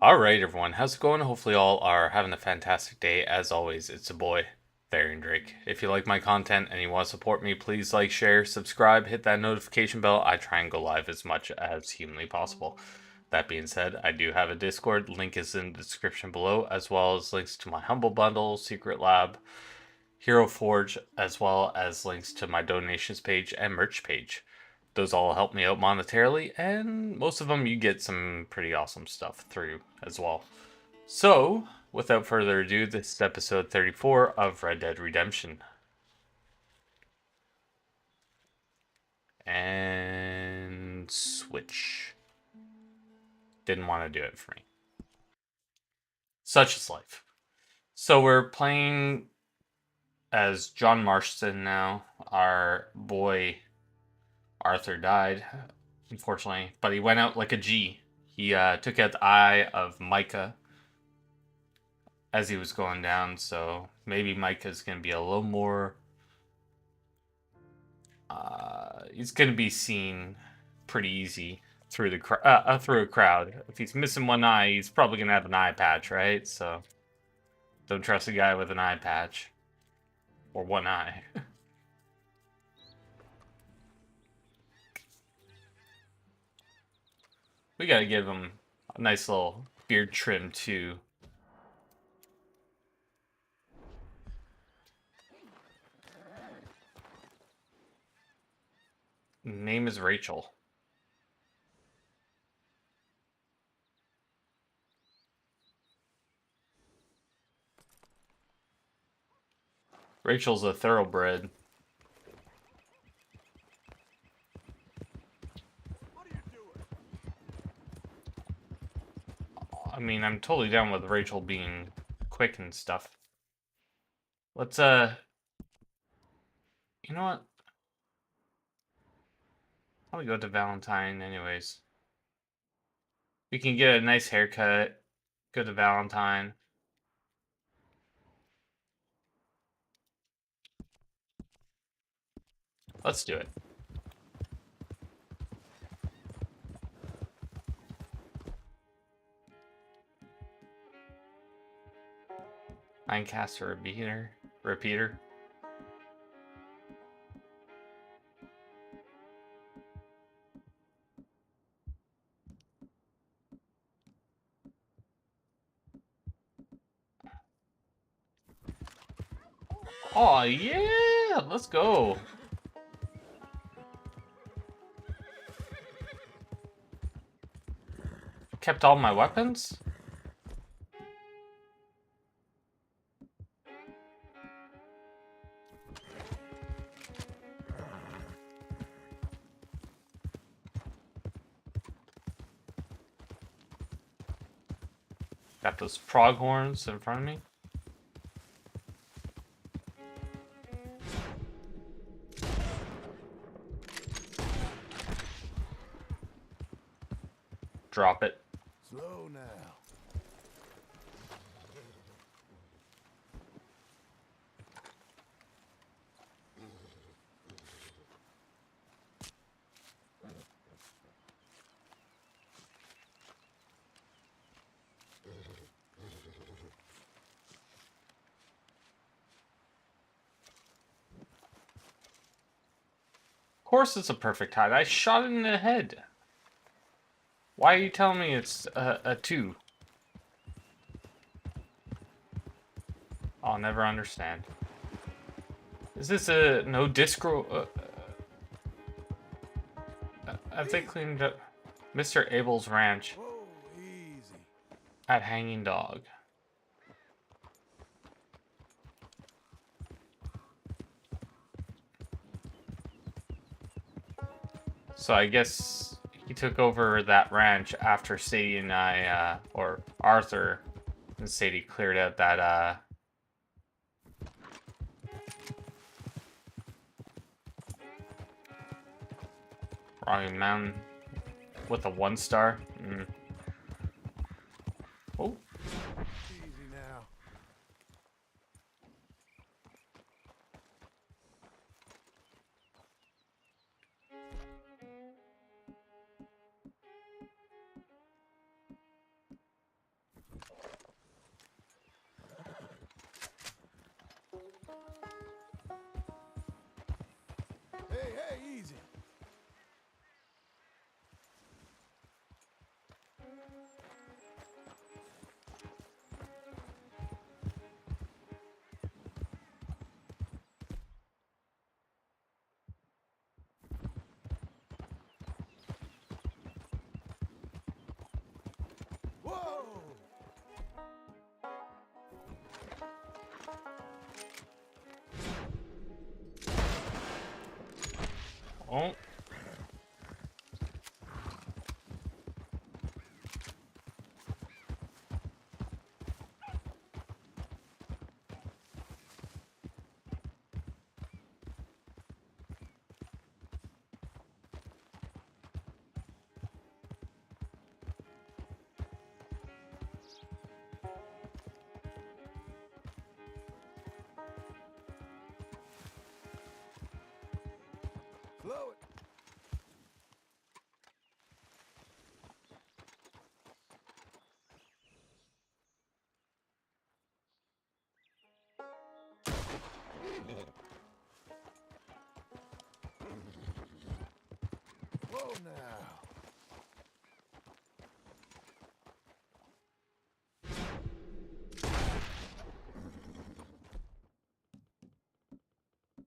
All right, everyone. How's it going? Hopefully, all are having a fantastic day. As always, it's a boy, Therian Drake. If you like my content and you want to support me, please like, share, subscribe, hit that notification bell. I try and go live as much as humanly possible. That being said, I do have a Discord. Link is in the description below, as well as links to my Humble Bundle, Secret Lab, Hero Forge, as well as links to my donations page and merch page. Those all help me out monetarily, and most of them you get some pretty awesome stuff through as well. So, without further ado, this is episode 34 of Red Dead Redemption. And switch. Didn't want to do it for me. Such is life. So we're playing as John Marston now. Our boy Arthur died, unfortunately, but he went out like a G. He took out the eye of Micah as he was going down, so maybe Micah's going to be a little more. He's going to be seen pretty easy through the through a crowd. If he's missing one eye, he's probably going to have an eye patch, right? So don't trust a guy with an eye patch or one eye. We got to give him a nice little beard trim too. Name is Rachel. Rachel's a thoroughbred. I mean, I'm totally down with Rachel being quick and stuff. Let's, you know what? I'll go to Valentine anyways. We can get a nice haircut, go to Valentine. Let's do it. Minecaster repeater. Oh yeah, let's go. Kept all my weapons? Got those pronghorns in front of me. Drop it. Slow now. Of course it's a perfect hide. I shot it in the head. Why are you telling me it's a 2? I'll never understand. Is this a no disco? Have they cleaned up Mr. Abel's ranch Whoa, easy. at Hanging Dog? So I guess he took over that ranch after Sadie and I, or Arthur and Sadie cleared out that, Rocky Mountain with a 1-star. Oh, Easy now. Hey, easy. Whoa! Oh. Slow it. Whoa now.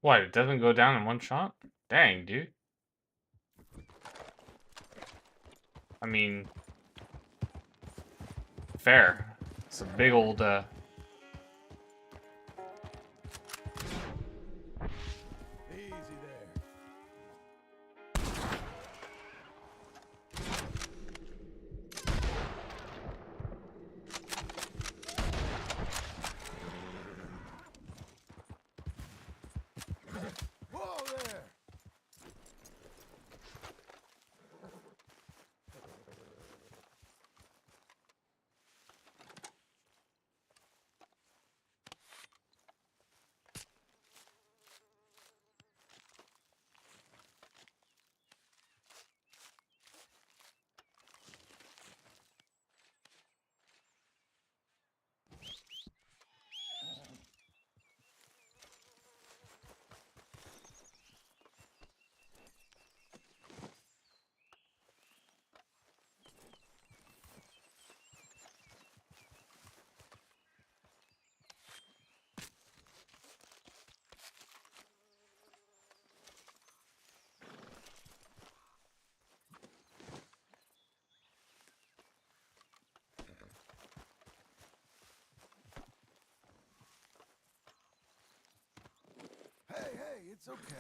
What? It doesn't go down in one shot? Dang, dude. I mean, fair. It's a big old, Easy there. Whoa there. Hey, it's okay.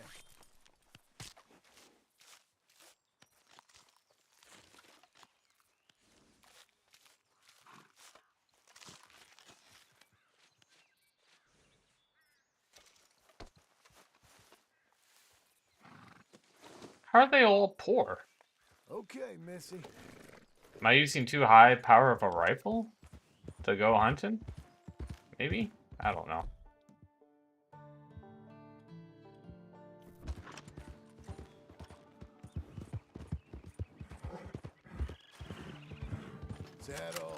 how are they all poor? Okay, Missy. Am I using too high power of a rifle to go hunting? Maybe? I don't know. Saddle.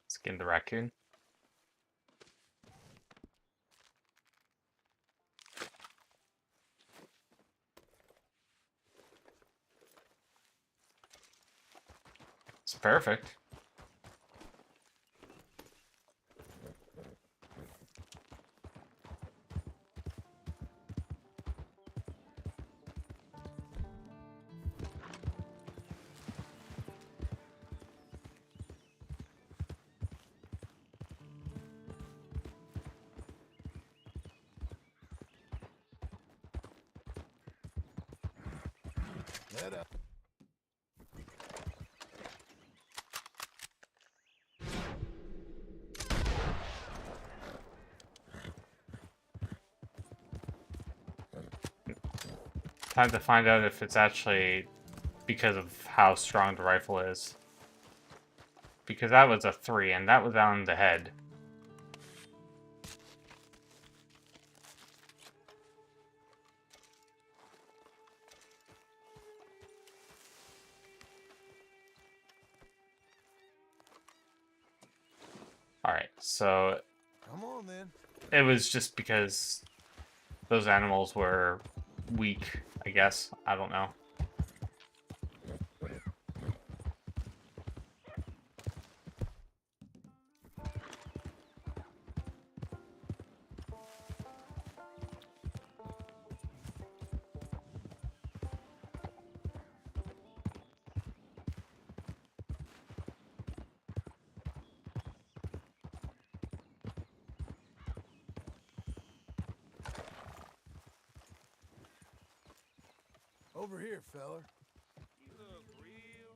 Skin the raccoon. It's perfect. Head up. Time to find out if it's actually because of how strong the rifle is. Because that was a 3, and that was on the head. Alright, so Come on then. it was just because those animals were weak, I guess. I don't know. Over here, feller. You look real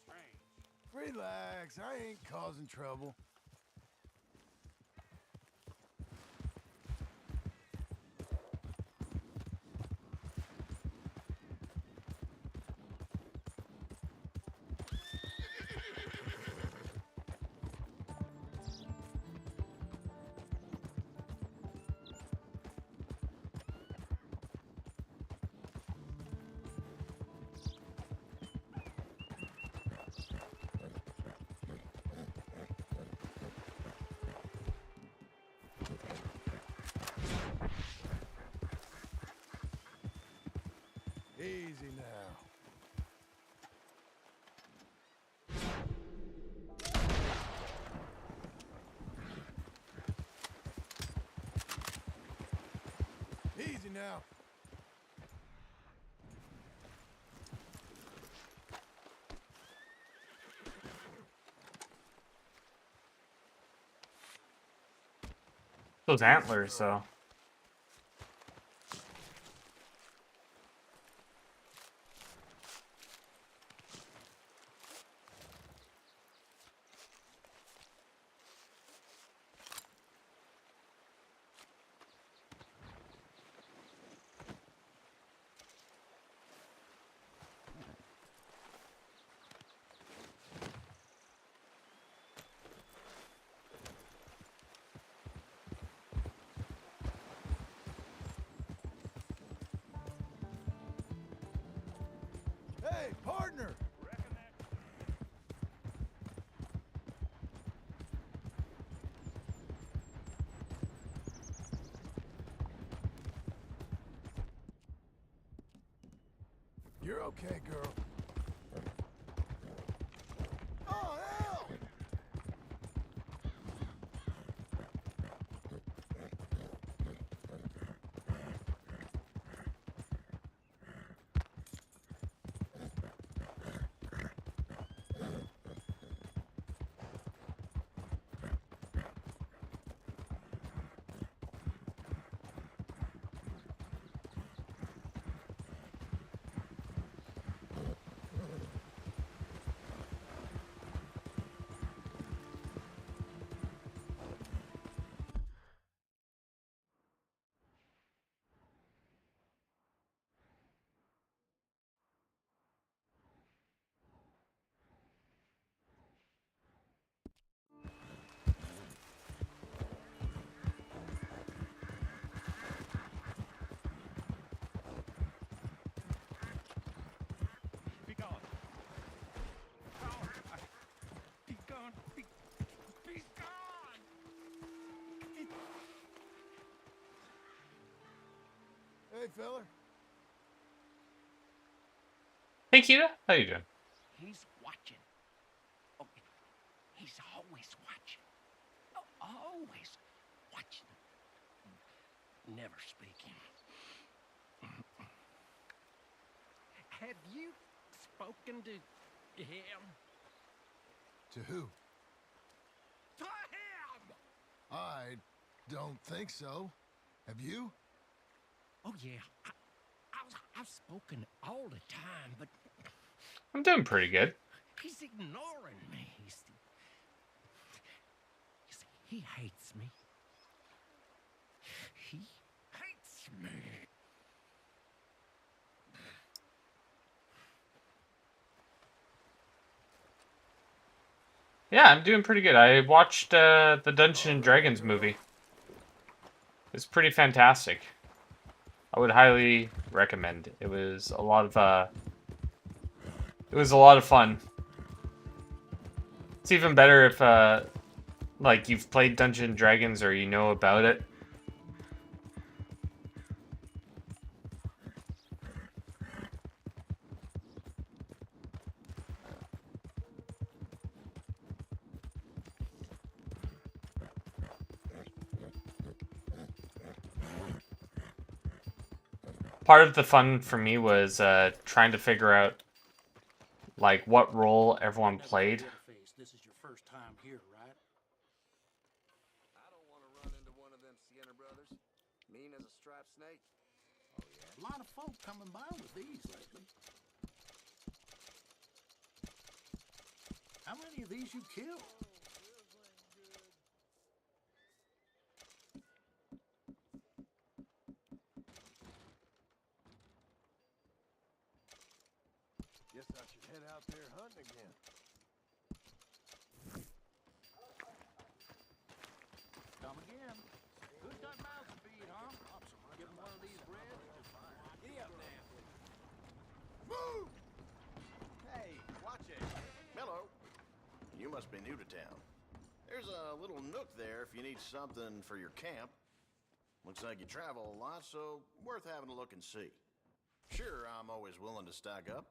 strange. Relax, I ain't causing trouble. Easy now. Easy now. Those antlers, though. Hey, partner! You're okay, girl. Oh, hell! Be gone. Oh, be gone. Be gone. Hey, feller. Hey, Kita, how you doing? He's watching. Oh, he's always watching. Always watching. Never speaking. Have you spoken to him? To who? To him! I don't think so. Have you? Oh, yeah. I've spoken all the time, but I'm doing pretty good. he's ignoring me. You see, he hates me. He hates me. Yeah, I'm doing pretty good. I watched the Dungeons and Dragons movie. It's pretty fantastic. I would highly recommend. It was a lot of fun. It's even better if like you've played Dungeons and Dragons or you know about it. Part of the fun for me was trying to figure out like what role everyone played. This is your first time here, right? I don't want to run into one of them Sienna brothers. Mean as a striped snake. A lot of folk coming by with these lately. How many of these you killed? Guess I should head out there hunting again. Come again. Good got mouths to feed, huh? Give them one of these bread. Giddy up now. Move! Hey, watch it. Hello. You must be new to town. There's a little nook there if you need something for your camp. Looks like you travel a lot, so worth having a look and see. Sure, I'm always willing to stock up.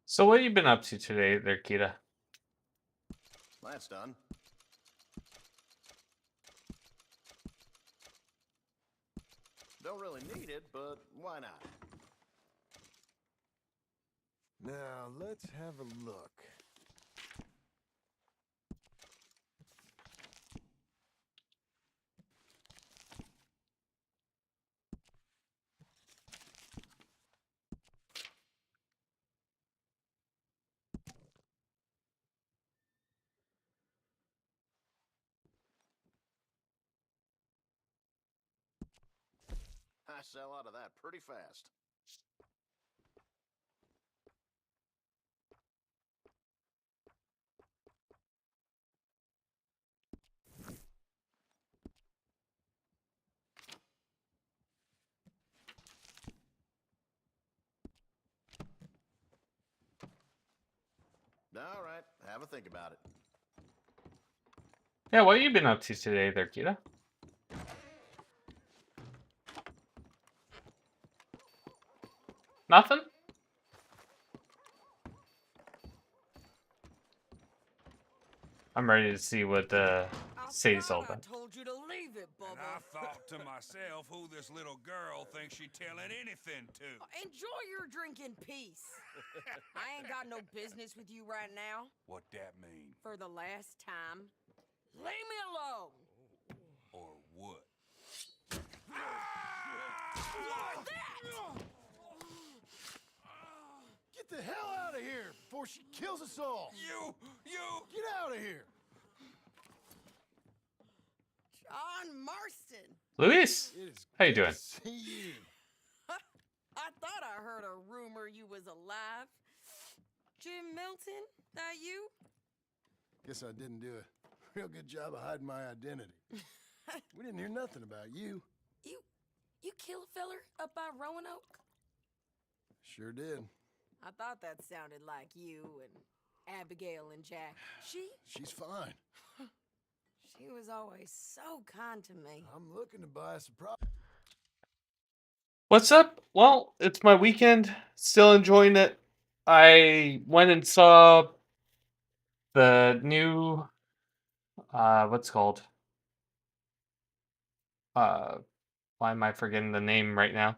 So what have you been up to today there, Kita? That's done. Don't really need it, but why not? Now, let's have a look. I sell out of that pretty fast. All right, have a think about it. Yeah, what have you been up to today there, Kita? Nothing? I'm ready to see what Sadie's all about. Told you to leave it, And I thought to myself, who this little girl thinks she telling anything to? Enjoy your drink in peace. I ain't got no business with you right now. What that mean? For the last time, leave me alone. Or what? Get the hell out of here before she kills us all! You! Get out of here! John Marston. Luis, It is how you good doing? to see you. I thought I heard a rumor you was alive. Jim Milton, that you? Guess I didn't do a real good job of hiding my identity. We didn't hear nothing about you. You kill a feller up by Roanoke? Sure did. I thought that sounded like you and Abigail and Jack. She's fine. She was always so kind to me. I'm looking to buy a surprise. What's up? Well, it's my weekend. Still enjoying it. I went and saw the new what's it called? Why am I forgetting the name right now?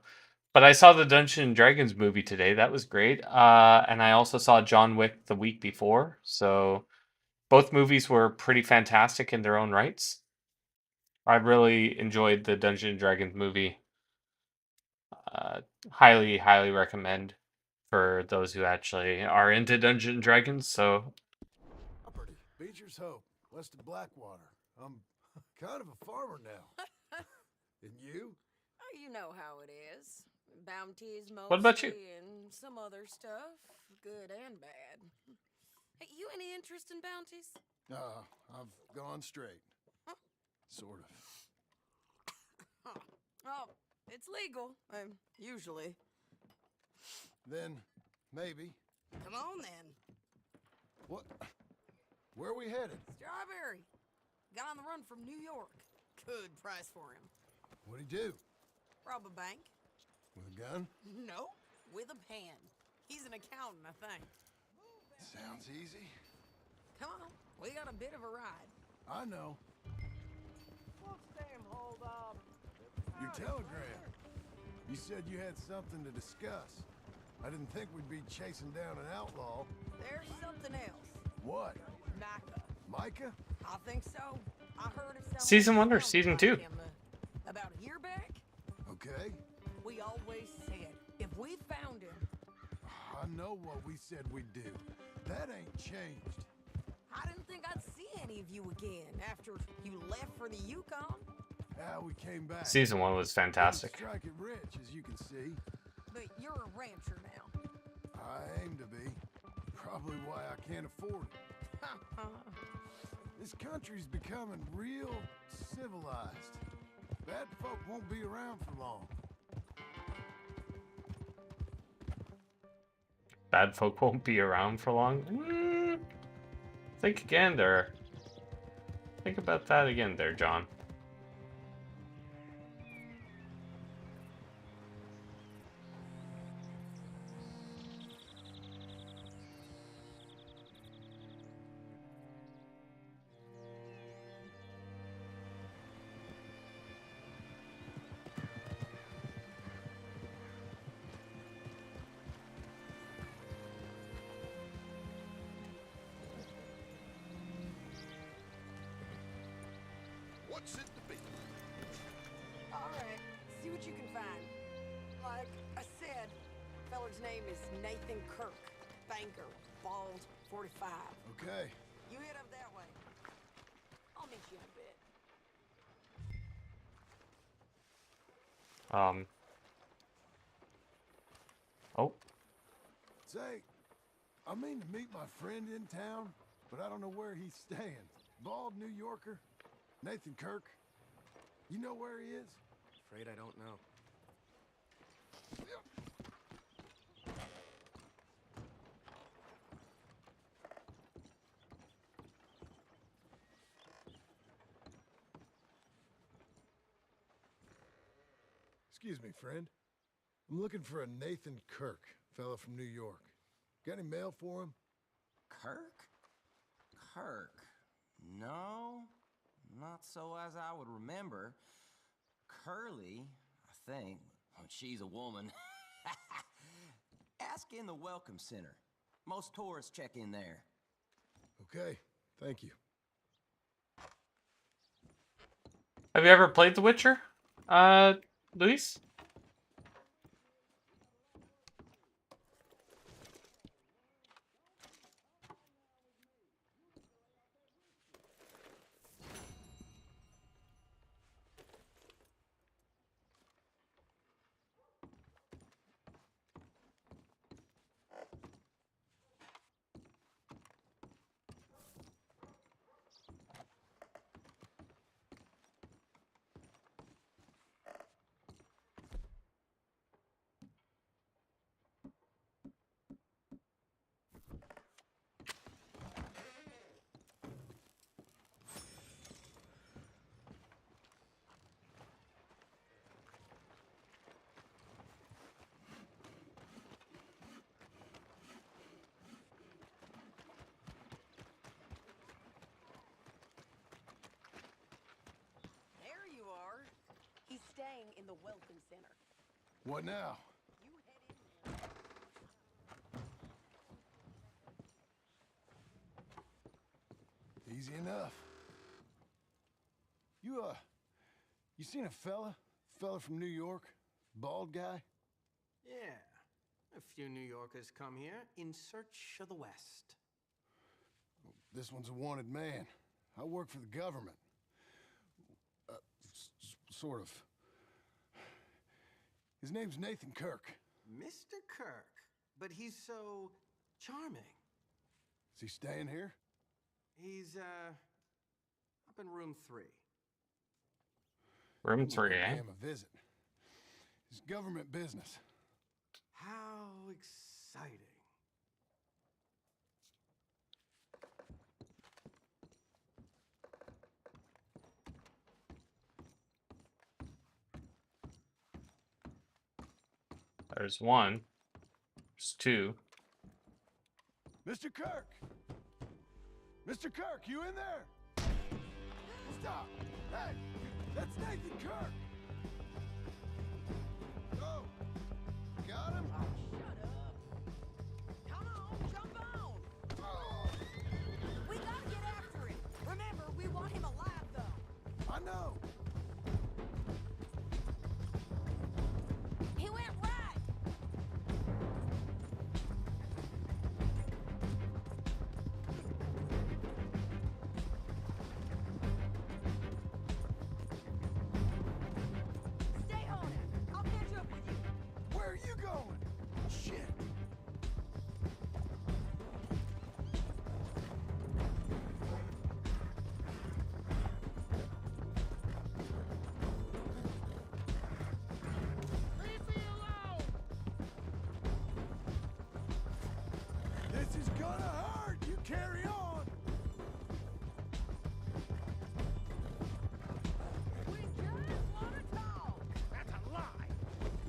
But I saw the Dungeons and Dragons movie today. That was great. And I also saw John Wick the week before. So both movies were pretty fantastic in their own rights. I really enjoyed the Dungeons and Dragons movie. Highly, highly recommend for those who actually are into Dungeons and Dragons. So Property, Beecher's Hope, west of Blackwater. I'm kind of a farmer now. And you? Oh, you know how it is. Bounties mostly. What about you? And some other stuff, good and bad. Hey, you any interest in bounties? I've gone straight. Huh? Sort of. Oh, it's legal, usually. Then, maybe. Come on then. What? Where are we headed? Strawberry. Got on the run from New York. Good price for him. What'd he do? Rob a bank? With a gun? No, with a pen. He's an accountant, I think. Sounds easy. Come on, we got a bit of a ride. I know. What's damn hold up? Your telegram. You said you had something to discuss. I didn't think we'd be chasing down an outlaw. There's something else. What? Micah. Micah? I think so. I heard of someone Season 1 or sounds season like 2? him, about a year back. Okay. We always said if we found him, I know what we said we'd do. That ain't changed. I didn't think I'd see any of you again after you left for the Yukon. We came back. Season 1 was Didn't fantastic. strike it rich, as you can see. But you're a rancher now. I aim to be. Probably why I can't afford it. This country's becoming real civilized. Bad folk won't be around for long. Bad folk won't be around for long. Think again there. Think about that again there, John. What's it to be? All right, see what you can find. Like I said, feller's name is Nathan Kirk. Banker, bald, 45. Okay. You head up that way. I'll meet you in a bit. Oh, Say, I mean to meet my friend in town, but I don't know where he's staying. Bald New Yorker, Nathan Kirk. You know where he is? Afraid I don't know. Excuse me, friend. I'm looking for a Nathan Kirk, fella from New York. Got any mail for him? Kirk? Kirk? No, not so as I would remember. Curly, I think. Well, she's a woman. Ask in the Welcome Center. Most tourists check in there. Okay, thank you. have you ever played The Witcher, Luis? There you are. He's staying in the Welcome Center. What now? You head in there. Easy enough. You seen a fella? Fella from New York? Bald guy? Yeah. A few New Yorkers come here in search of the West. This one's a wanted man. I work for the government. Sort of. His name's Nathan Kirk. Mr. Kirk. But he's so charming. Is he staying here? He's, up in room 3. Room 3, Pay eh? him a visit. It's government business. How exciting. There's one. There's two. Mr. Kirk! Mr. Kirk, you in there? Stop! Hey! That's Nathan Kirk! Oh! Got him? Oh, shut up. Come on, jump on. Oh, We gotta get after him. Remember, we want him alive, though. I know! He went right. Stay on him. I'll catch up with you. Where are you going? Shit! Leave me alone! This is gonna hurt! You carry on! We just want to talk. That's a lie!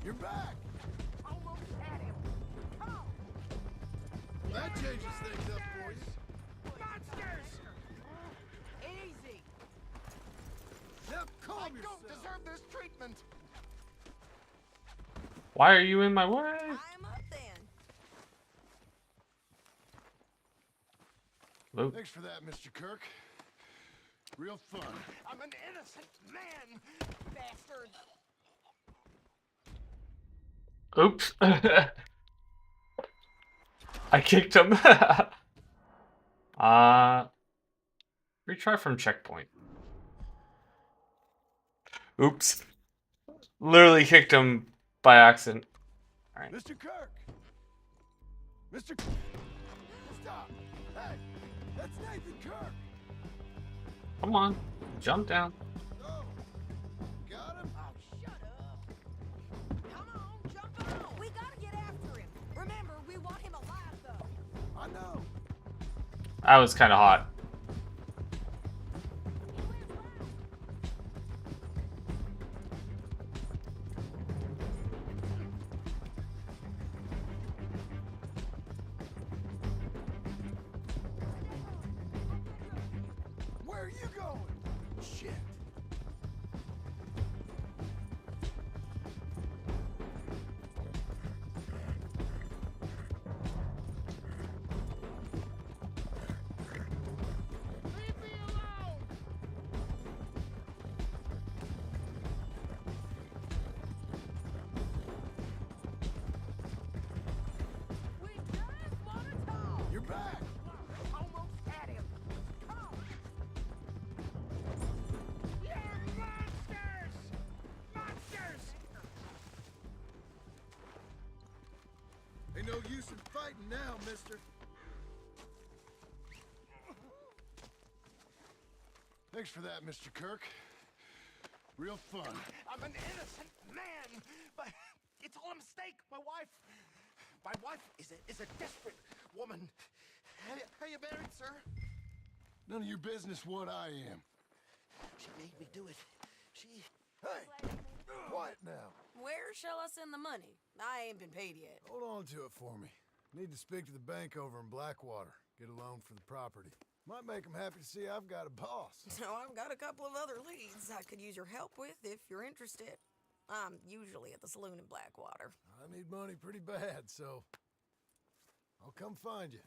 You're back! Almost had him. Come on. That changes things up for you. Monsters! Easy. Now I calm don't yourself! deserve this treatment! Why are you in my way? I'm up then. Luke. Thanks for that, Mr. Kirk. Real fun. I'm an innocent man! Bastard. Oops. I kicked him. Retry from checkpoint. Oops. Literally kicked him by accident. Alright. Mr. Kirk! Mr. Stop! Hey! That's Nathan Kirk! Come on. Jump down. Oh! Got him? Oh, shut up. Come on, jump on. We gotta get after him. Remember, we want him alive, though. I know! That was kind of hot. Where are you going? Shit! Leave me alone! We just want to talk. You're back! Almost had him. Come on. You're monsters! Monsters! Ain't no use in fighting now, mister. Thanks for that, Mr. Kirk. Real fun. I'm an innocent man, but it's all a mistake. My wife is a desperate woman. Are you married, sir? None of your business what I am. She made me do it. She... Hey! Quiet now. Where shall I send the money? I ain't been paid yet. Hold on to it for me. Need to speak to the bank over in Blackwater. Get a loan for the property. Might make them happy to see I've got a boss. So I've got a couple of other leads I could use your help with if you're interested. I'm usually at the saloon in Blackwater. I need money pretty bad, so I'll come find you.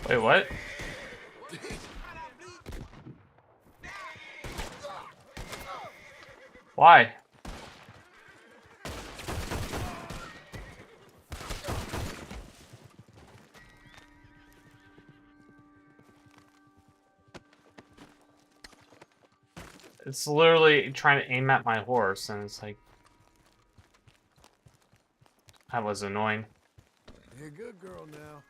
Wait, what? Why? It's literally trying to aim at my horse, and it's like... That was annoying. You're a good girl now.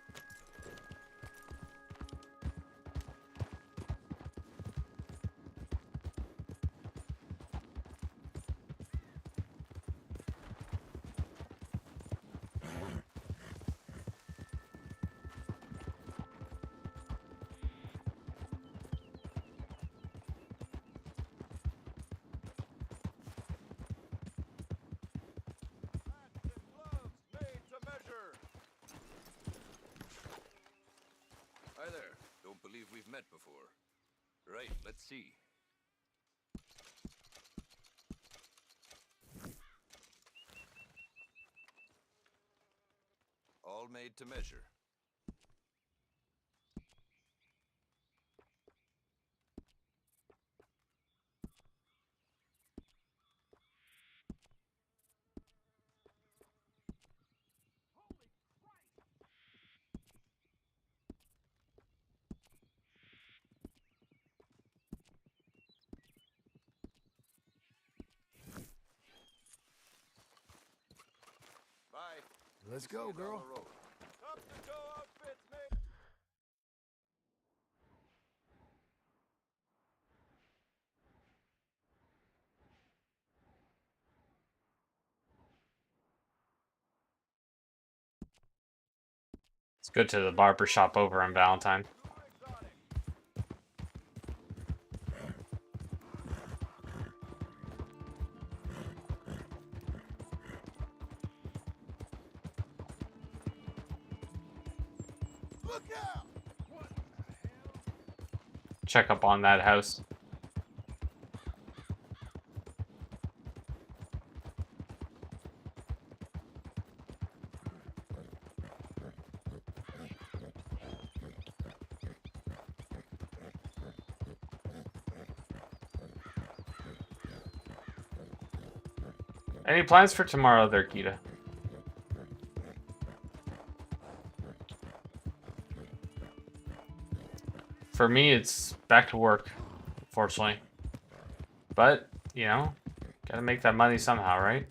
Hi there. Don't believe we've met before. Right, let's see. All made to measure. Bye. Let's go, girl. Top to toe outfits, mate. Let's go to the barber shop over on Valentine. Look out! Check up on that house. Any plans for tomorrow there, Kita? For me, it's back to work, unfortunately. But, you know, gotta make that money somehow, right?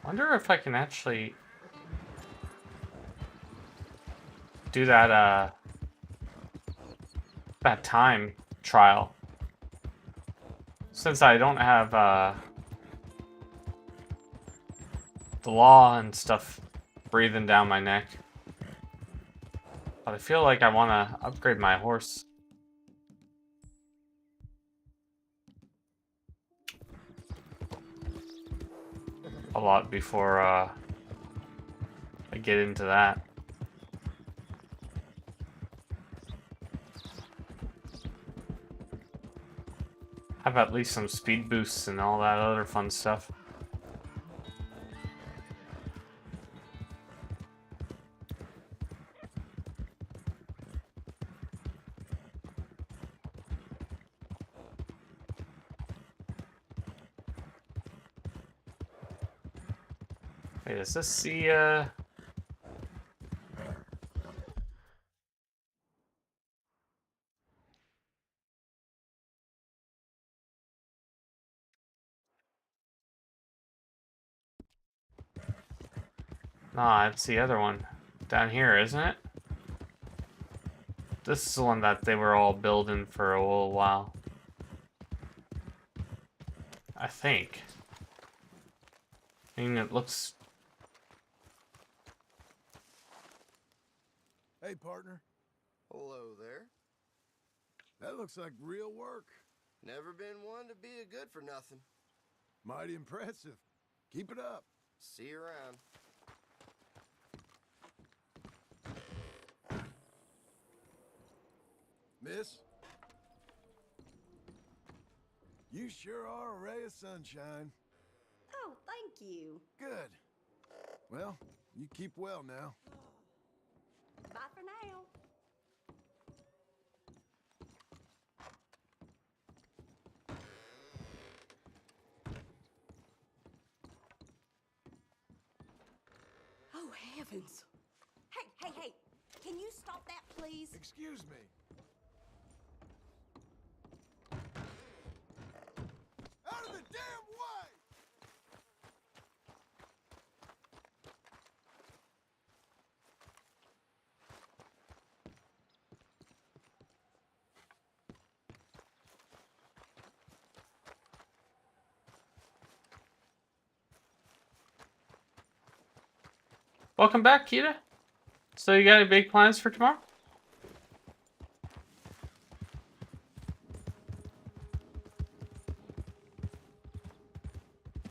Wonder if I can actually do that that time trial, since I don't have the law and stuff breathing down my neck. But I feel like I want to upgrade my horse. A lot before I get into that. Have at least some speed boosts and all that other fun stuff. Wait, is this the Nah, it's the other one. Down here, isn't it? This is the one that they were all building for a little while. I think. I mean, it looks... Hey, partner. Hello there. That looks like real work. Never been one to be a good for nothing. Mighty impressive. Keep it up. See you around. Miss? You sure are a ray of sunshine. Oh, thank you. Good. Well, you keep well now. Bye for now. heavens. Hey, can you stop that, please? Excuse me. Out of the damn way! Welcome back, Kita. So you got any big plans for tomorrow?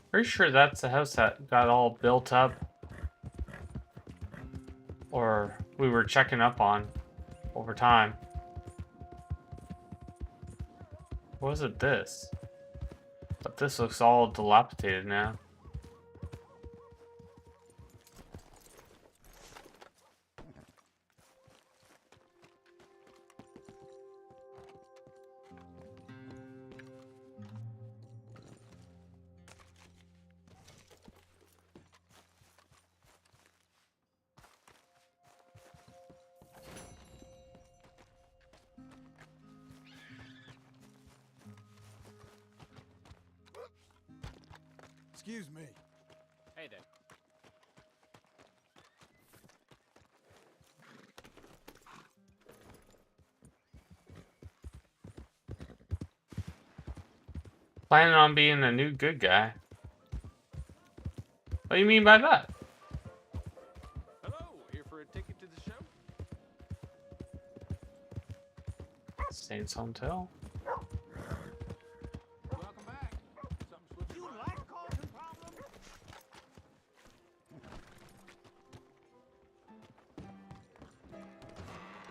Pretty sure that's the house that got all built up. Or we were checking up on over time. Or was it this? But this looks all dilapidated now. Excuse me. Hey there. Planning on being a new good guy. What do you mean by that? Hello, here for a ticket to the show? Saints Hotel. Welcome back. Something slipped You your mind. like causing problems?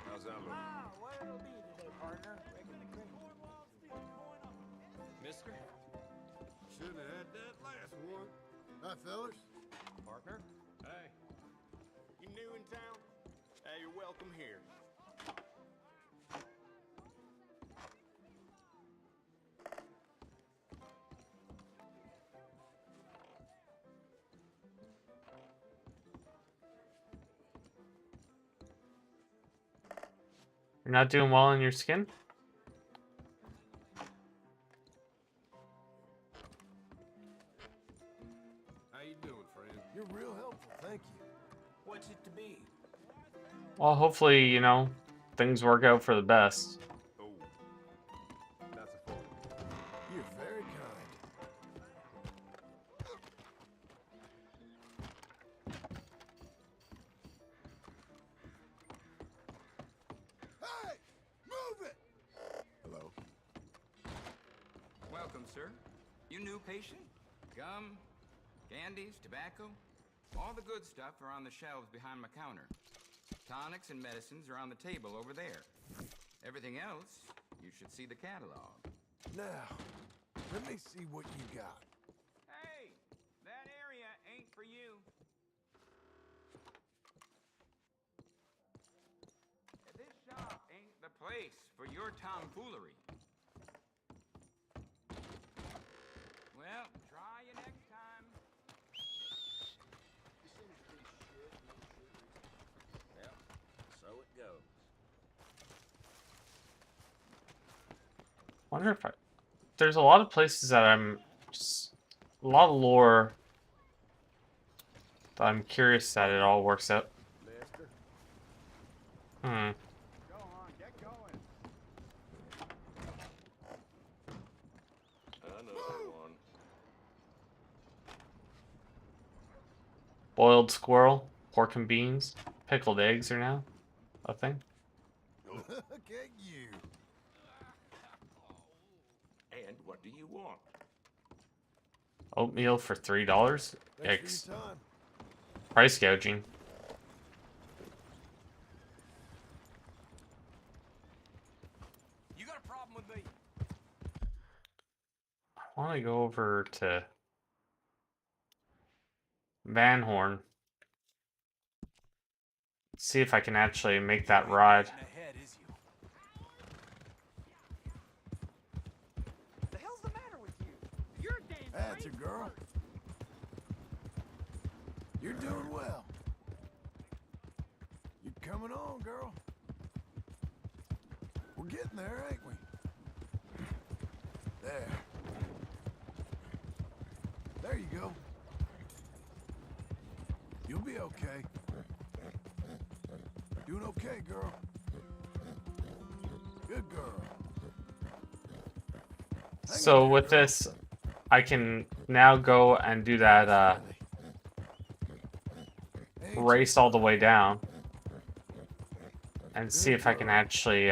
How's that look? Where'll be today, partner? Cornwall's still going up. Mister? Shouldn't have had that last one. Hi, fellas. Partner? Hey. You new in town? You're welcome here. You're not doing well in your skin? How you doing, friend? You're real helpful, thank you. What's it to be? Well, hopefully, you know, things work out for the best. Oh, that's a phone. You're very kind. Hey! Move it! Hello? Welcome, sir. You new patient? Gum, candies, tobacco? All the good stuff are on the shelves behind my counter. Tonics and medicines are on the table over there. Everything else, you should see the catalog. Now, let me see what you got. Hey, that area ain't for you. This shop ain't the place for your tomfoolery. Well, try you next time. Yep, so it goes. Wonder if there's a lot of places that I'm just a lot of lore that I'm curious that it all works out. Mister? Hmm. Go on, get going. Another one. Boiled squirrel, pork and beans, pickled eggs are now a thing. Look at you. And what do you want? Oatmeal for $3. Thanks Yikes. for your time. Price gouging. You got a problem with me? I want to go over to Van Horn. See if I can actually make that ride. Ahead, is you? The hell's the matter with you? You're damn That's a girl. You're doing well. coming on, girl. We're getting there, ain't we? There. There you go. You'll be okay. Doing okay, girl. Good girl. So with this, I can now go and do that race all the way down and see if I can actually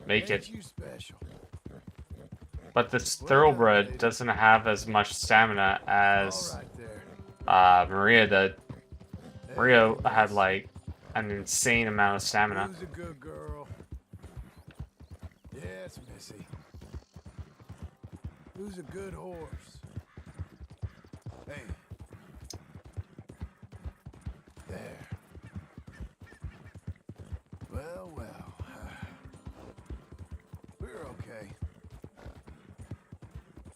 make it. But this thoroughbred doesn't have as much stamina as Maria did. Maria had like an insane amount of stamina. Who's a good girl? Yes, Missy. Who's a good horse? Hey. There. Well, well. We're okay.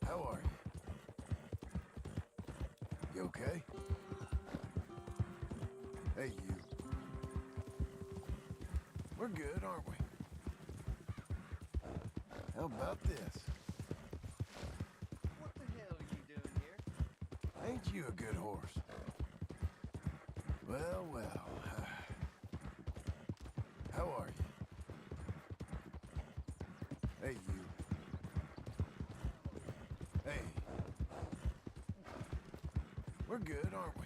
How are you? You okay? Hey, you. We're good, aren't we? How about this? What the hell are you doing here? Ain't you a good horse? Well, well. How are you? Hey, you. Hey. We're good, aren't we?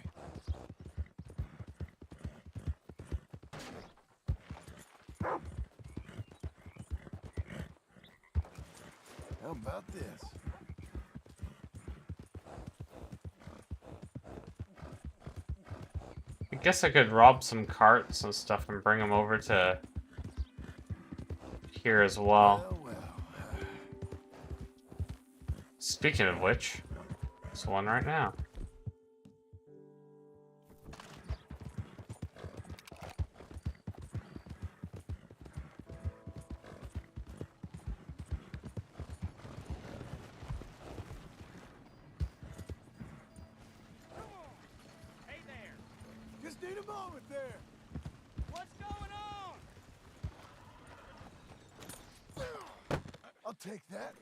How about this? I guess I could rob some carts and stuff and bring them over to here as well. Well, well. Speaking of which, there's one right now. Hey there. Just need a moment there. What's going on? I'll take that.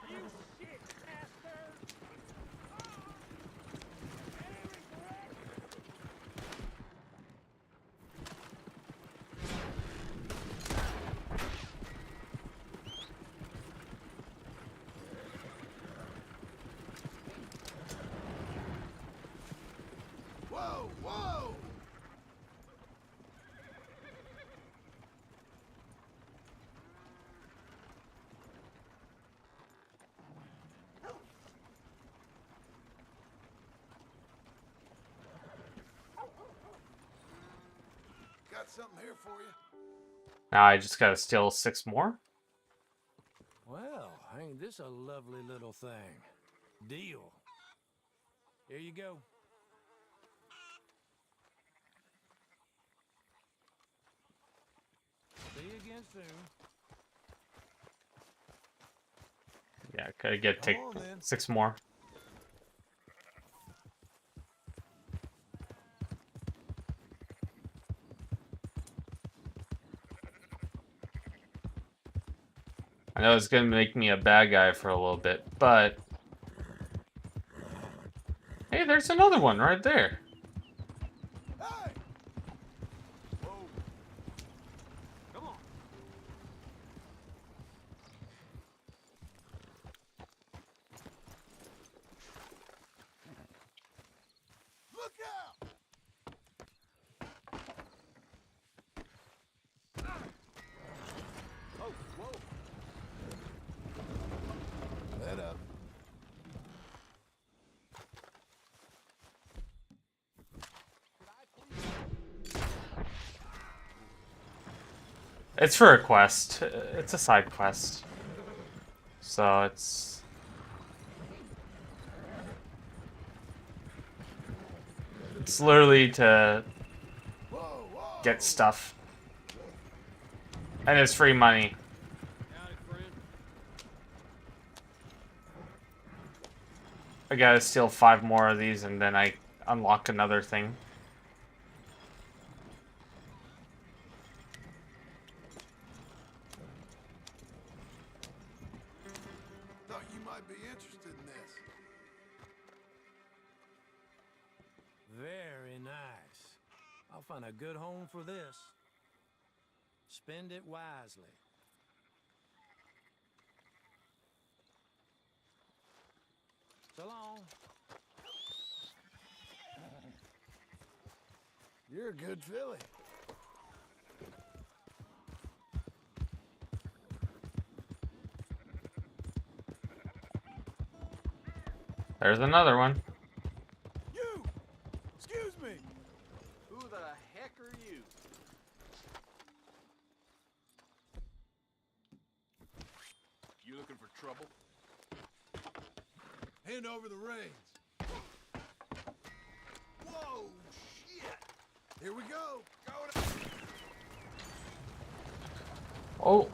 You shit bastard. Whoa, whoa! Got something here for you. Now I just gotta steal 6 more. Well, ain't this a lovely little thing? Deal. Here you go. See you again soon. Yeah, could get take Come on, then. 6 more. I know it's gonna make me a bad guy for a little bit, but hey, there's another one right there. Hey! Whoa. Come on. Look out! Oh, whoa. Let up. It's for a quest. It's a side quest. So it's literally to Whoa, whoa! get stuff. And it's free money. Howdy, friend. I gotta steal 5 more of these and then I unlock another thing. I'll find a good home for this. Spend it wisely. So long. You're a good filly. There's another one. You! Excuse me! Who the heck are you? You looking for trouble? Hand over the reins. Whoa, shit! Here we go. Oh.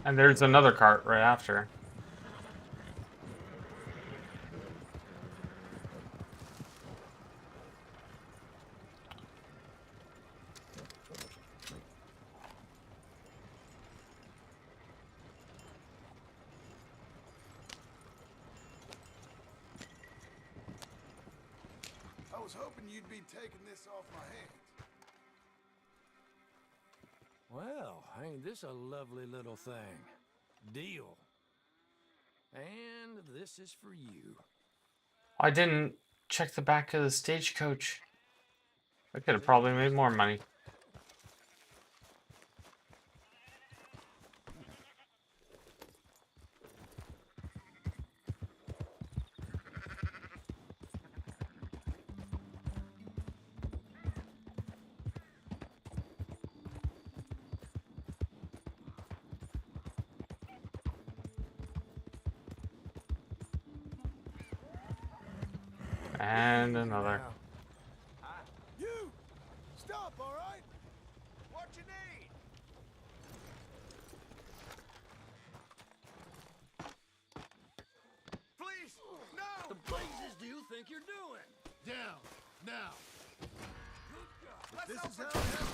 And there's another cart right after. I was hoping you'd be taking this off my hands. Well, ain't this a lovely little thing? Deal. And this is for you. I didn't check the back of the stagecoach. I could have probably made more money. And another. You! Stop, all right? What you need? Please, no! The blazes do you think you're doing? Down. Now. Let's This hope is for how it happens.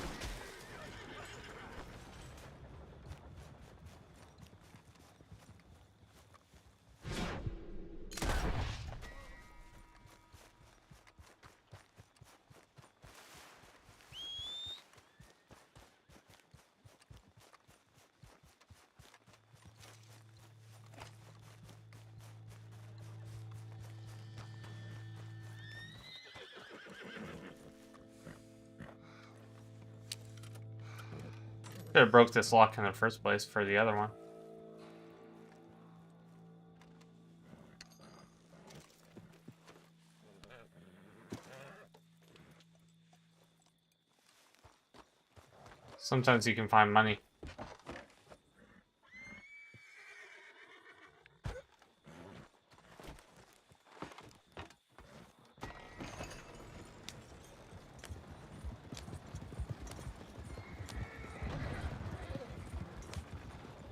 Could have broke this lock in the first place for the other one. Sometimes you can find money.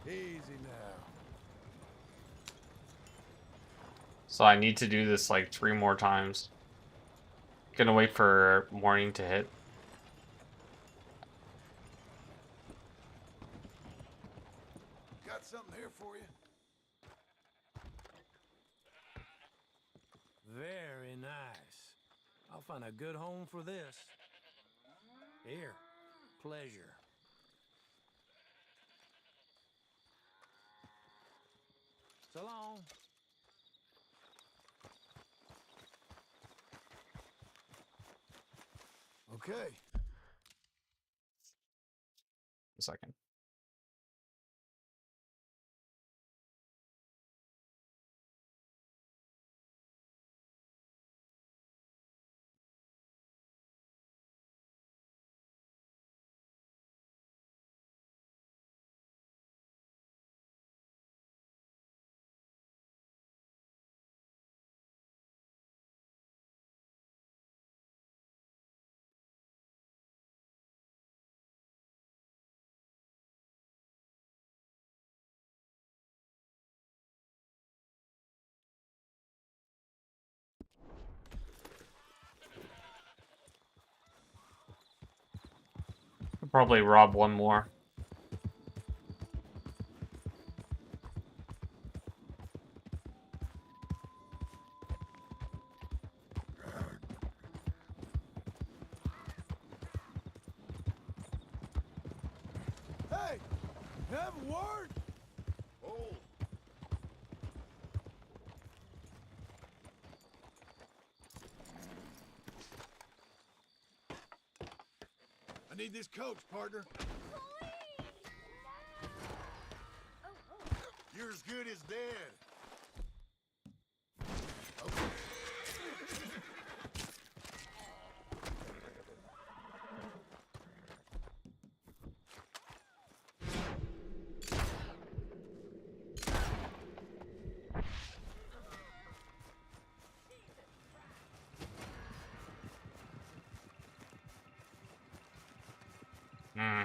Easy now. So I need to do this like 3 more times. Gonna wait for morning to hit. Got something here for you. Very nice. I'll find a good home for this. Here, pleasure. So long. Okay. A second. I'll probably rob one more. Have a word? Hold. I need this coach, partner. You're as good as dead. Hmm.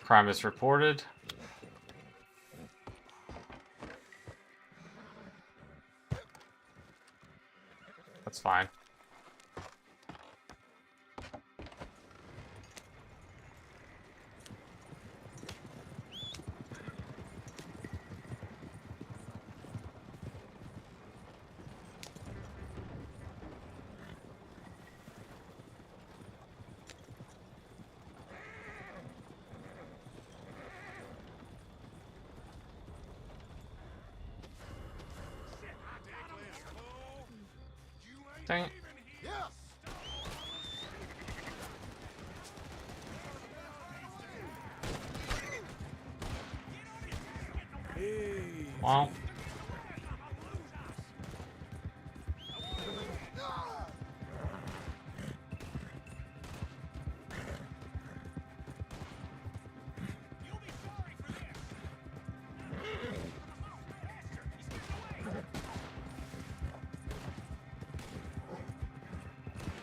Crime is reported. That's fine. Dang it. Yes! Well,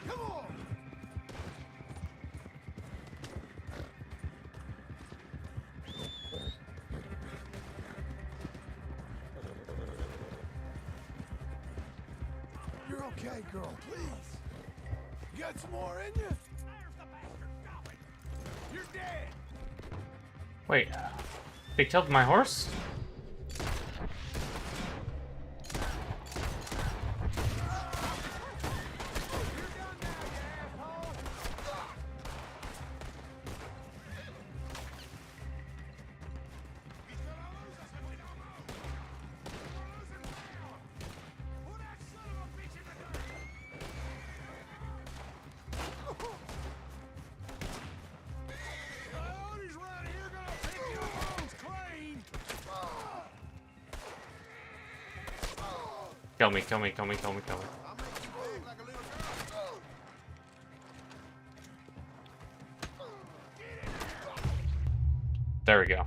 Come on! You're okay, girl, please. You got some more in you? You're dead! wait. They killed my horse? Coyotes right here gonna pick your bones clean! Kill me, kill me, kill me, kill me, kill me. I'll make you big like a little girl. There we go.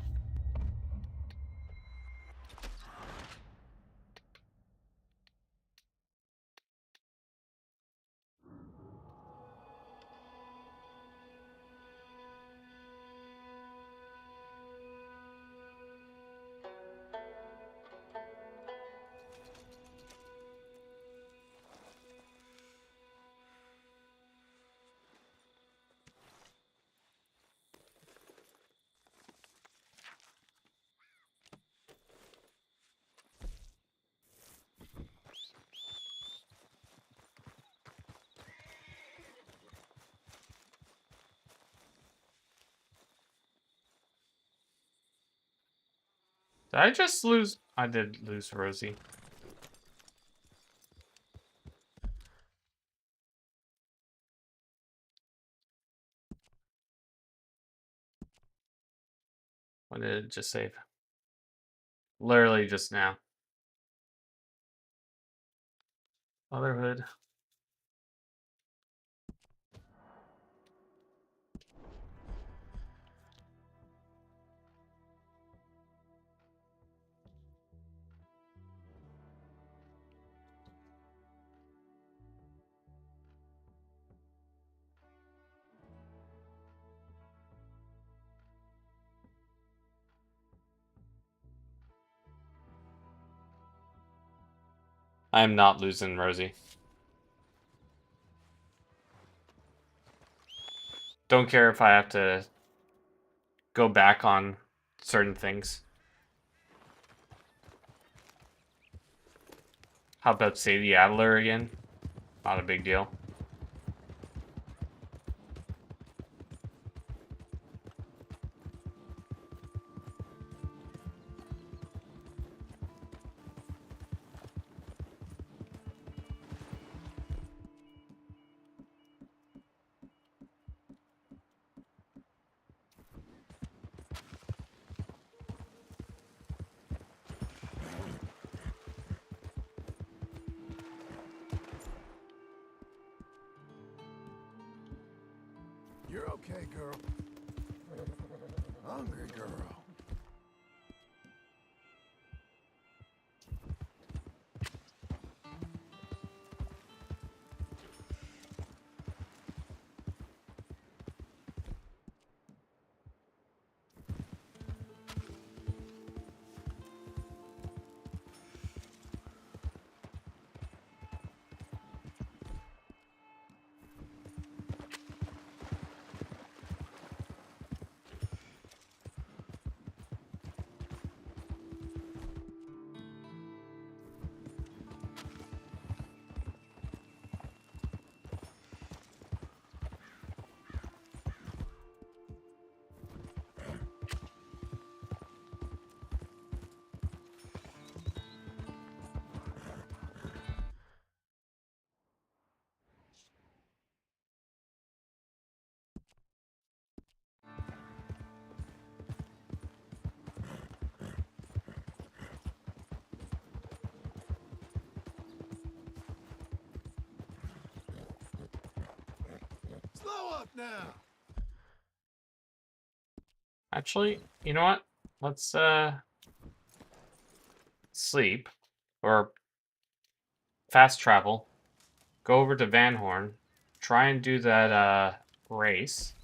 Did I just lose? I did lose Rosie. When did it just save? Literally just now. Motherhood. I am not losing Rosie. Don't care if I have to go back on certain things. How about Sadie Adler again? Not a big deal. You're okay, girl. Hungry girl. Slow up now. Actually, you know what? Let's sleep or fast travel. Go over to Van Horn. Try and do that race.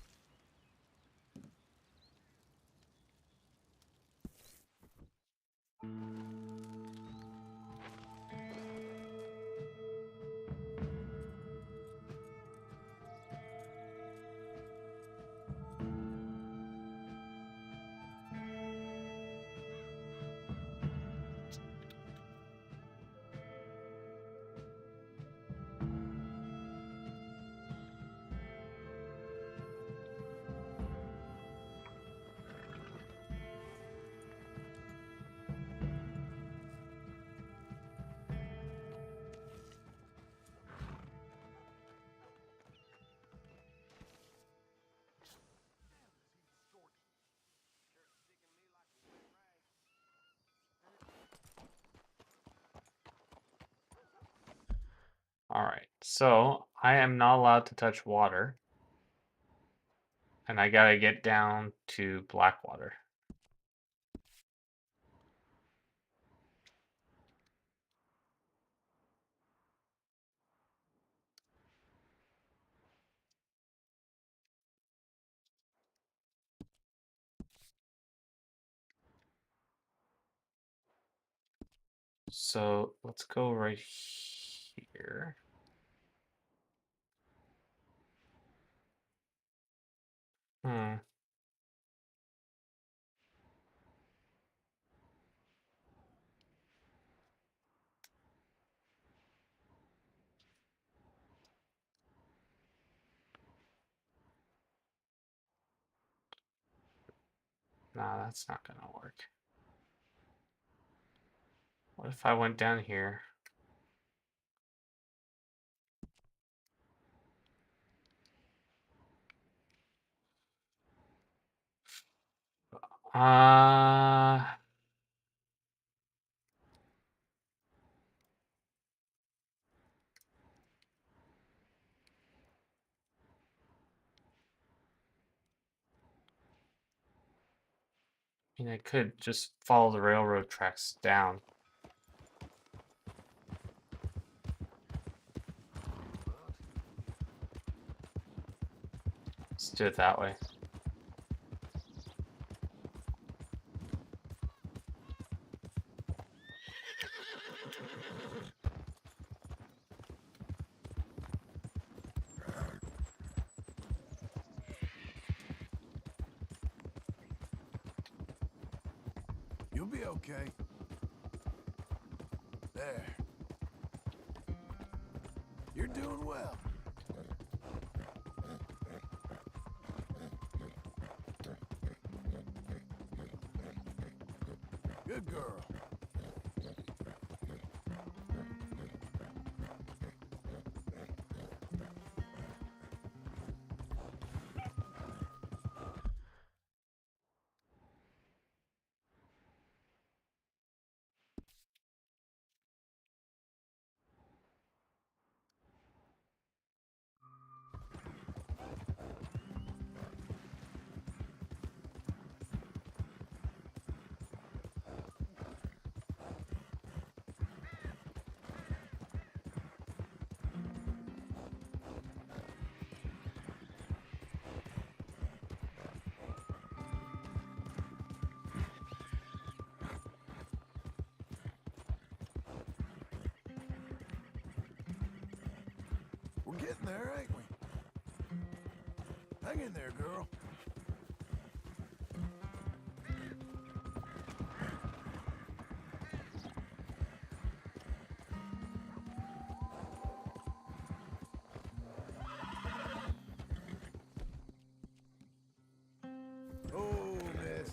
Alright, so I am not allowed to touch water. And I gotta get down to Blackwater. So let's go right here. Hmm. Nah, that's not gonna work. What if I went down here? I mean, I could just follow the railroad tracks down. Let's do it that way. You'll be okay. There. doing well. Good girl. We're getting there, ain't we? Hang in there, girl. Oh, miss.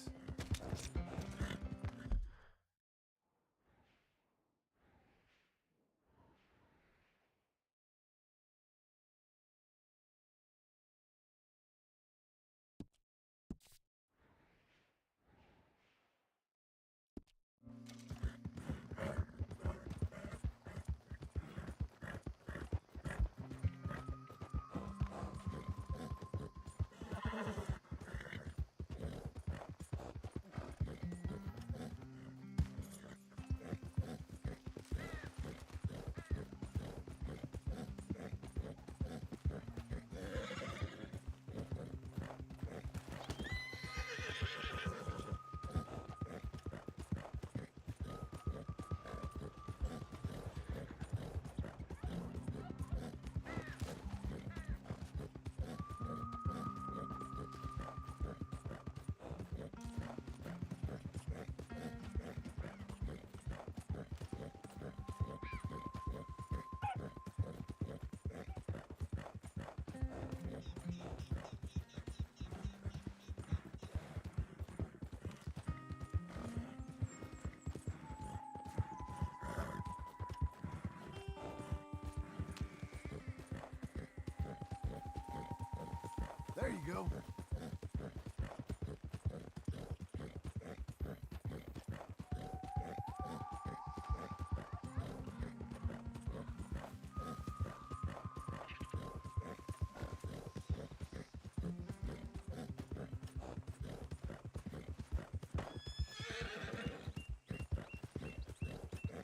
There you go.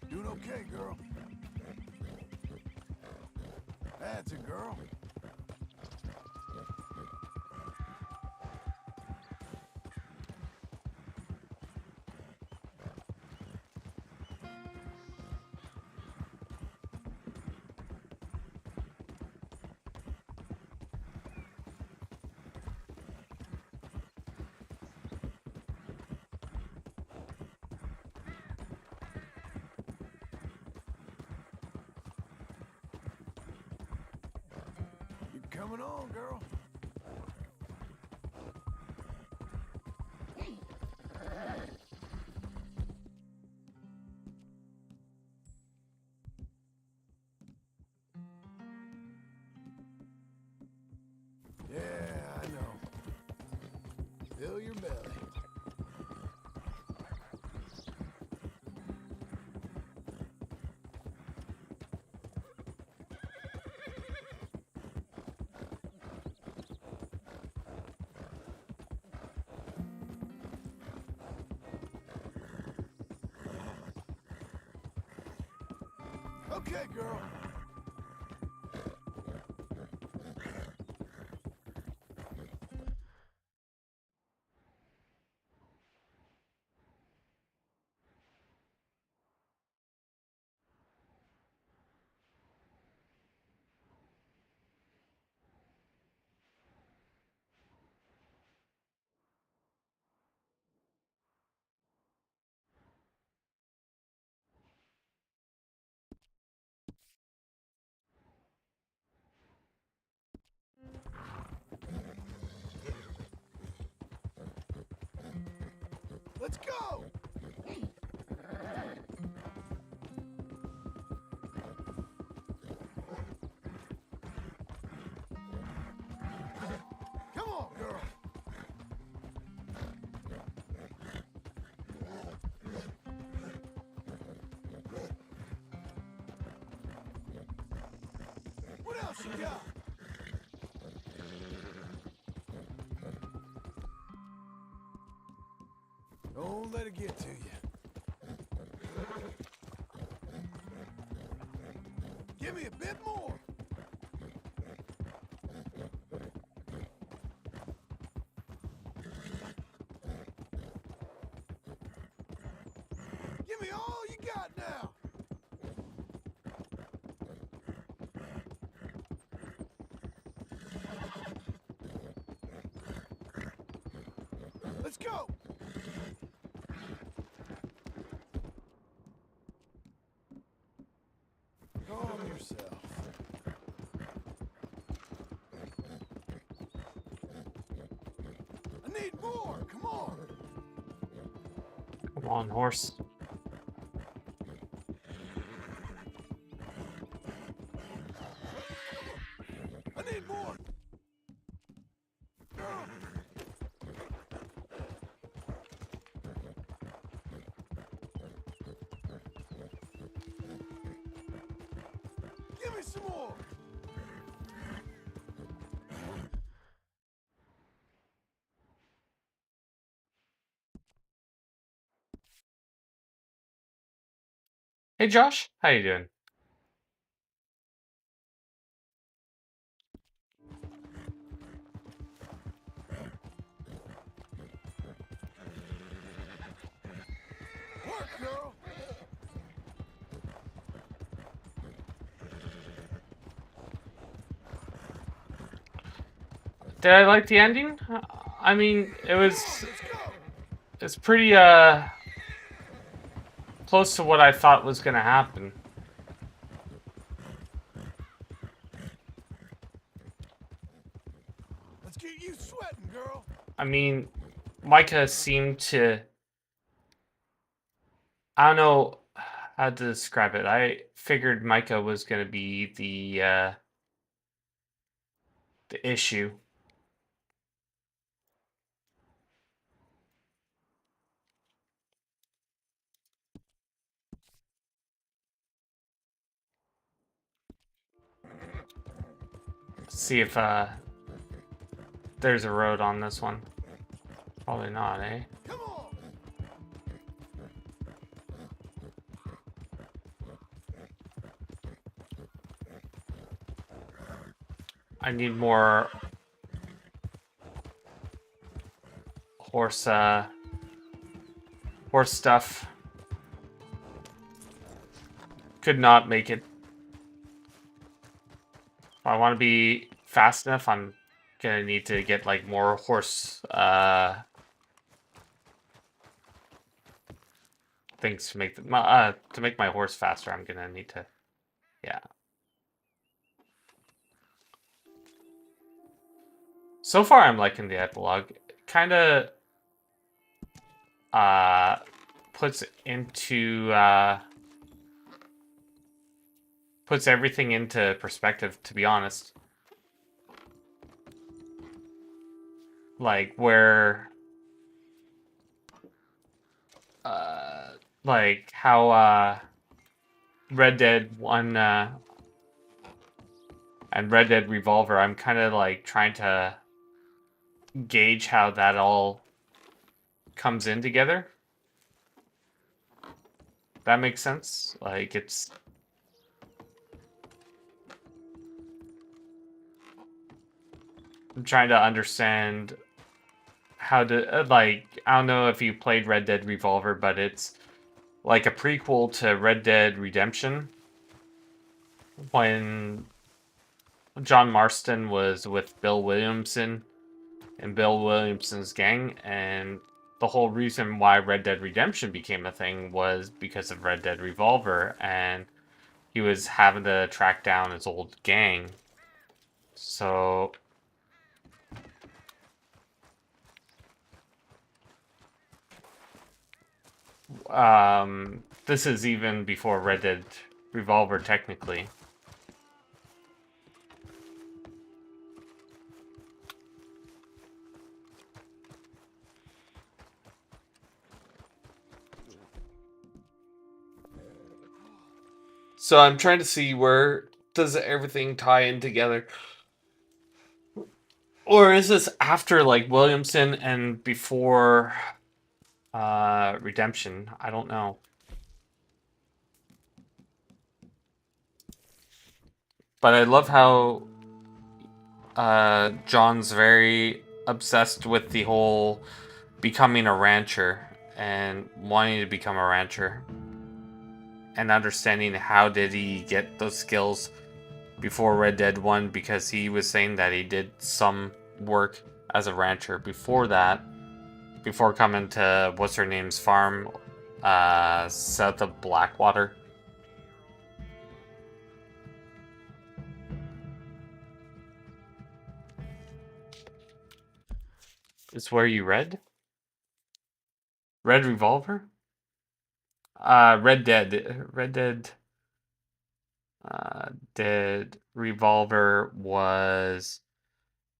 Doing okay, girl. That's a girl. Coming on, girl. Yeah, I know. Fill your belly. Okay, girl. Let's go! Come on, girl! What else you got? Don't let it get to you. Give me a bit more. Give me all you got now. Let's go. Calm yourself. I need more. Come on. Come on, horse. I need more. Give me some more. Hey Josh, how you doing? Work, girl. Did I like the ending? I mean, Let's go. it's pretty close to what I thought was gonna happen. Let's get you sweating, girl. I mean, Micah seemed to, I don't know how to describe it. I figured Micah was gonna be the issue. Let's see if there's a road on this one. Probably not, eh? Come on. I need more horse horse stuff. Could not make it. If I want to be fast enough, I'm gonna need to get like more horse things to make to make my horse faster. I'm gonna need to, yeah. So far, I'm liking the epilogue. Kind of puts into puts everything into perspective. To be honest, like where like how Red Dead 1 and Red Dead Revolver, I'm kind of like trying to gauge how that all comes in together. That makes sense. Like it's I'm trying to understand how to like I don't know if you played Red Dead Revolver, but it's like a prequel to Red Dead Redemption when John Marston was with Bill Williamson and Bill Williamson's gang, and the whole reason why Red Dead Redemption became a thing was because of Red Dead Revolver, and he was having to track down his old gang. So This is even before Red Dead Revolver, technically. So I'm trying to see where does everything tie in together. Or is this after like Williamson and before Redemption? I don't know. But I love how John's very obsessed with the whole becoming a rancher and wanting to become a rancher and understanding how did he get those skills before Red Dead 1, because he was saying that he did some work as a rancher before that, before coming to what's her name's farm south of Blackwater. Is where you read? Red Revolver? Red Dead. Red Dead. Dead Revolver was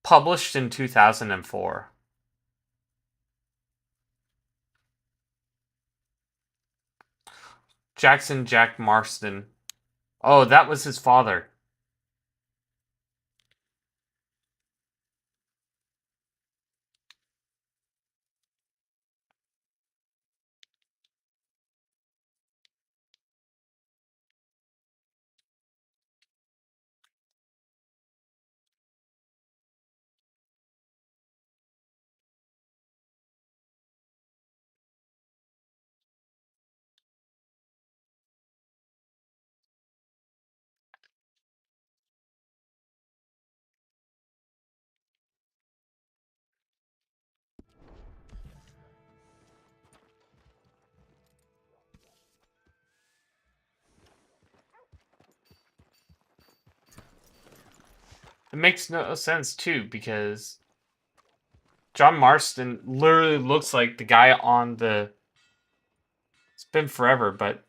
published in 2004. Jackson Jack Marston. Oh, that was his father. It makes no sense too, because John Marston literally looks like the guy on the. It's been forever, but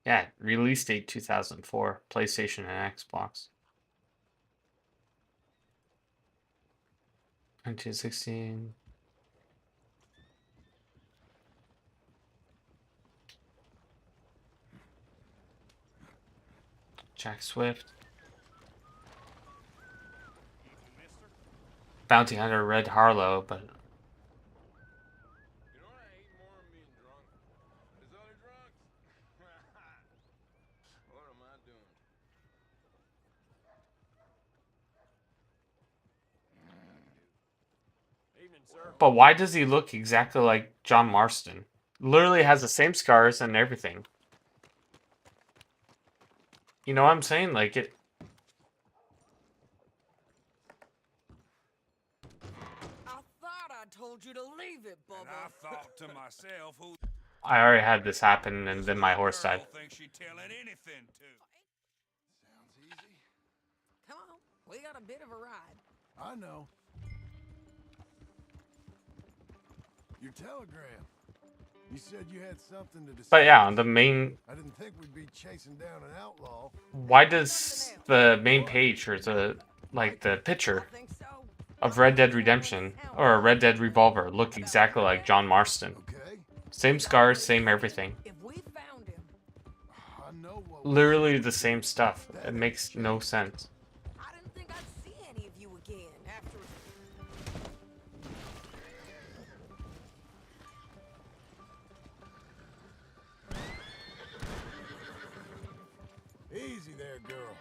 yeah, release date 2004, PlayStation and Xbox. 1916. Jack Swift. Bounty Hunter Red Harlow, but You know, I hate more than being drunk. There's other drugs. What am I doing? Evening, sir. but why does he look exactly like John Marston? Literally has the same scars and everything. You know what I'm saying? Like it. I thought I told you to leave it, Bubba. And I thought to myself, who I already had this happen, and then my horse died. girl thinks she telling anything to? Sounds easy. Come on, we got a bit of a ride. I know. Your telegram. You said you had something to discuss. But yeah, on the main. I didn't think we'd be chasing down an outlaw. Why does the main page or the picture I think so. of Red Dead Redemption or Red Dead Revolver look exactly like John Marston? Okay. Same scars, same everything. If we found him, I know what. Literally the same stuff. It makes no sense. I didn't think I'd see any of you again after. Easy there, girl.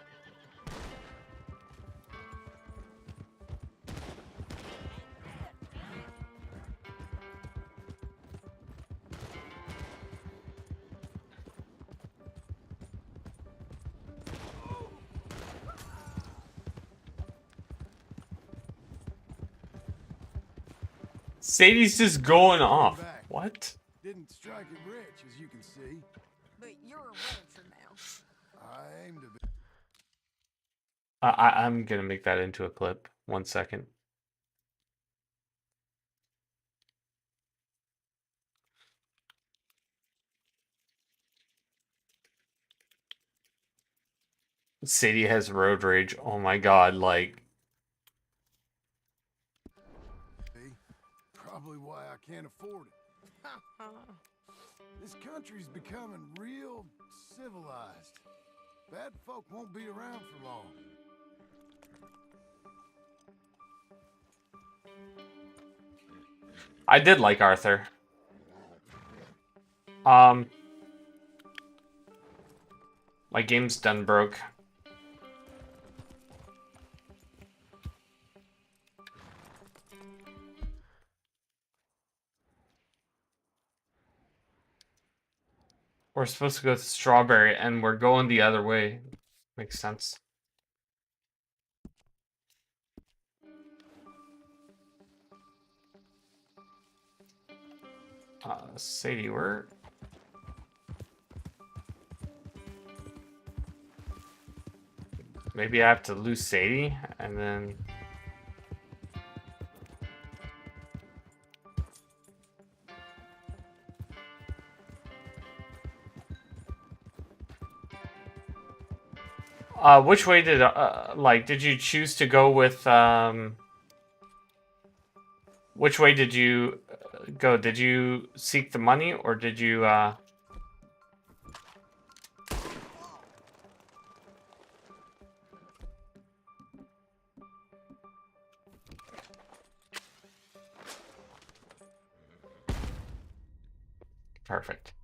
Sadie's just going off. What? Didn't strike it rich, as you can see. But you're a rancher now. I aim to be. I'm gonna make that into a clip. 1 second. Sadie has road rage. Oh my god, like Probably why I can't afford it. This country's becoming real civilized. Bad folk won't be around for long. I did like Arthur. My game's done broke. We're supposed to go to Strawberry, and we're going the other way. Makes sense. Sadie, where? Maybe I have to lose Sadie, and then... which way did, like, did you choose to go with, which way did you go? Did you seek the money, or did you, Perfect.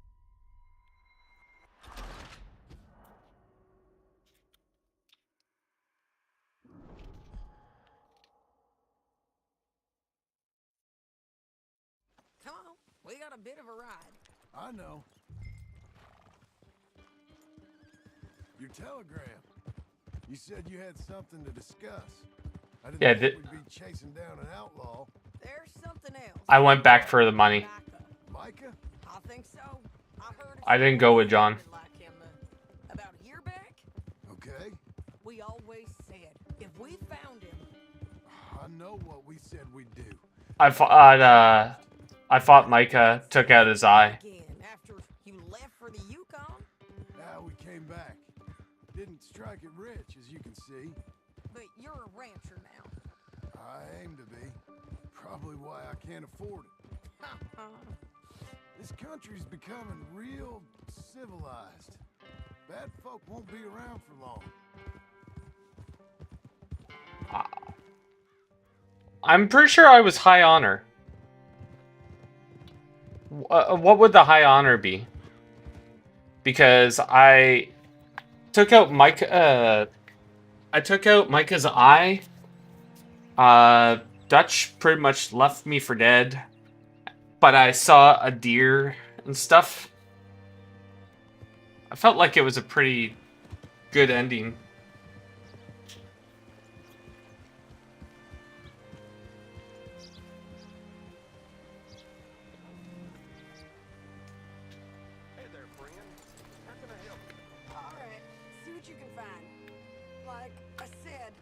Come on, we got a bit of a ride. I know. Your telegram. You said you had something to discuss. I didn't Yeah, think we'd be chasing down an outlaw. There's something else. I went back for the money. Micah? I think so. I heard. I didn't go with John. Like him, about a year back. Okay. We always said if we found him. I know what we said we'd do. I thought Micah took out his eye. Again, after you left for the Yukon. Now we came back. Didn't strike it rich, as you can see. But you're a rancher now. I aim to be. Probably why I can't afford it. This country's becoming real civilized. Bad folk won't be around for long. I'm pretty sure I was high honor. What would the high honor be? Because I took out Micah's eye. Dutch pretty much left me for dead, but I saw a deer and stuff. I felt like it was a pretty good ending. Hey there, friend. How can I help you? All right, see what you can find. Like I said,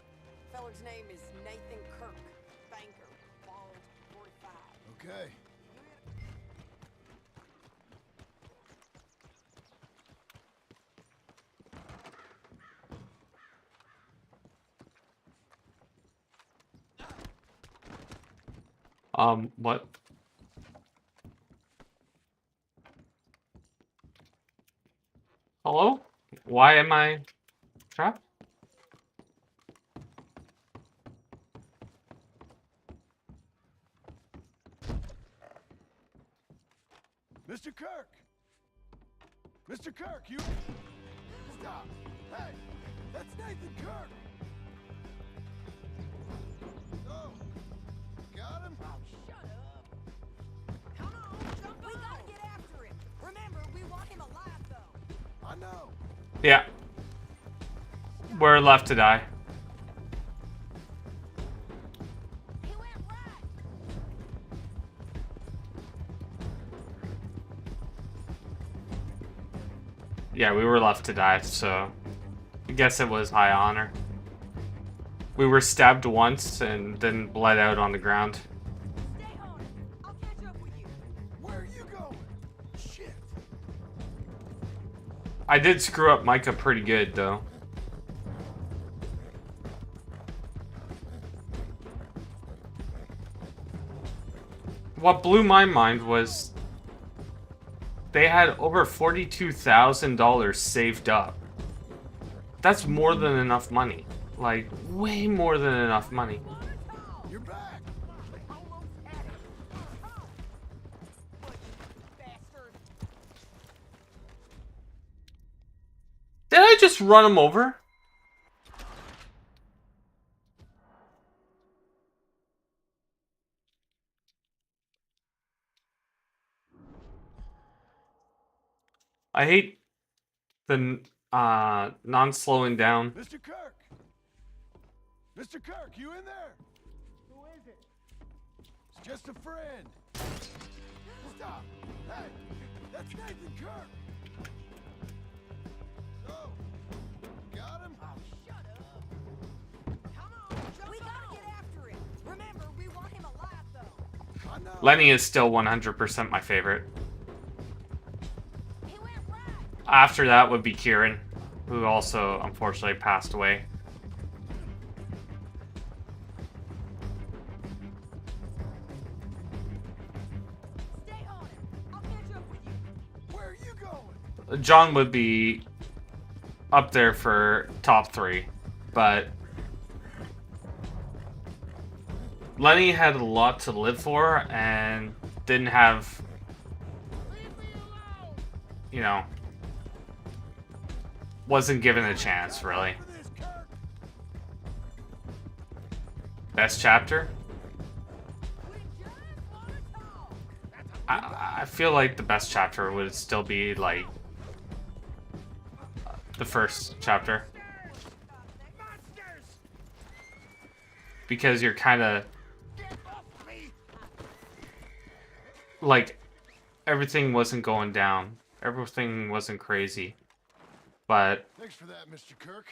feller's name is Nathan Kirk, banker, bald, 45. Okay. What? Hello? Why am I trapped? Mr. Kirk! Mr. Kirk, you... Stop! Hey! That's Nathan Kirk! Oh! Got him? Oh, shut up. Come on, jump on. We gotta get after him. Remember, we want him alive, though. I know. Yeah. We're left to die. He went right. Yeah, we were left to die, so I guess it was high honor. We were stabbed once and then bled out on the ground. Stay on it. I'll catch up with you. Where are you going? Shit. I did screw up Micah pretty good, though. What blew my mind was they had over $42,000 saved up. That's more than enough money. Like, way more than enough money. You're back. Almost had it. Bastard. Did I just run him over? I hate the non-slowing down. Mr. Kirk. Mr. Kirk, you in there? Who is it? It's just a friend. Stop. Hey, that's Nathan Kirk. So, got him? Oh, shut up. Come on, we gotta get after him. Remember, we want him alive, though. I know. Lenny is still 100% my favorite. He went right. After that would be Kieran, who also unfortunately passed away. Stay on it. I'll catch up with you. Where are you going? John would be up there for top 3, but Lenny had a lot to live for and didn't have, you know, wasn't given a chance, really. For this, Kirk. Best chapter? We just wanna talk. I feel like the best chapter would still be, like, the first chapter. Monsters! Because you're kind of, Get off me! like, everything wasn't going down. Everything wasn't crazy. But Thanks for that, Mr. Kirk.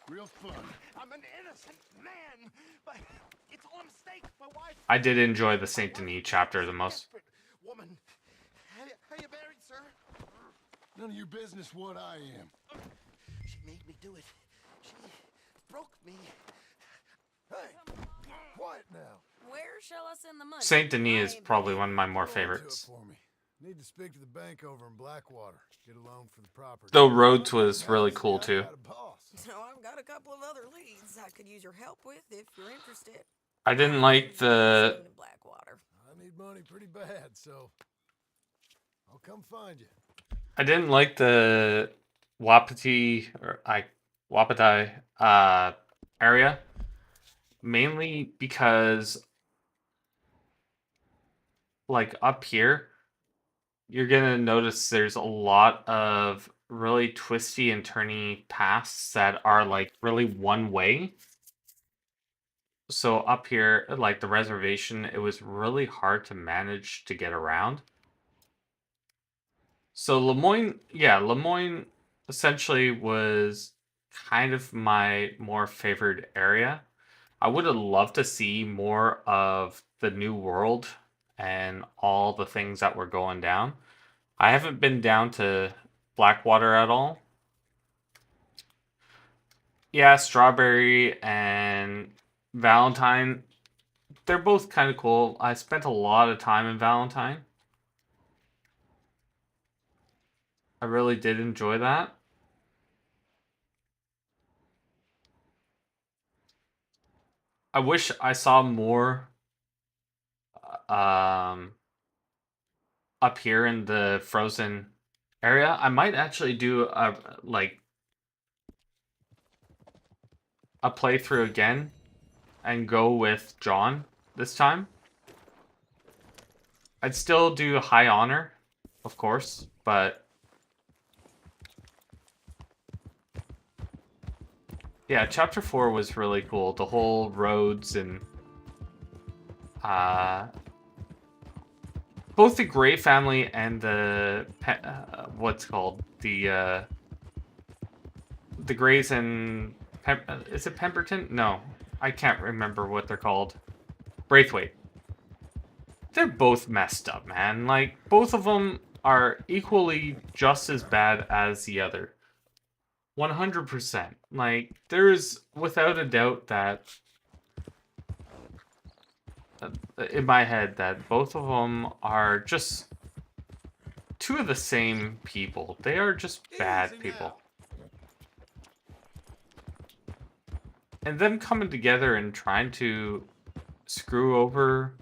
Real fun. I'm an innocent man, but it's all a mistake. My wife. I did enjoy the Saint Denis chapter the most. Desperate woman. How you buried, sir? None of your business what I am. She made me do it. She broke me. Hey, quiet now. Where shall I send the money? Saint Denis I is ain't probably believing one of my it. more Go on to it favorites. for me. Need to speak to the bank over in Blackwater. Get a loan for the property. Though Rhodes was really cool too. I got a boss. So I've got a couple of other leads I could use your help with if you're interested. I didn't like the Soon in Blackwater. I need money pretty bad, so I'll come find you. Wapiti or Wapatai area, mainly because, like, up here you're gonna notice there's a lot of really twisty and turny paths that are like really one way. So up here, like the reservation, it was really hard to manage to get around. So Lemoyne essentially was kind of my more favored area. I would have loved to see more of the New World and all the things that were going down. I haven't been down to Blackwater at all. Yeah, Strawberry and Valentine, they're both kind of cool. I spent a lot of time in Valentine. I really did enjoy that. I wish I saw more up here in the frozen area. I might actually do a playthrough again and go with John this time. I'd still do High Honor, of course, but yeah, chapter 4 was really cool. The whole roads and both the Gray family and the what's called the Grays and Is it Pemberton? No, I can't remember what they're called. Braithwaite. They're both messed up, man. Like, both of them are equally just as bad as the other. 100%. Like, there's without a doubt that in my head that both of them are just two of the same people. They are just bad people. And them coming together and trying to screw over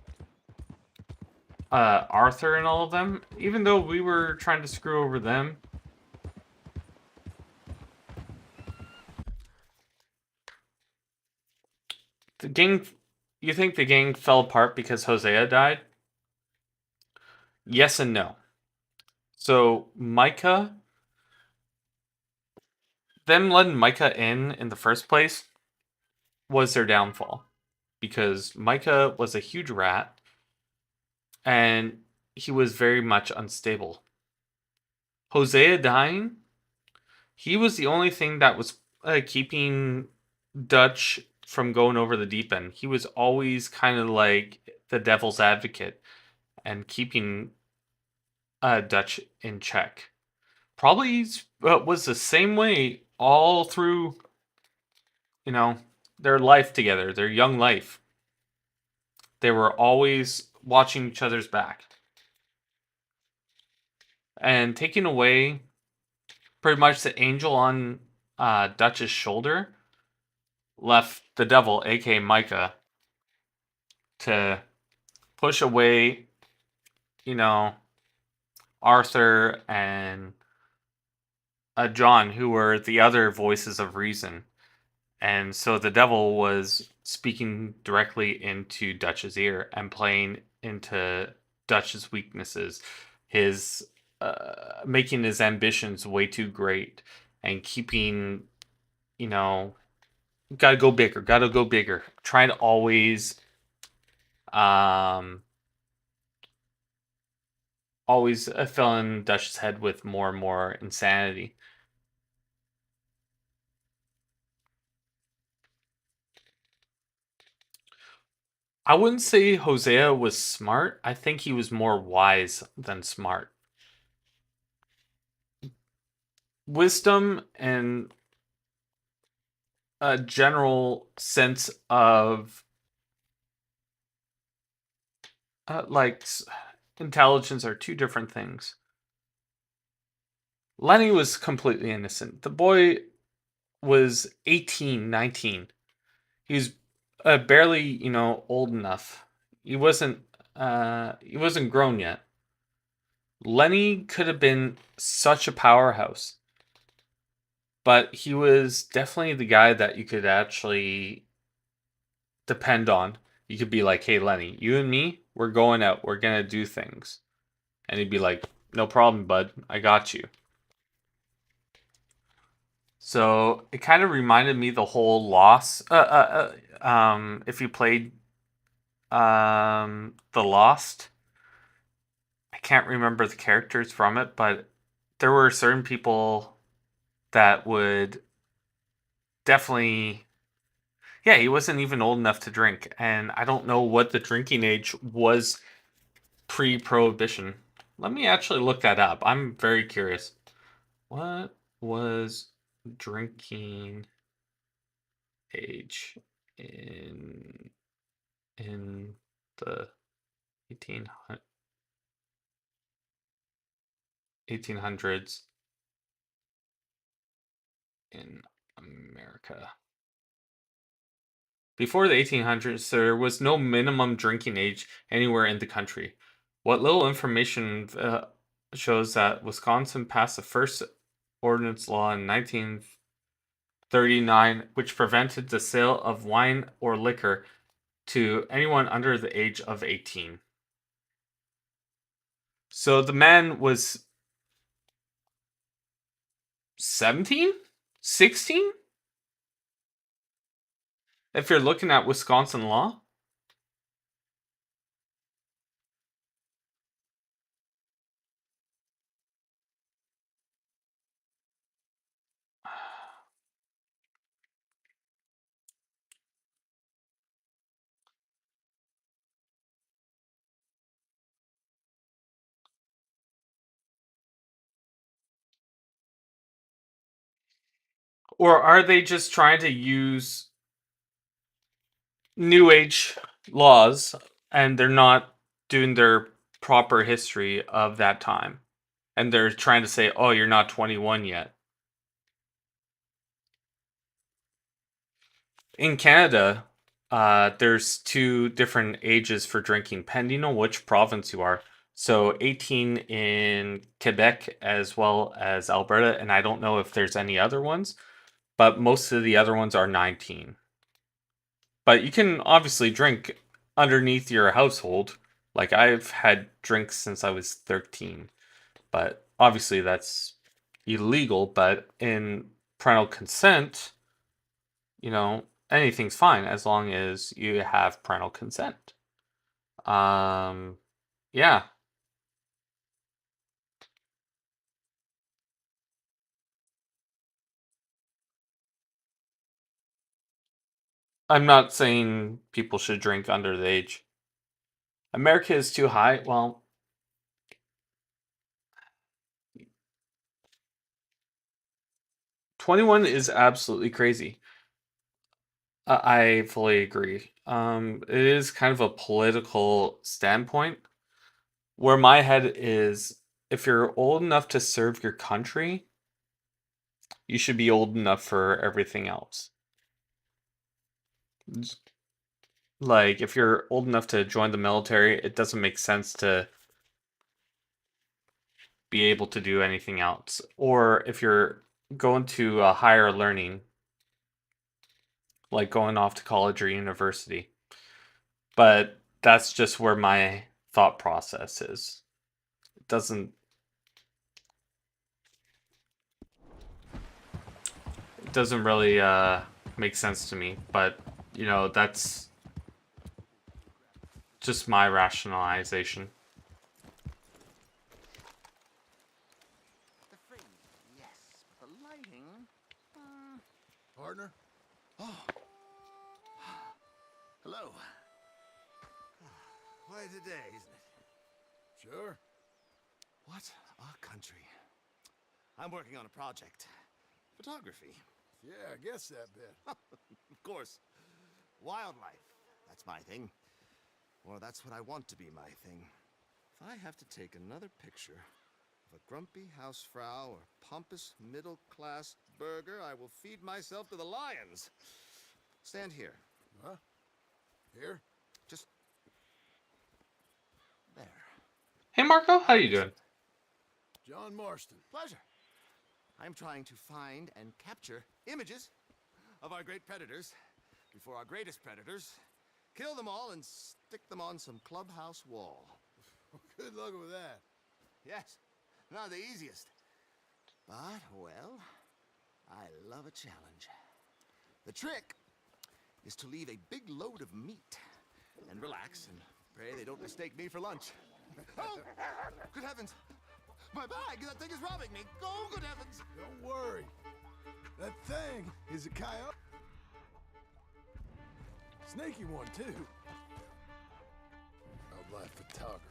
Arthur and all of them, even though we were trying to screw over them. The gang, you think the gang fell apart because Hosea died? Yes and no. So Micah, them letting Micah in the first place was their downfall, because Micah was a huge rat and he was very much unstable. Hosea dying, he was the only thing that was keeping Dutch from going over the deep end. He was always kind of like the devil's advocate and keeping Dutch in check. Probably was the same way all through, their life together, their young life. They were always watching each other's back. And taking away pretty much the angel on Dutch's shoulder left the devil, aka Micah, to push away, Arthur and John, who were the other voices of reason. And so the devil was speaking directly into Dutch's ear and playing into Dutch's weaknesses, his making his ambitions way too great and keeping, gotta go bigger, trying to always fill in Dutch's head with more and more insanity. I wouldn't say Hosea was smart. I think he was more wise than smart. Wisdom and a general sense of intelligence are two different things. Lenny was completely innocent. The boy was 18, 19. He was barely, old enough. He wasn't grown yet. Lenny could have been such a powerhouse, but he was definitely the guy that you could actually depend on. You could be like, "Hey, Lenny, you and me, we're going out. We're gonna do things," and he'd be like, "No problem, bud. I got you." So it kind of reminded me the whole Lost. If you played the Lost, I can't remember the characters from it, but there were certain people that would definitely. Yeah, he wasn't even old enough to drink, and I don't know what the drinking age was pre-prohibition. Let me actually look that up. I'm very curious. What was drinking age in the 1800s in America? Before the 1800s, there was no minimum drinking age anywhere in the country. What little information shows that Wisconsin passed the first ordinance law in 1939, which prevented the sale of wine or liquor to anyone under the age of 18. So the man was 17? 16? If you're looking at Wisconsin law? Or are they just trying to use New Age laws and they're not doing their proper history of that time? And they're trying to say, oh, you're not 21 yet. In Canada, there's two different ages for drinking, depending on which province you are. So 18 in Quebec as well as Alberta, and I don't know if there's any other ones, but most of the other ones are 19. But you can obviously drink underneath your household. Like I've had drinks since I was 13, but obviously that's illegal. But in parental consent, anything's fine as long as you have parental consent. Yeah. I'm not saying people should drink under the age. America is too high. Well, 21 is absolutely crazy. I fully agree. It is kind of a political standpoint. Where my head is, if you're old enough to serve your country, you should be old enough for everything else. Like, if you're old enough to join the military, it doesn't make sense to be able to do anything else. Or if you're going to a higher learning, like going off to college or university. But that's just where my thought process is. It doesn't really make sense to me, but that's just my rationalization. The frame, yes, but the lighting. Partner? Oh. Hello. Quite a day, isn't it? Sure. What a country. I'm working on a project. Photography. Yeah, I guess that bit. Of course. Wildlife. That's my thing. Or that's what I want to be my thing. If I have to take another picture of a grumpy housefrau or pompous middle-class burger, I will feed myself to the lions. Stand here. Huh? Here? Just there. Hey Marco, how you doing? John Marston. Pleasure. I'm trying to find and capture images of our great predators before our greatest predators kill them all and stick them on some clubhouse wall. Good luck with that. Yes, not the easiest. But, well, I love a challenge. The trick is to leave a big load of meat and relax and pray they don't mistake me for lunch. Oh, good heavens! My bag! That thing is robbing me! Oh, good heavens! Don't worry. That thing is a coyote. Sneaky one, too. Wildlife photographer.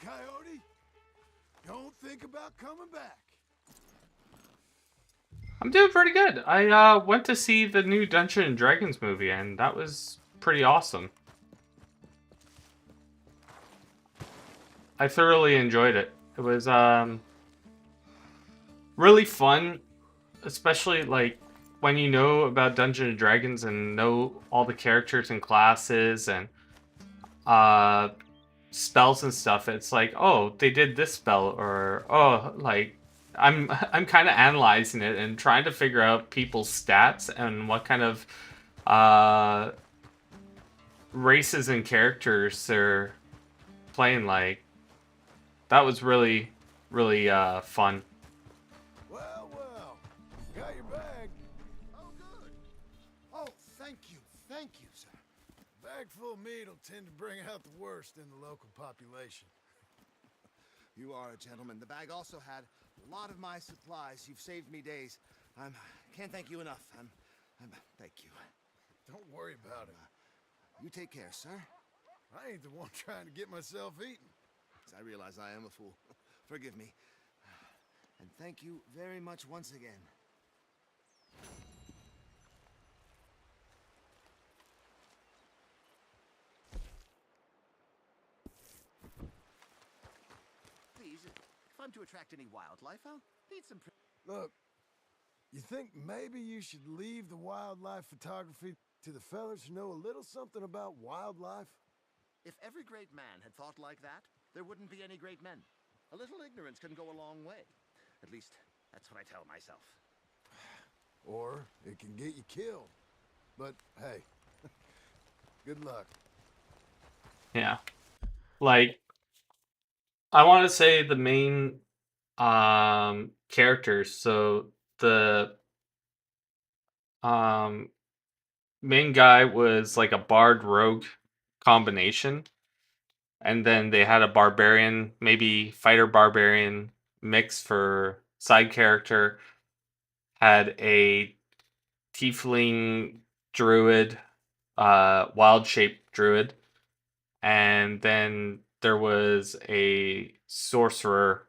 Coyote, don't think about coming back. I'm doing pretty good. I went to see the new Dungeons and Dragons movie, and that was pretty awesome. I thoroughly enjoyed it. It was really fun, especially like when you know about Dungeons and Dragons and know all the characters and classes and spells and stuff. It's like, oh, they did this spell, or oh, like I'm kind of analyzing it and trying to figure out people's stats and what kind of races and characters they're playing. Like, that was really, really fun. Well, well. Got your bag. Oh, good. Oh, thank you, sir. Bag full of meat will tend to bring out the worst in the local population. You are a gentleman. The bag also had a lot of my supplies. You've saved me days. Can't thank you enough. Thank you. Don't worry about it. You take care, sir. I ain't the one trying to get myself eaten. I realize I am a fool. Forgive me. And thank you very much once again. Please, if I'm to attract any wildlife, I'll need some... Look, you think maybe you should leave the wildlife photography to the fellas who know a little something about wildlife? If every great man had thought like that, there wouldn't be any great men. A little ignorance can go a long way. At least, that's what I tell myself. Or it can get you killed. But hey, good luck. Yeah. Like, I want to say the main characters. So the um main guy was like a bard rogue combination, and then they had a barbarian, maybe fighter barbarian mix for side character, had a tiefling druid, wild shape druid, and then there was a sorcerer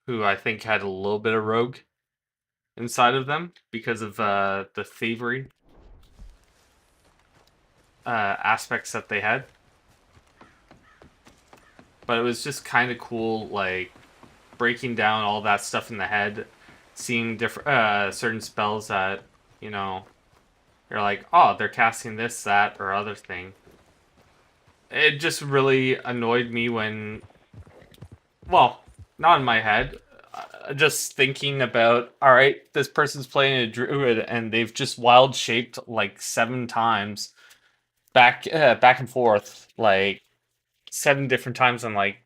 who I think had a little bit of rogue inside of them because of the thievery aspects that they had. But it was just kind of cool, like breaking down all that stuff in the head, seeing different certain spells that you're like, oh, they're casting this, that, or other thing. It just really annoyed me when, well, not in my head, just thinking about, all right, this person's playing a druid and they've just wild shaped like 7 times, back and forth, like 7 different times. I'm like,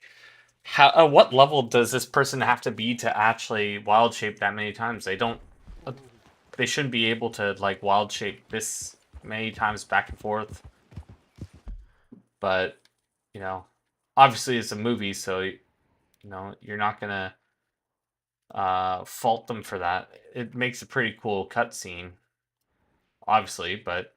how? What level does this person have to be to actually wild shape that many times? They don't. They shouldn't be able to like wild shape this many times back and forth. But obviously it's a movie, so you're not gonna fault them for that. It makes a pretty cool cutscene, obviously, but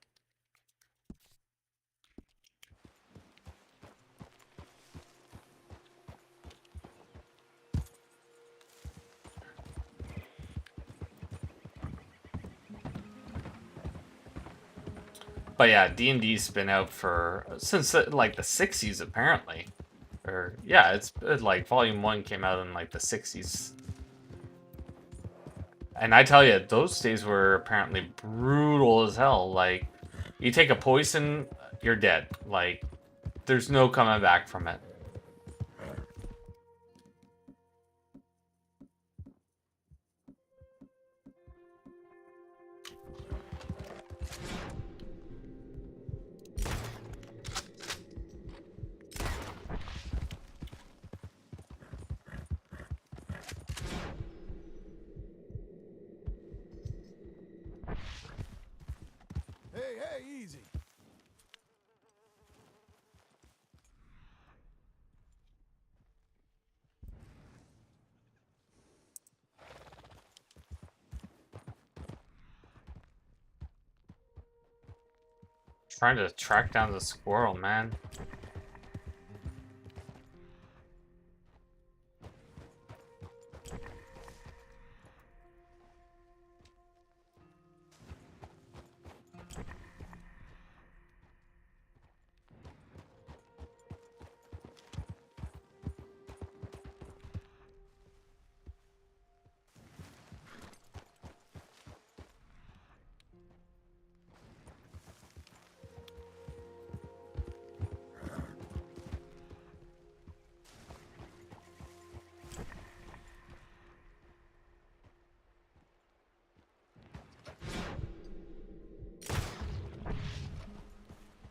yeah, D&D's been out for since like the 60s apparently. Or yeah, it's like Volume 1 came out in like the 60s. And I tell you, those days were apparently brutal as hell. Like, you take a poison, you're dead. Like, there's no coming back from it. Hey, easy. Trying to track down the squirrel, man.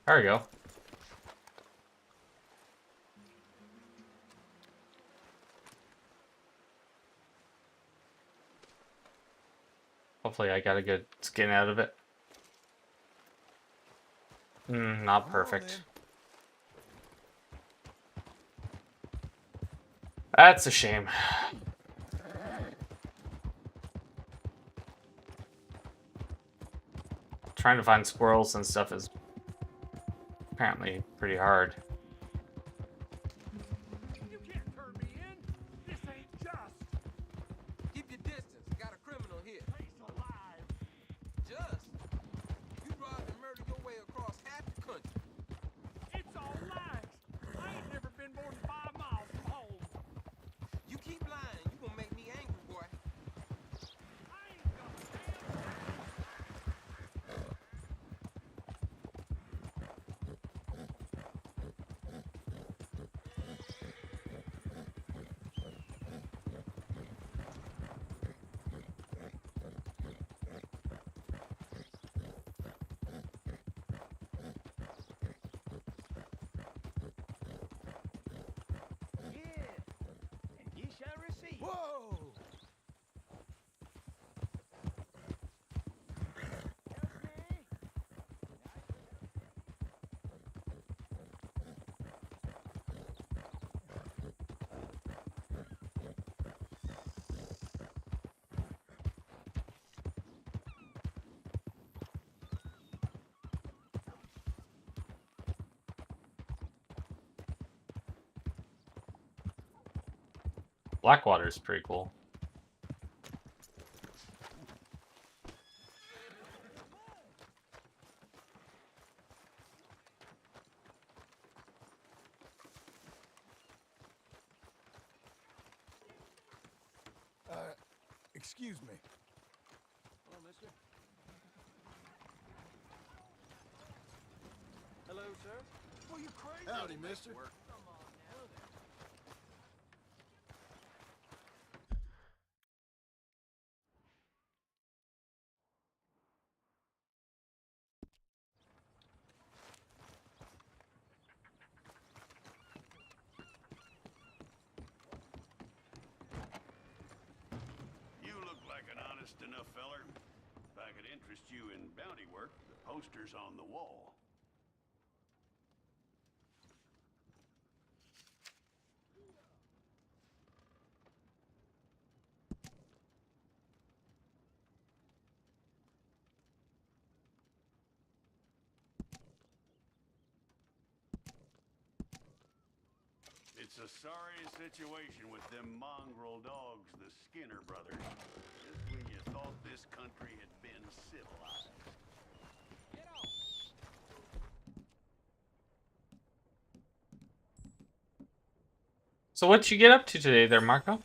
There we go. Hopefully I got a good skin out of it. Not perfect. That's a shame. Trying to find squirrels and stuff is apparently pretty hard. You can't turn me in. This ain't just. Keep your distance. Got a criminal here. He's alive. Just. You robbed and murdered your way across half the country. It's all lies. I ain't never been more than 5 miles from home. You keep lying, you gonna make me angry, boy. I ain't gonna stand. You shall receive. Whoa! Blackwater's pretty cool. Excuse me. Hello, mister. Hello, sir. Well, you crazy? Howdy, mister. You look like an honest enough feller. If I could interest you in bounty work, the poster's on the wall. It's a sorry situation with them mongrel dogs, the Skinner brothers. Just when you thought this country had been civilized. So what you get up to today there, Marco?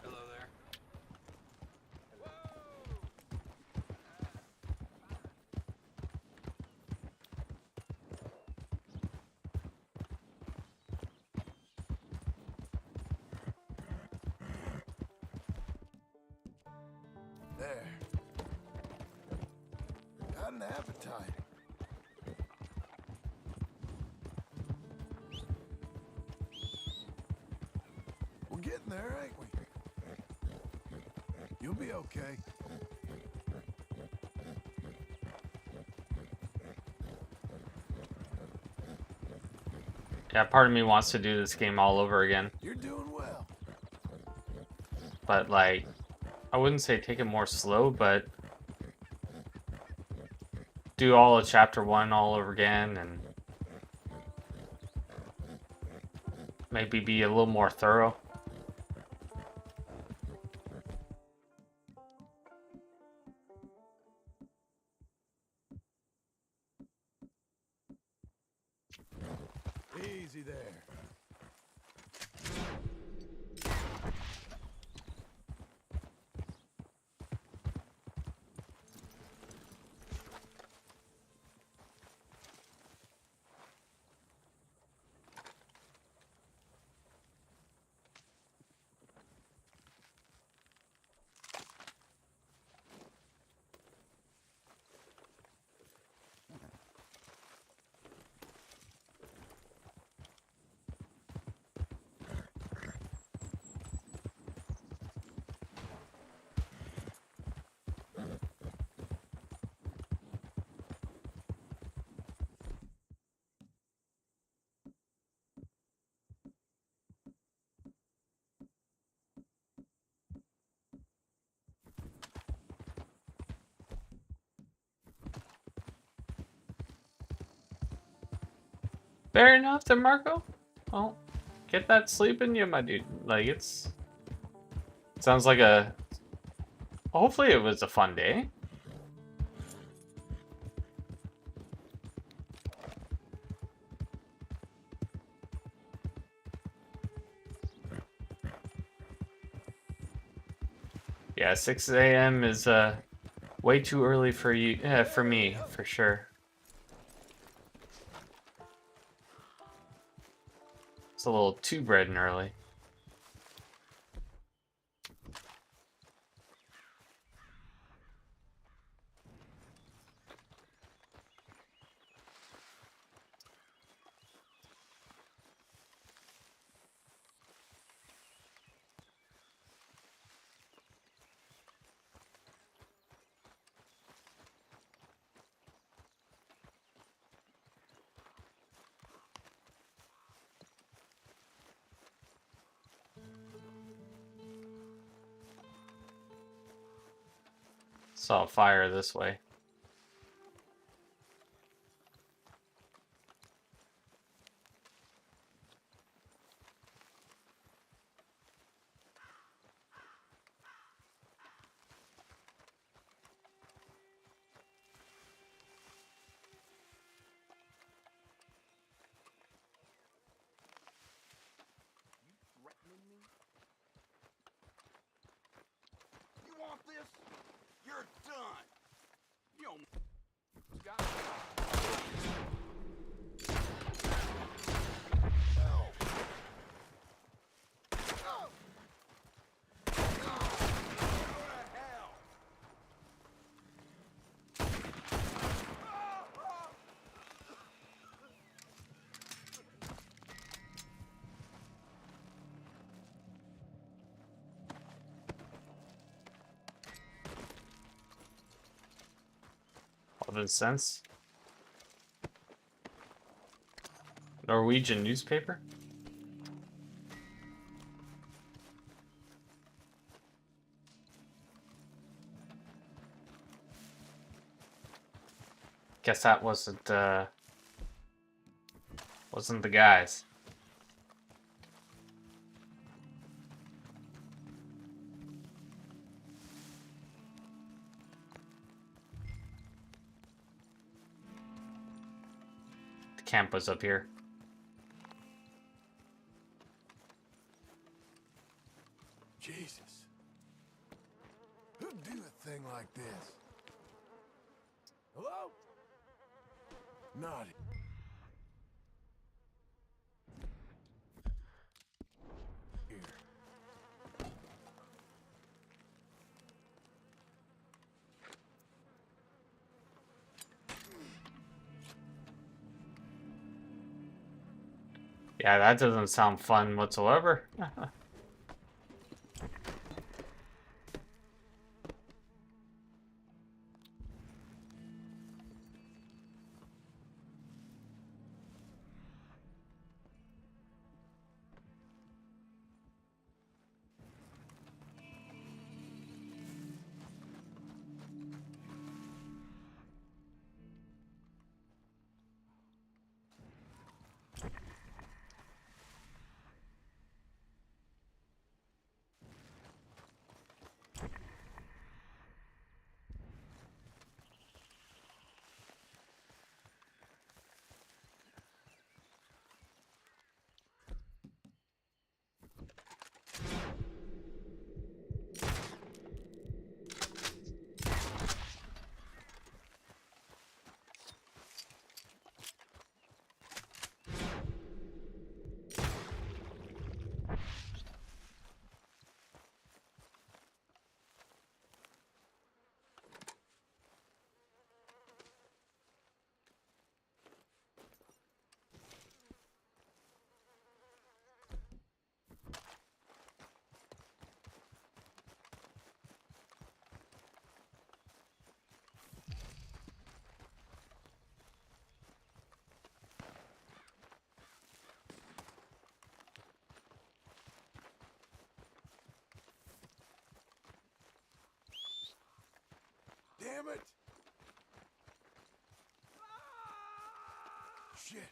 Hello there. There. Got an appetite. We're getting there, ain't we? You'll be okay. Yeah, part of me wants to do this game all over again. You're doing well. But like, I wouldn't say take it more slow, but do all of chapter 1 all over again and maybe be a little more thorough. Easy there. Fair enough, then, Marco. Well, get that sleep in you, my dude. Like, it's... Sounds like a... Hopefully it was a fun day. Yeah, 6 a.m. is way too early for you, for me, for sure. It's a little too bright and early. Saw a fire this way. You want this? You're done. You don't got All this sense. Norwegian newspaper? Guess that wasn't the guys. The camp was up here. Jesus. Who'd do a thing like this? Hello? Not here. Yeah, that doesn't sound fun whatsoever. Damn it! Shit.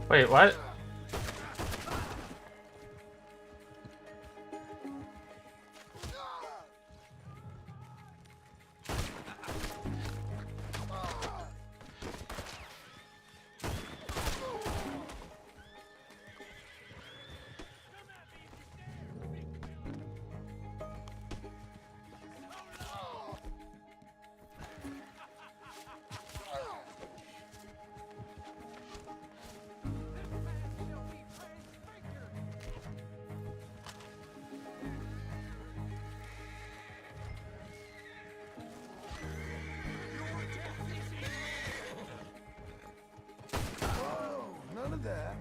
Wait, what? Whoa, none of that.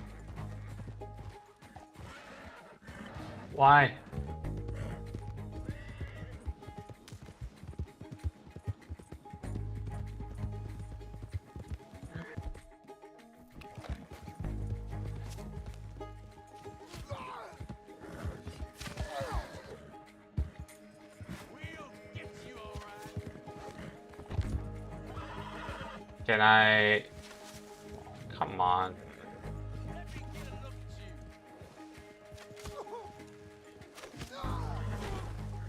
Why? Can I? Come on.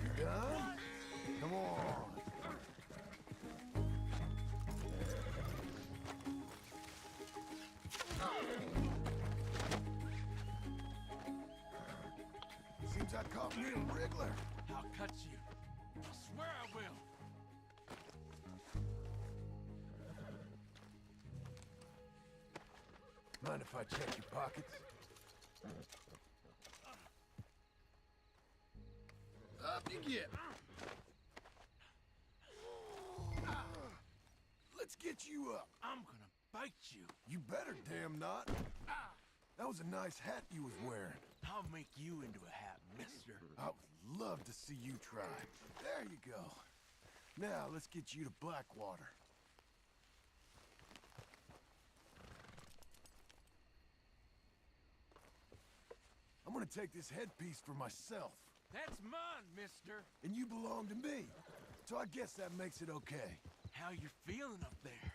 You done? Come on. Seems I caught me a wriggler. I'll cut you. I swear I will. Mind if I check your pockets? Up you get. Let's get you up. I'm gonna bite you. You better, damn not. That was a nice hat you was wearing. I'll make you into a hat, mister. I would love to see you try. There you go. Now, let's get you to Blackwater. I'm gonna take this headpiece for myself. That's mine, mister. And you belong to me. So I guess that makes it okay. How you feeling up there?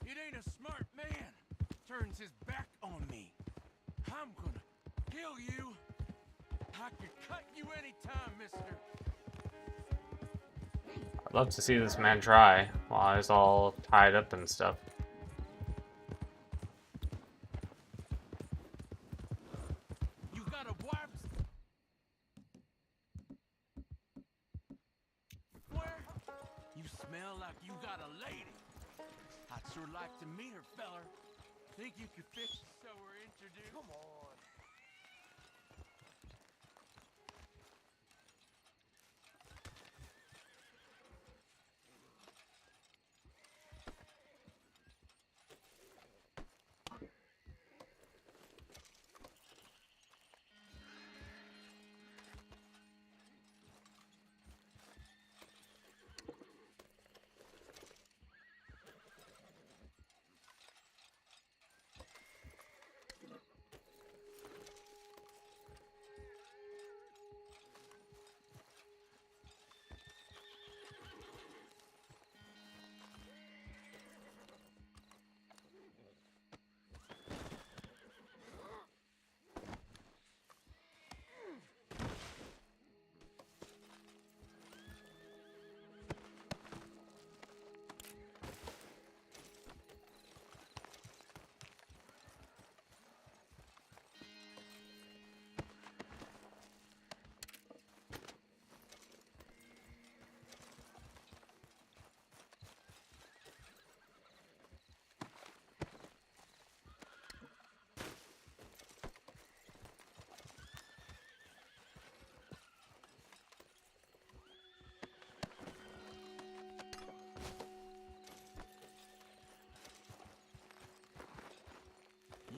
It ain't a smart man. Turns his back on me. I'm gonna kill you. I could cut you anytime, mister. I'd love to see this man try while he's all tied up and stuff. You got a wife? Where? You smell like you got a lady. I'd sure like to meet her, feller. Think you could fix it so we're introduced? Come on.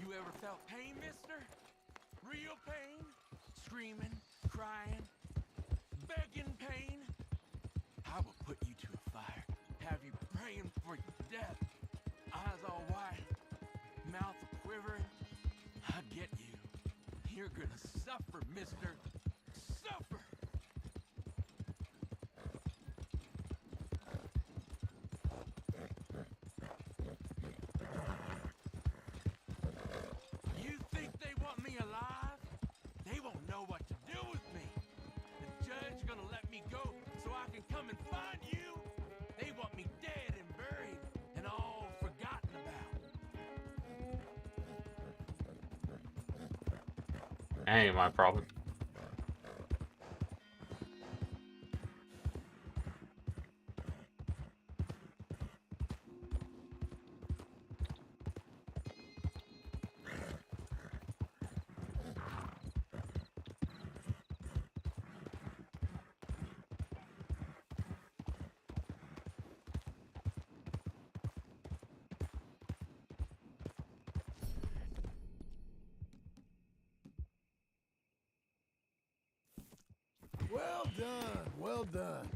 You ever felt pain, mister? Real pain? Screaming, crying, begging pain? I will put you to a fire, have you praying for your death. Eyes all wide, mouth quivering. I get you. You're gonna suffer, mister. Suffer! come and find you, they want me dead and buried and all forgotten about. That ain't my problem. Well done, well done.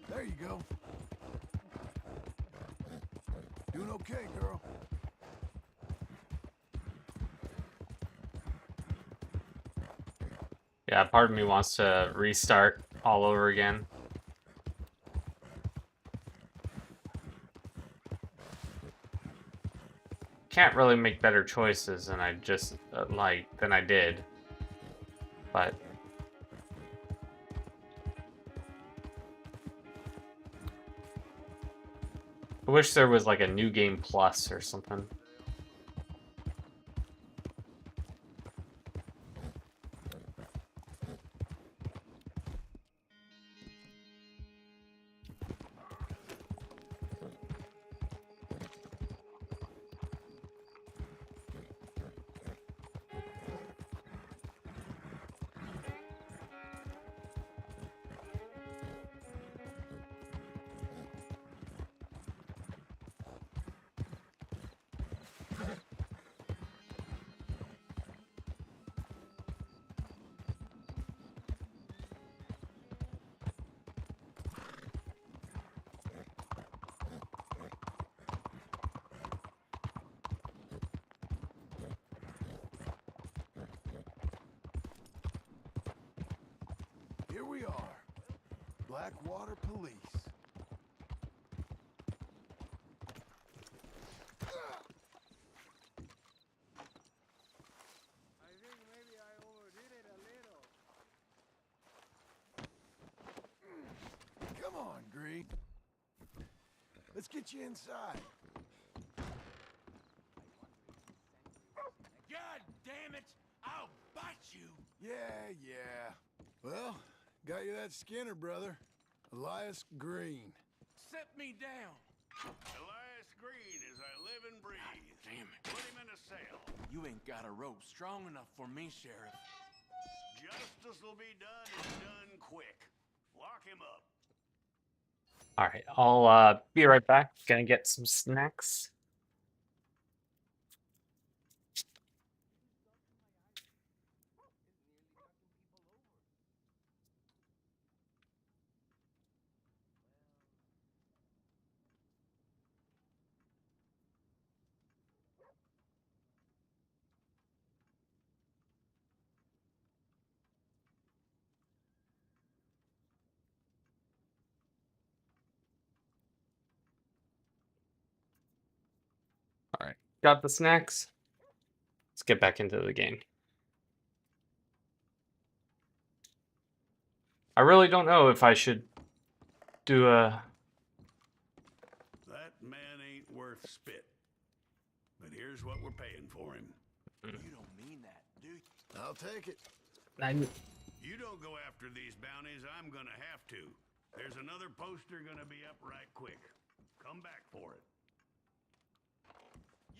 There you go. Doing okay, girl. Yeah, part of me wants to restart all over again. Can't really make better choices than I just than I did. But I wish there was like a new game plus or something. Here we are. Blackwater Police. I think maybe I overdid it a little. Come on, Green. Let's get you inside. God damn it! I'll bite you! Yeah. Well, got you that Skinner, brother. Elias Green. Set me down! Elias Green as I live and breathe. Damn it. Put him in a cell. You ain't got a rope strong enough for me, Sheriff. Justice will be done and done quick. Lock him up. All right, I'll be right back. Gonna get some snacks. All right, got the snacks. Let's get back into the game. I really don't know if I should do a... That man ain't worth spit. But here's what we're paying for him. You don't mean that, do you? I'll take it. You don't go after these bounties, I'm gonna have to. There's another poster gonna be up right quick. Come back for it.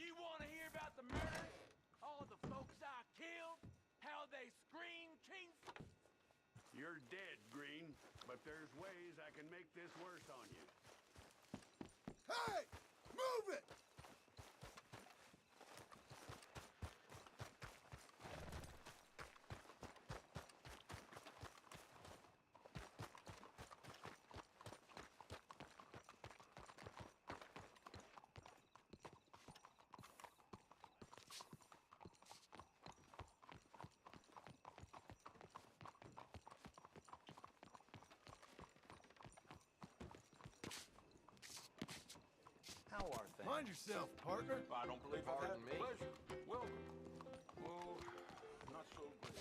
You want to hear about the murders? All the folks I killed? How they screamed, King? You're dead, Green, but there's ways I can make this worse on you. Hey! Move it! How are things? Mind yourself, partner. I don't believe I've had Pardon me. pleasure. Welcome. Oh, not so great.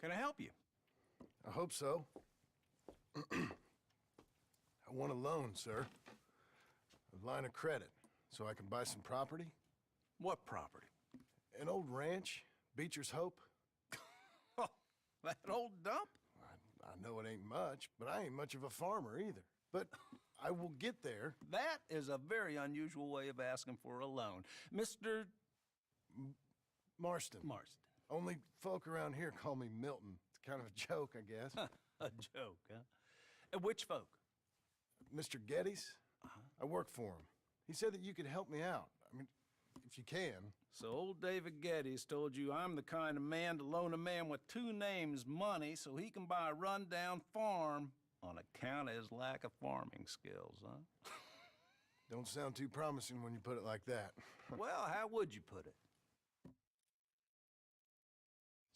Can I help you? I hope so. I want a loan, sir. A line of credit, so I can buy some property. What property? An old ranch, Beecher's Hope. Oh, that old dump? I know it ain't much, but I ain't much of a farmer either. But I will get there. That is a very unusual way of asking for a loan. Mr. Marston. Marston. Only folk around here call me Milton. It's kind of a joke, I guess. A joke, huh? And which folk? Mr. Geddes? I work for him. He said that you could help me out. I mean, if you can. So old David Geddes told you I'm the kind of man to loan a man with two names money so he can buy a rundown farm on account of his lack of farming skills, huh? Don't sound too promising when you put it like that. Well, how would you put it?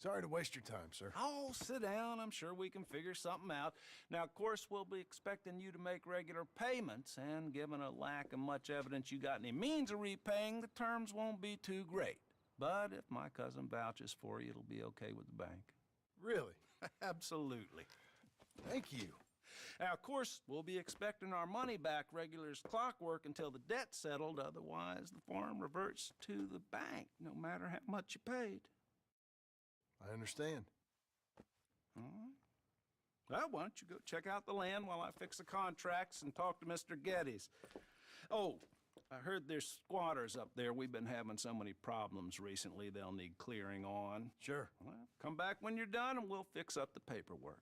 Sorry to waste your time, sir. Oh, sit down. I'm sure we can figure something out. Now, of course, we'll be expecting you to make regular payments, and given a lack of much evidence you got any means of repaying, the terms won't be too great. But if my cousin vouches for you, it'll be okay with the bank. Really? Absolutely. Thank you. Now, of course, we'll be expecting our money back regular as clockwork until the debt's settled. Otherwise, the farm reverts to the bank, no matter how much you paid. I understand. All right. Well, why don't you go check out the land while I fix the contracts and talk to Mr. Geddes. Oh, I heard there's squatters up there. We've been having so many problems recently, they'll need clearing on. Sure. Well, come back when you're done and we'll fix up the paperwork.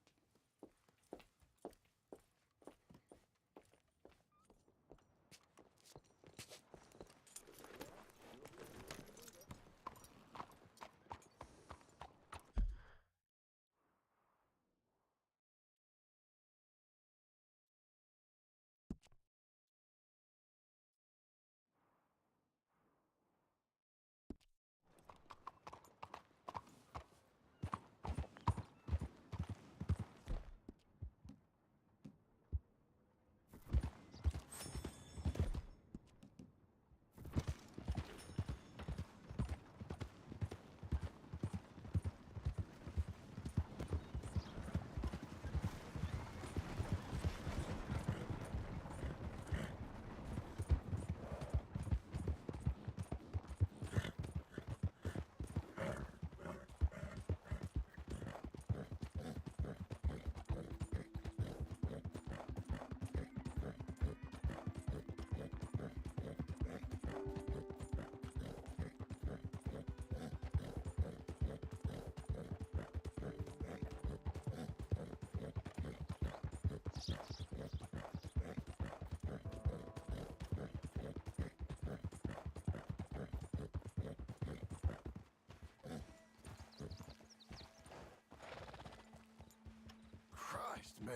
Christ, man.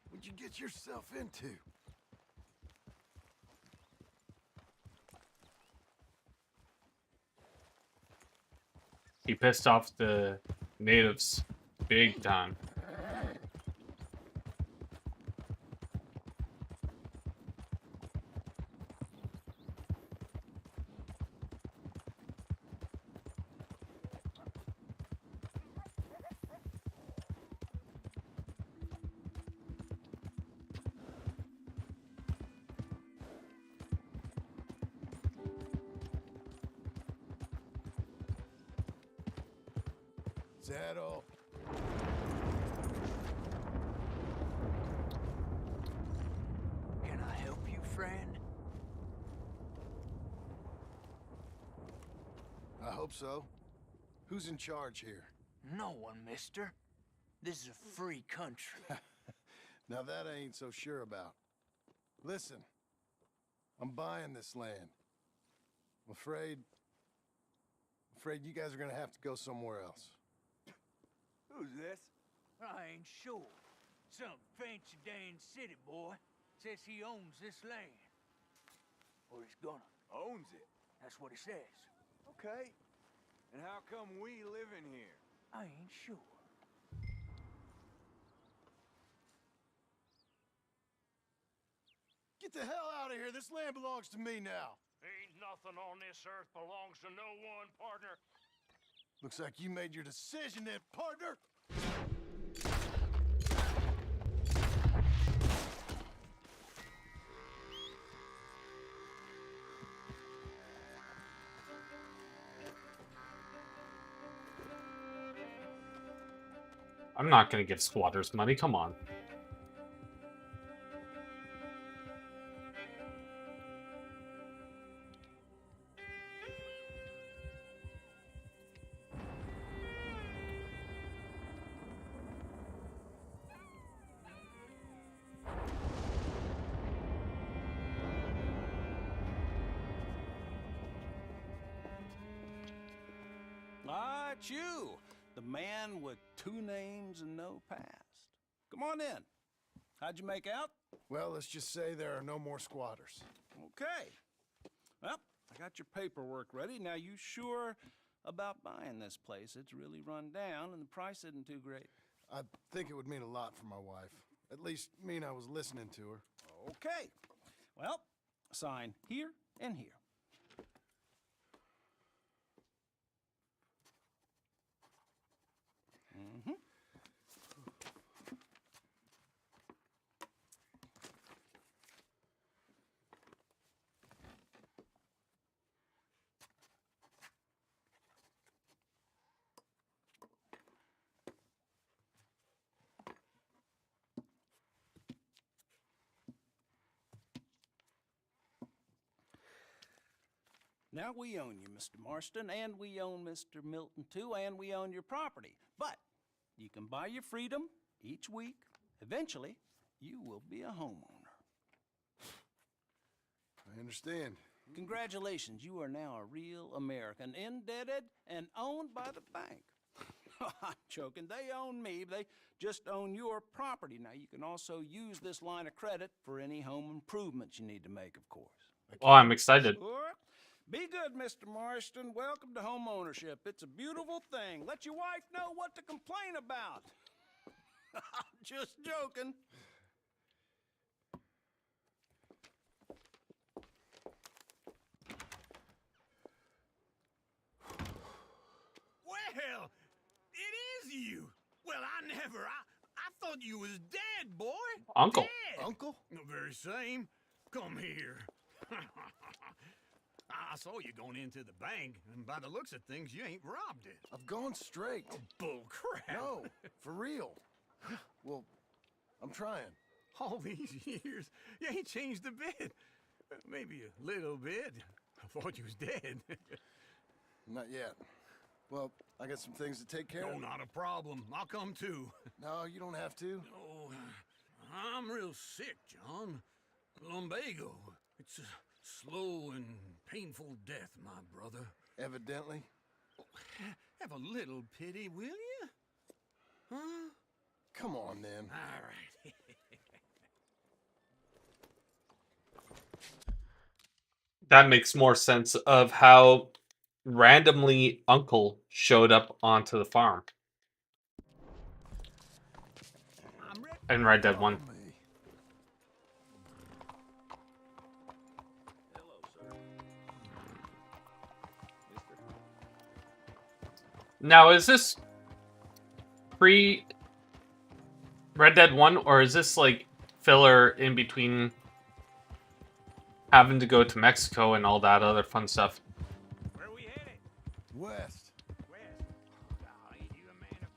What'd you get yourself into? He pissed off the natives big time. that all? Can I help you, friend? I hope so. Who's in charge here? No one, mister. This is a free country. Now that I ain't so sure about. Listen, I'm buying this land. I'm afraid you guys are gonna have to go somewhere else. Who's this? I ain't sure. Some fancy Dan city boy says he owns this land. Or he's gonna. Owns it. That's what he says. Okay. And how come we live in here? I ain't sure. Get the hell out of here! This land belongs to me now! Ain't nothing on this earth belongs to no one, partner. Looks like you made your decision then, partner! I'm not gonna give squatters money, come on. Ah, it's you, the man with 2 names and no past. Come on in. How'd you make out? Well, let's just say there are no more squatters. Okay. Well, I got your paperwork ready. Now, you sure about buying this place? It's really run down, and the price isn't too great. I think it would mean a lot for my wife. At least mean I was listening to her. Okay. Well, sign here and here. Mm-hmm. Now we own you, Mr. Marston, and we own Mr. Milton too, and we own your property. But you can buy your freedom each week. Eventually, you will be a homeowner. I understand. Congratulations, you are now a real American, indebted and owned by the bank. I'm joking, they own me, they just own your property. Now, you can also use this line of credit for any home improvements you need to make, of course. Oh, I'm excited. Sure. Be good, Mr. Marston. Welcome to home ownership. It's a beautiful thing. Let your wife know what to complain about. Just joking. Well, it is you. Well, I thought you was dead, boy. Uncle. Dead. Uncle? The very same. Come here. I saw you going into the bank, and by the looks of things, you ain't robbed it. I've gone straight. Bull crap. No, for real. Well, I'm trying. All these years, you ain't changed a bit. Maybe a little bit. I thought you was dead. Not yet. Well, I got some things to take care No, of. not a problem. I'll come too. No, you don't have to. Oh, I'm real sick, John. Lumbago. It's a slow and painful death, my brother. Evidently. Have a little pity, will you? Huh? Come on, then. All right. That makes more sense of how randomly Uncle showed up onto the farm in Red Dead 1. Hello, sir. Mister. Now, is this pre Red Dead 1, or is this like filler in between having to go to Mexico and all that other fun stuff? Where we headed? West. West. Oh, ain't you a man of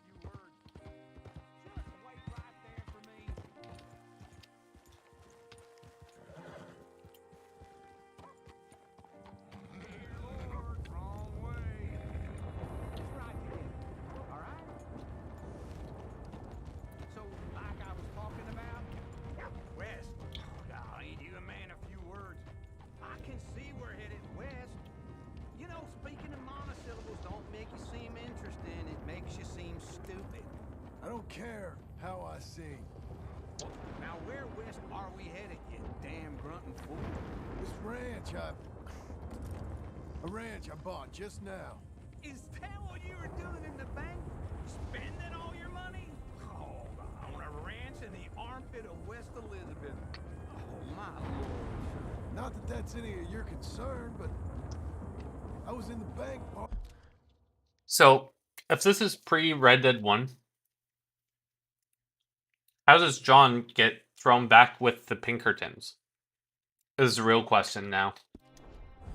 stupid. I don't care how I sing. Now where west are we headed, you damn grunting fool? This ranch a ranch I bought just now. Is that what you were doing in the bank? Spending all your money? Oh, on a ranch in the armpit of West Elizabeth. Oh, my lord. Not that that's any of your concern, but I was in the bank. So, if this is pre-Red Dead 1, how does John get thrown back with the Pinkertons? Is the real question now.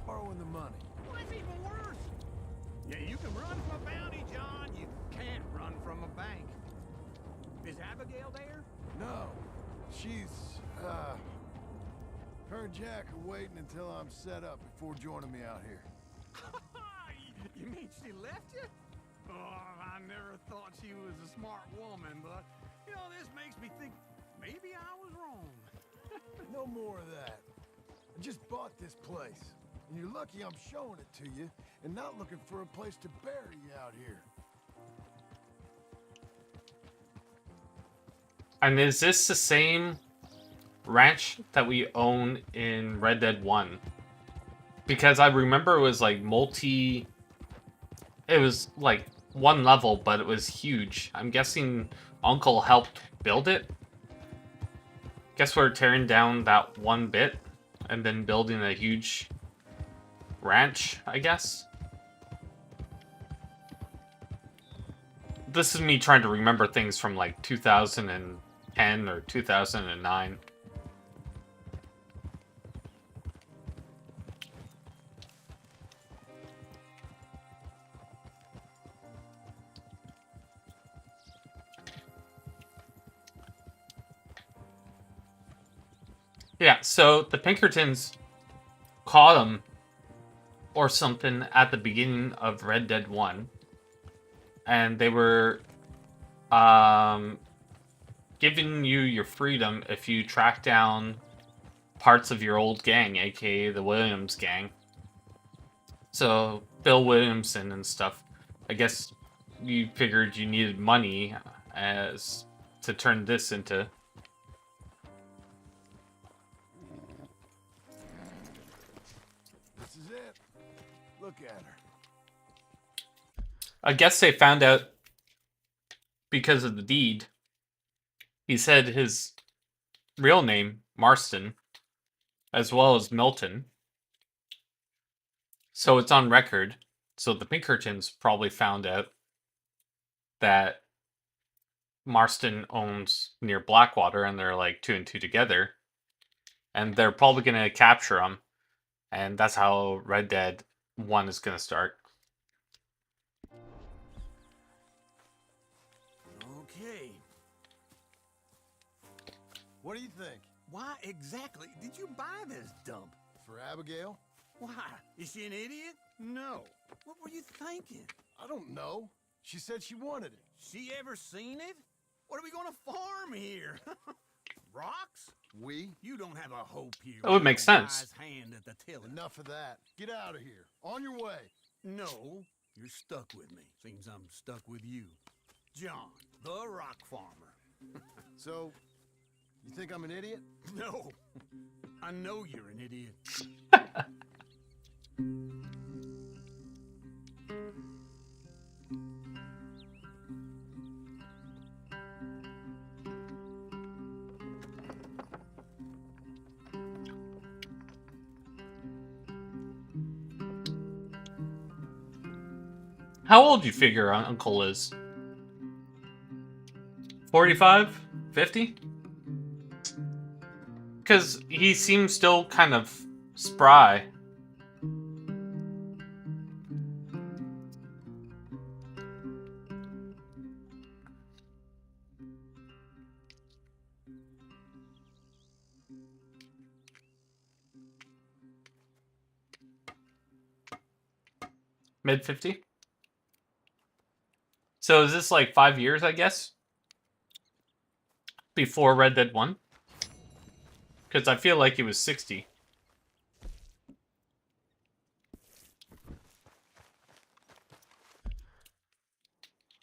Borrowing the money. What's even worse? Yeah, you can run from a bounty, John. You can't run from a bank. Is Abigail there? No, she's her and Jack are waiting until I'm set up before joining me out here. You mean she left you? Oh, I never thought she was a smart woman, but, you know, this makes me think maybe I was wrong. No more of that. I just bought this place, and you're lucky I'm showing it to you and not looking for a place to bury you out here. And is this the same ranch that we own in Red Dead 1? Because I remember it was like it was like one level, but it was huge. I'm guessing Uncle helped build it. Guess we're tearing down that one bit and then building a huge ranch, I guess. This is me trying to remember things from like 2010 or 2009. Yeah, so the Pinkertons caught him or something at the beginning of Red Dead 1. And they were giving you your freedom if you track down parts of your old gang, aka the Williams gang. So, Bill Williamson and stuff. I guess you figured you needed money as to turn this into. This is it. Look at her. I guess they found out because of the deed. He said his real name, Marston, as well as Milton. So it's on record. So the Pinkertons probably found out that Marston owns near Blackwater, and they're like 2 and 2 together. And they're probably going to capture him. And that's how Red Dead 1 is going to start. Okay. What do you think? Why exactly did you buy this dump? For Abigail? Why? Is she an idiot? No. What were you thinking? I don't know. She said she wanted it. She ever seen it? What are we gonna farm here? Rocks? We? You don't have a hope here. That would make sense. Wise hand at the tiller. Enough of that. Get out of here. On your way. No, you're stuck with me. Seems I'm stuck with you. John, the rock farmer. So, you think I'm an idiot? No, I know you're an idiot. How old do you figure Uncle is? 45? 50? Because he seems still kind of spry. Mid 50? So is this like 5 years, I guess? Before Red Dead 1? Because I feel like he was 60.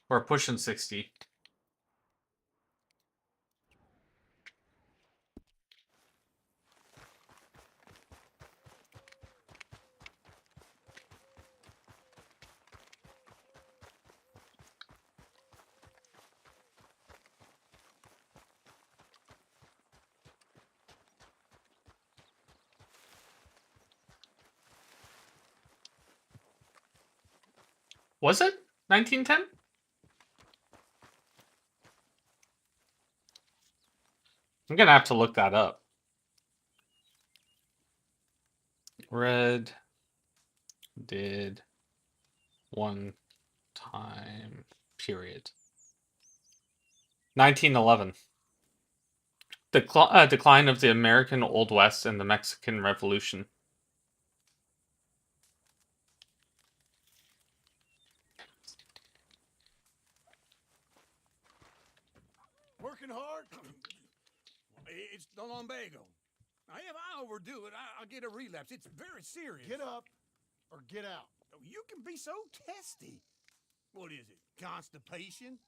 Or pushing 60. Was it 1910? I'm gonna have to look that up. Red did one time period. 1911. Decline of the American Old West and the Mexican Revolution. Working hard? It's the lumbago. Now, if I overdo it, I'll get a relapse. It's very serious. Get up or get out. You can be so testy. What is it? Constipation?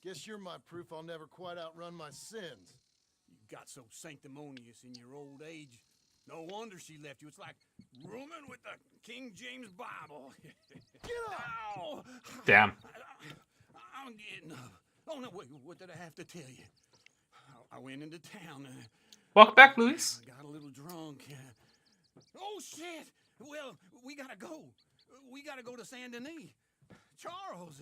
Guess you're my proof I'll never quite outrun my sins. You got so sanctimonious in your old age. No wonder she left you. It's like rooming with the King James Bible. Get up! Ow! Damn. I'm getting up. Oh, no, wait, what did I have to tell you? I went into town. Welcome back, Luis. I got a little drunk. Oh, shit! Well, we gotta go. We gotta go to Saint Denis. Charles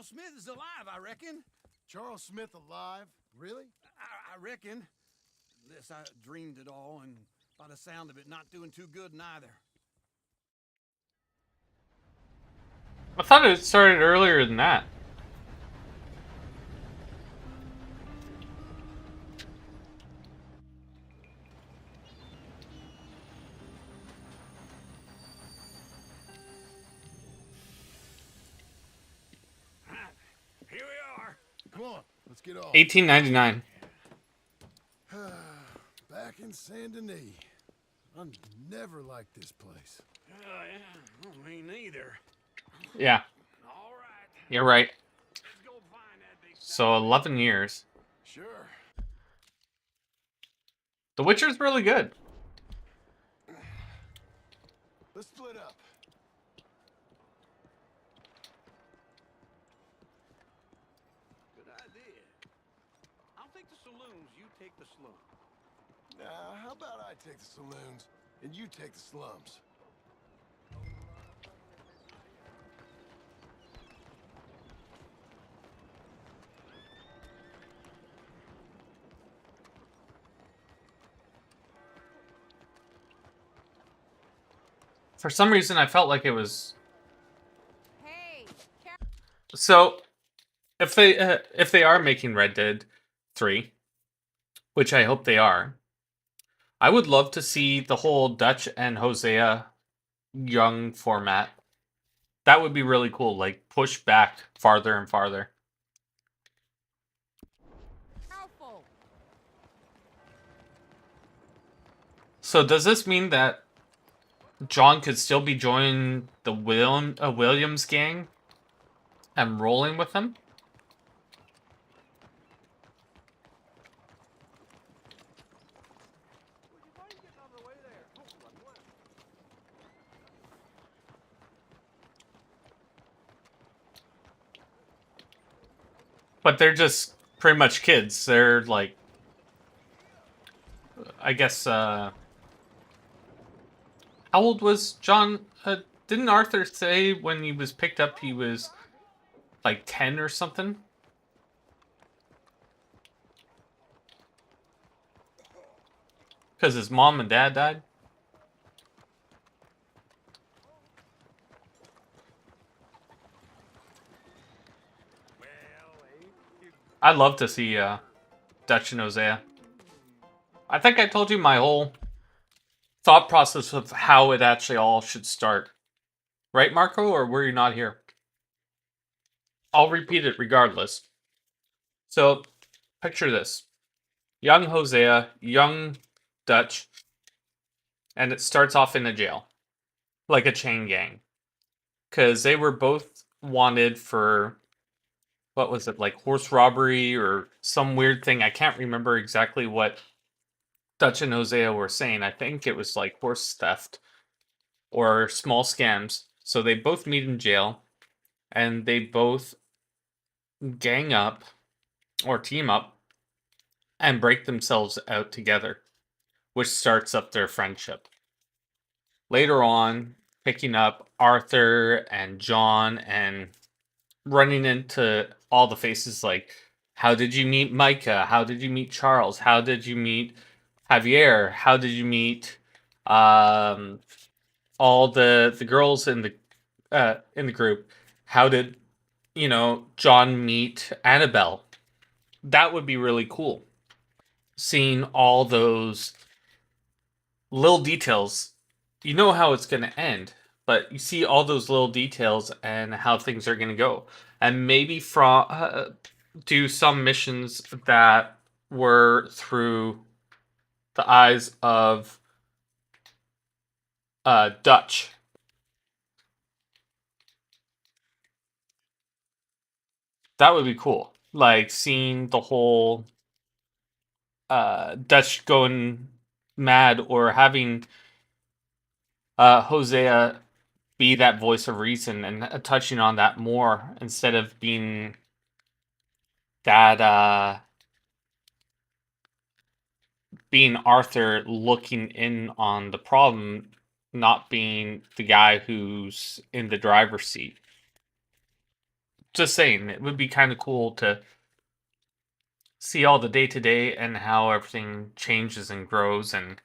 Smith is alive, I reckon. Charles Smith alive? Really? I reckon. Unless I dreamed it all, and by the sound of it, not doing too good neither. I thought it started earlier than that. Here we are. Come on, let's get off. 1899. Back in Saint Denis. I never liked this place. Yeah, me neither. Yeah. All right. You're right. Let's go find that big So 11 years. Sure. The Witcher's really good. Let's split up. Good idea. I'll take the saloons, you take the slums. How about I take the saloons and you take the slums? For some reason, I felt like it was. Hey, So, if they are making Red Dead 3, which I hope they are, I would love to see the whole Dutch and Hosea young format. That would be really cool. Like push back farther and farther. careful. So does this mean that John could still be joining the Williams gang and rolling with them? But they're just pretty much kids. They're like, I guess, how old was John? Didn't Arthur say when he was picked up he was like 10 or something? Because his mom and dad died? I'd love to see Dutch and Hosea. I think I told you my whole thought process of how it actually all should start. Right, Marco? Or were you not here? I'll repeat it regardless. So, picture this. Young Hosea, young Dutch, and it starts off in a jail. Like a chain gang. Because they were both wanted for what was it, like horse robbery or some weird thing. I can't remember exactly what Dutch and Hosea were saying. I think it was like horse theft or small scams. So they both meet in jail and they both gang up or team up and break themselves out together, which starts up their friendship. Later on, picking up Arthur and John and running into all the faces like, how did you meet Micah? How did you meet Charles? How did you meet Javier? How did you meet um, all the girls in the group? How did John meet Annabelle? That would be really cool. Seeing all those little details, you know how it's going to end, but you see all those little details and how things are going to go, and maybe from do some missions that were through the eyes of Dutch. That would be cool. Like seeing the whole Dutch going mad, or having Hosea be that voice of reason, and touching on that more instead of being that being Arthur looking in on the problem, not being the guy who's in the driver's seat. Just saying, it would be kind of cool to see all the day to day and how everything changes and grows, and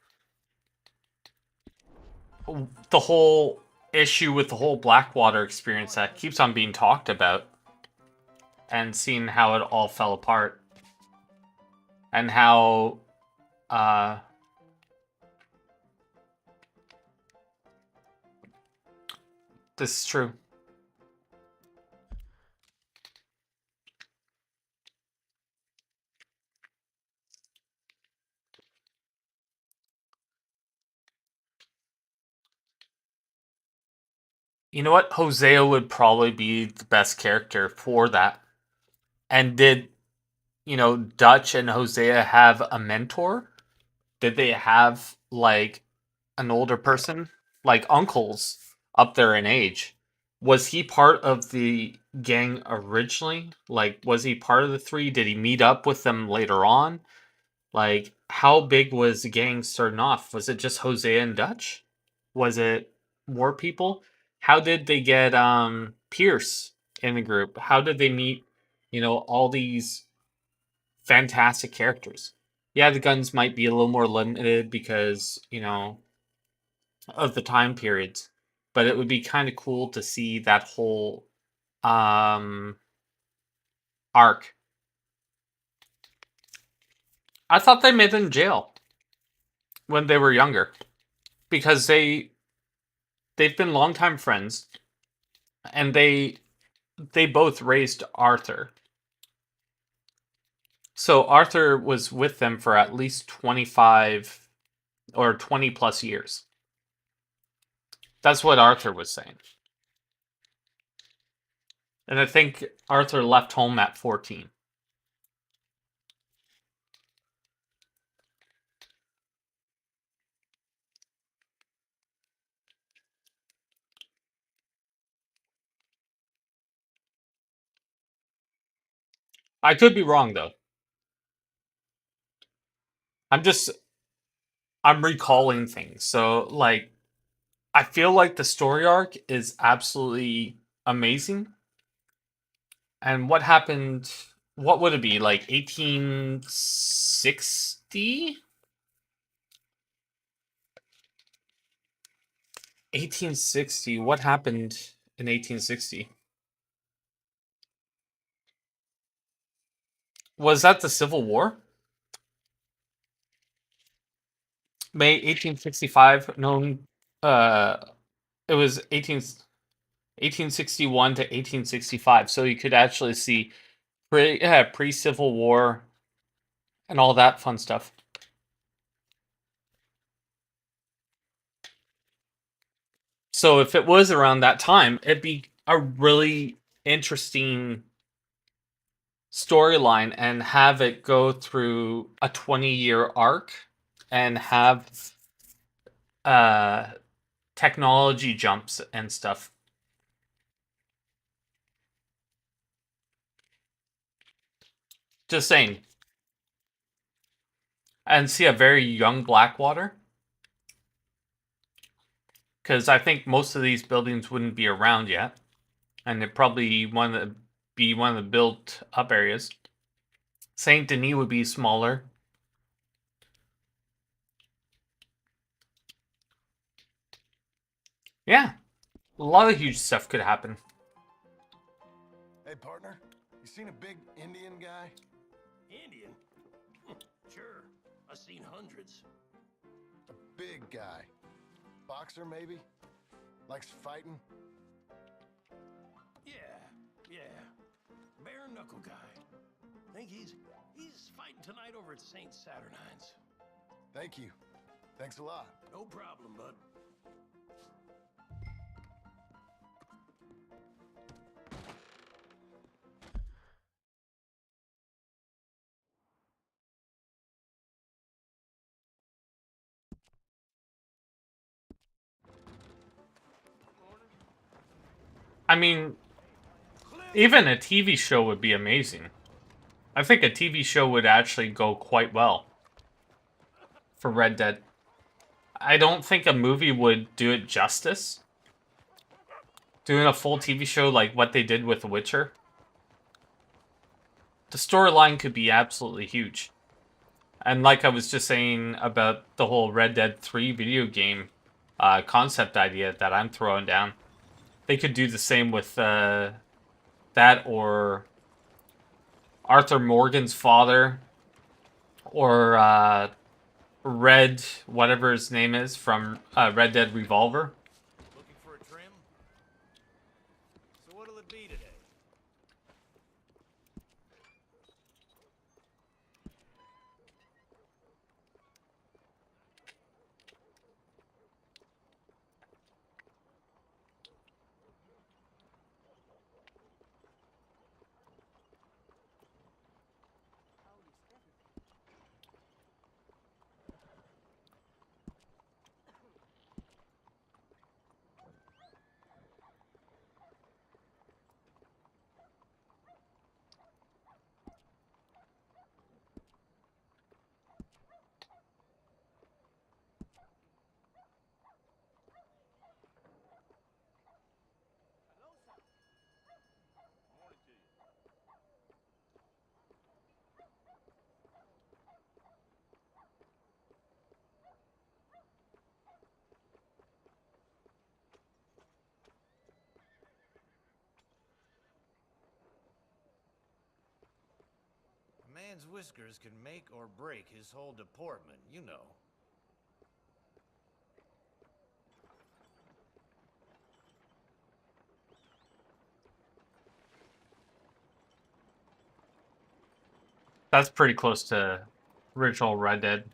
the whole issue with the whole Blackwater experience that keeps on being talked about, and seeing how it all fell apart, and how this is true. You know what? Hosea would probably be the best character for that. And did, Dutch and Hosea have a mentor? Did they have like an older person? Like uncles up there in age? Was he part of the gang originally? Like, was he part of the three? Did he meet up with them later on? Like, how big was the gang starting off? Was it just Hosea and Dutch? Was it more people? How did they get Pierce in the group? How did they meet, all these fantastic characters? Yeah, the guns might be a little more limited because, of the time periods, but it would be kind of cool to see that whole um arc. I thought they met in jail when they were younger, because they've been longtime friends, and they both raised Arthur. So Arthur was with them for at least 25 or 20 plus years. That's what Arthur was saying. And I think Arthur left home at 14. I could be wrong though. I'm just I'm recalling things. So like, I feel like the story arc is absolutely amazing. And what happened? What would it be, like 1860? 1860. What happened in 1860? Was that the Civil War? May 1865, known it was 1861 to 1865. So you could actually see pre-Civil War and all that fun stuff. So if it was around that time, it'd be a really interesting storyline and have it go through a 20-year arc and have technology jumps and stuff. Just saying. And see a very young Blackwater. Because I think most of these buildings wouldn't be around yet. And it probably be one of the built up areas. Saint Denis would be smaller. Yeah. A lot of huge stuff could happen. Hey, partner, you seen a big Indian guy? Indian? Sure. I've seen hundreds. A big guy. Boxer, maybe? Likes fighting? Yeah. Bare knuckle guy. Think he's fighting tonight over at St. Saturnine's. Thank you. Thanks a lot. No problem, bud. I mean, even a TV show would be amazing. I think a TV show would actually go quite well for Red Dead. I don't think a movie would do it justice. Doing a full TV show like what they did with The Witcher. The storyline could be absolutely huge. And like I was just saying about the whole Red Dead 3 video game concept idea that I'm throwing down, they could do the same with that, or Arthur Morgan's father, or Red, whatever his name is, from Red Dead Revolver. Looking for a trim? So what'll it be today? A man's whiskers can make or break his whole deportment, you know. That's pretty close to original Red Dead.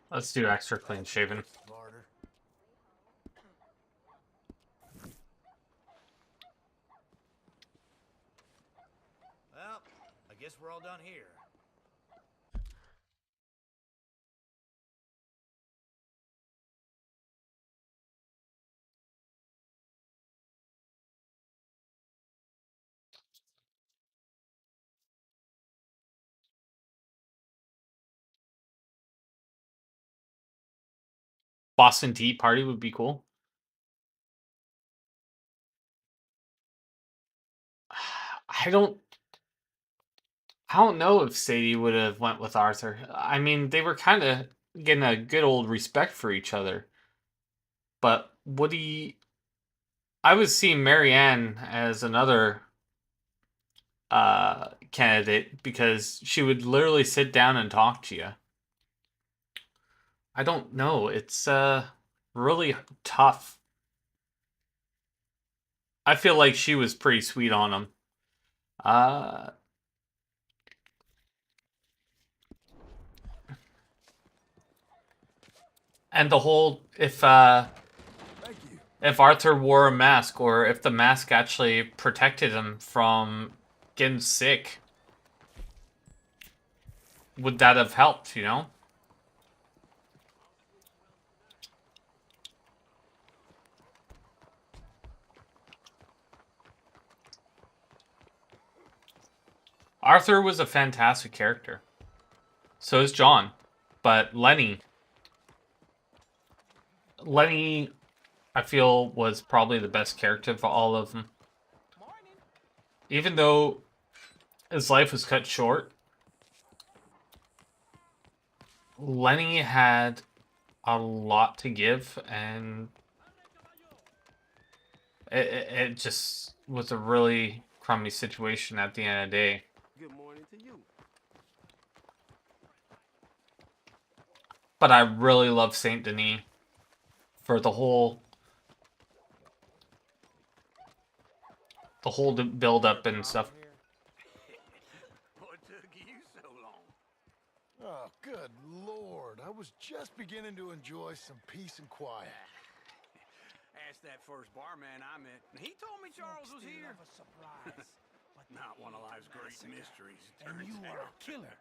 Let's do extra clean shaven. Smarter. Well, I guess we're all done here. Boston Tea Party would be cool. I don't... I don't know if Sadie would have went with Arthur. I mean, they were kind of getting a good old respect for each other. But Woody, I was seeing Marianne as another candidate because she would literally sit down and talk to you. I don't know. It's really tough. I feel like she was pretty sweet on him. Uh and the whole if Arthur wore a mask or if the mask actually protected him from getting sick, would that have helped, you know? Arthur was a fantastic character. So is John. But Lenny, I feel, was probably the best character of all of them. Even though his life was cut short, Lenny had a lot to give, and it just was a really crummy situation at the end of the day. Good morning to you. But I really love Saint Denis for the whole build up and stuff. What took you so long? Oh, good Lord. I was just beginning to enjoy some peace and quiet. Asked that first barman I met, and he told me Charles was here. A surprise. Not one of life's great mysteries, it And turns you are out. a killer.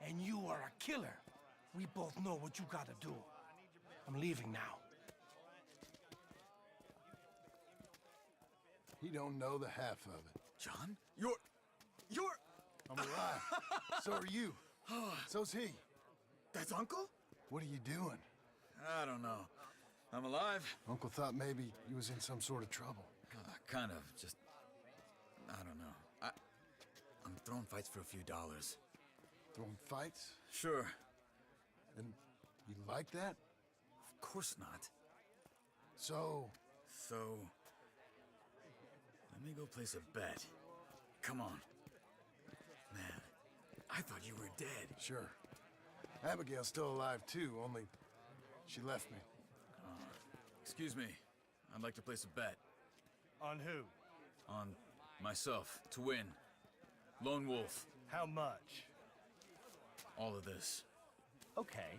And you are a killer. We both know what you gotta do. I'm leaving now. He don't know the half of it. John? You're... I'm alive. So are you. So's he. That's Uncle? What are you doing? I don't know. I'm alive. Uncle thought maybe he was in some sort of trouble. Kind of. Just... I don't know. I'm throwing fights for a few dollars. Throwing fights? Sure. And you like that? Of course not. So... Let me go place a bet. Come on. Man, I thought you were dead. Sure. Abigail's still alive too, only she left me. Excuse me. I'd like to place a bet. On who? On myself, to win. Lone Wolf. How much? All of this. Okay.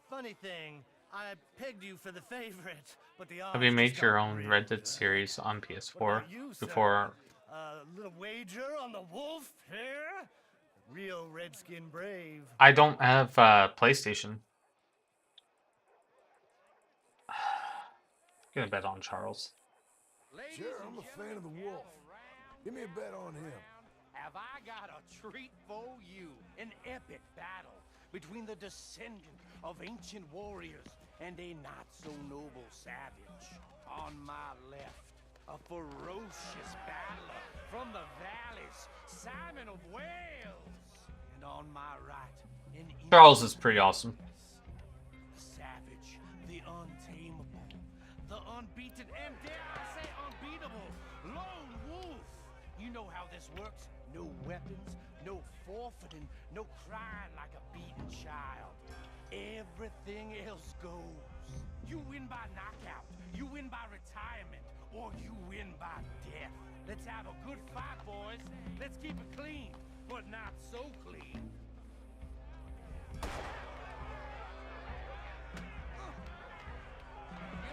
Funny thing, I pegged you for the favorite, but the odds Have you made just your got own real Red Dead good. series on What PS4 about you, sir? before? Little wager on the wolf here? Real redskin brave. I don't have PlayStation. Gonna bet on Charles. Sure, I'm a fan of the wolf. Give me a bet on him. Have I got a treat for you? An epic battle between the descendant of ancient warriors and a not-so-noble savage. On my left, a ferocious battler from the valleys, Simon of Wales. And on my right, an Charles is pretty awesome. the savage, the untamable, the unbeaten, and dare I say unbeatable, Lone Wolf. You know how this works. No weapons, no forfeiting, no crying like a beaten child. Everything else goes. You win by knockout, you win by retirement, or you win by death. Let's have a good fight, boys. Let's keep it clean, but not so clean. You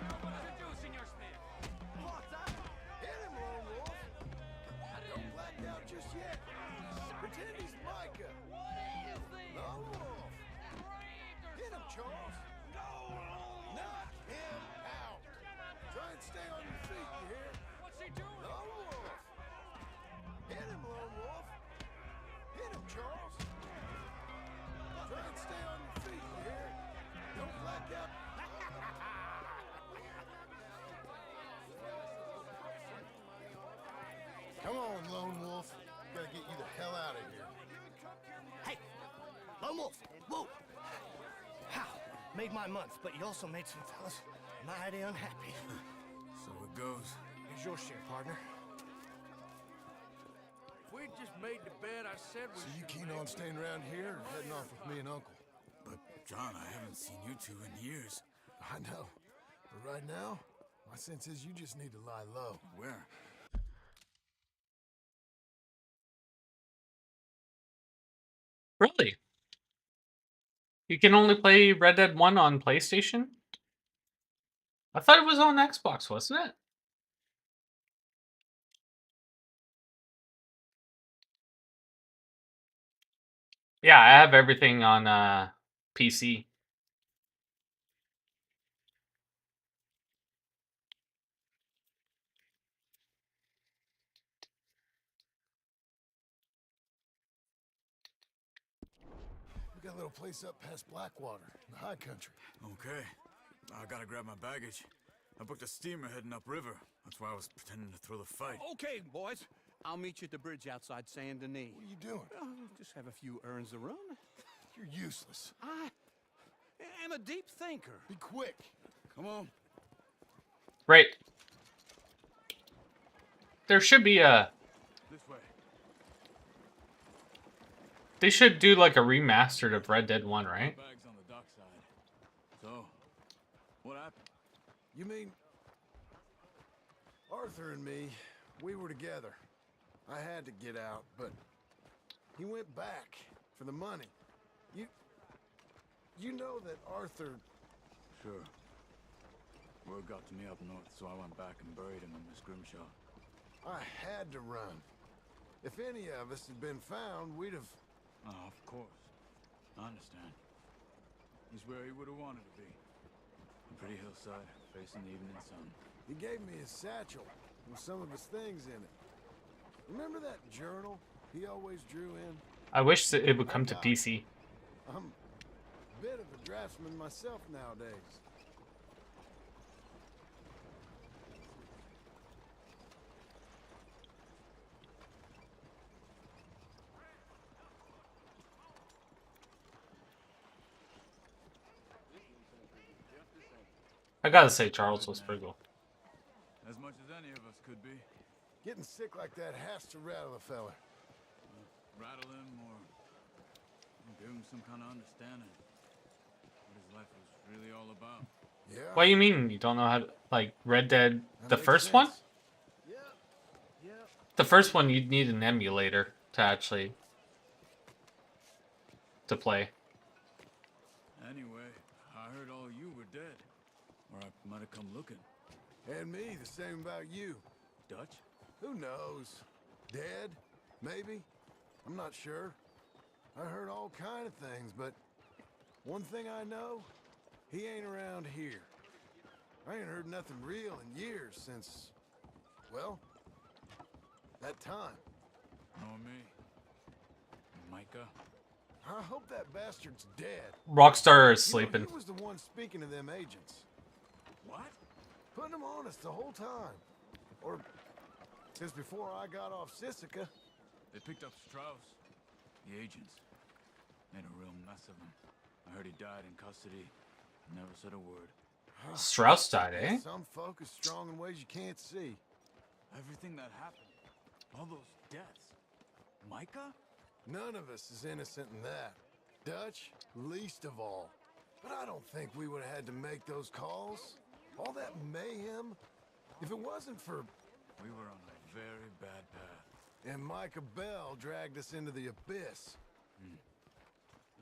know what to do, Senor Smith. Hit him, Lone Wolf! Don't black out just yet. Pretend he's Micah. Lone Wolf! Hit him, Charles! Knock him out! Try and stay on your feet, you hear? What's he doing? Lone Wolf! Hit him, Lone Wolf! Hit him, Charles! Try and stay on your feet, you hear? Don't black out. Come on, Lone Wolf. Gotta get you the hell out of here. Hey, Lone Wolf, whoa! How? Made my month, but you also made some fellas mighty unhappy. So it goes. Here's your share, partner. If we just made the bed I said we So you keen on staying around here or heading off with me and Uncle? But, John, I haven't seen you two in years. I know. But right now, my sense is you just need to lie low. Where? Really? You can only play Red Dead 1 on PlayStation? I thought it was on Xbox, wasn't it? Yeah, I have everything on PC. We got a little place up past Blackwater, in the high country. Okay. I gotta grab my baggage. I booked a steamer heading upriver. That's why I was pretending to throw the fight. Okay, boys. I'll meet you at the bridge outside Saint Denis. What are you doing? Oh, just have a few errands to run. You're useless. I am a deep thinker. Be quick. Come on. Right. There should be a... This way. They should do like a remastered of Red Dead 1, right? Bags on the dockside. So, what happened? You mean... Arthur and me, we were together. I had to get out, but he went back for the money. You know that Arthur... Sure. Word got to me up north, so I went back and buried him in Miss Grimshaw. I had to run. If any of us had been found, we'd have... Oh, of course. I understand. He's where he would have wanted to be. A pretty hillside, facing the evening sun. He gave me his satchel with some of his things in it. Remember that journal he always drew in? I wish that it would come to PC. I'm a bit of a draftsman myself nowadays. I gotta say, Charles was pretty cool. As much as any of us could be. Getting sick like that has to rattle a fella. Rattle him or give him some kind of understanding. What his life was really all about. Yeah. What do you mean you don't know how to... Like, Red Dead... The first one? Yeah. The first one, you'd need an emulator to actually... to play. Anyway, I heard all you were dead. Or I might have come looking. And me, the same about you. Dutch? Who knows? Dead? Maybe? I'm not sure. I heard all kind of things, but one thing I know, he ain't around here. I ain't heard nothing real in years since, well, that time. Nor me. Micah? I hope that bastard's dead. Rockstar is You sleeping. know, he was the one speaking to them agents. What? Putting them on us the whole time. Or since before I got off Sisika. They picked up Strauss. The agents. Made a real mess of him. I heard he died in custody. Never said a word. Strauss died, eh? Some folk is strong in ways you can't see. Everything that happened. All those deaths. Micah? None of us is innocent in that. Dutch, least of all. But I don't think we would have had to make those calls. All that mayhem. If it wasn't for... We were on a very bad path. And Micah Bell dragged us into the abyss.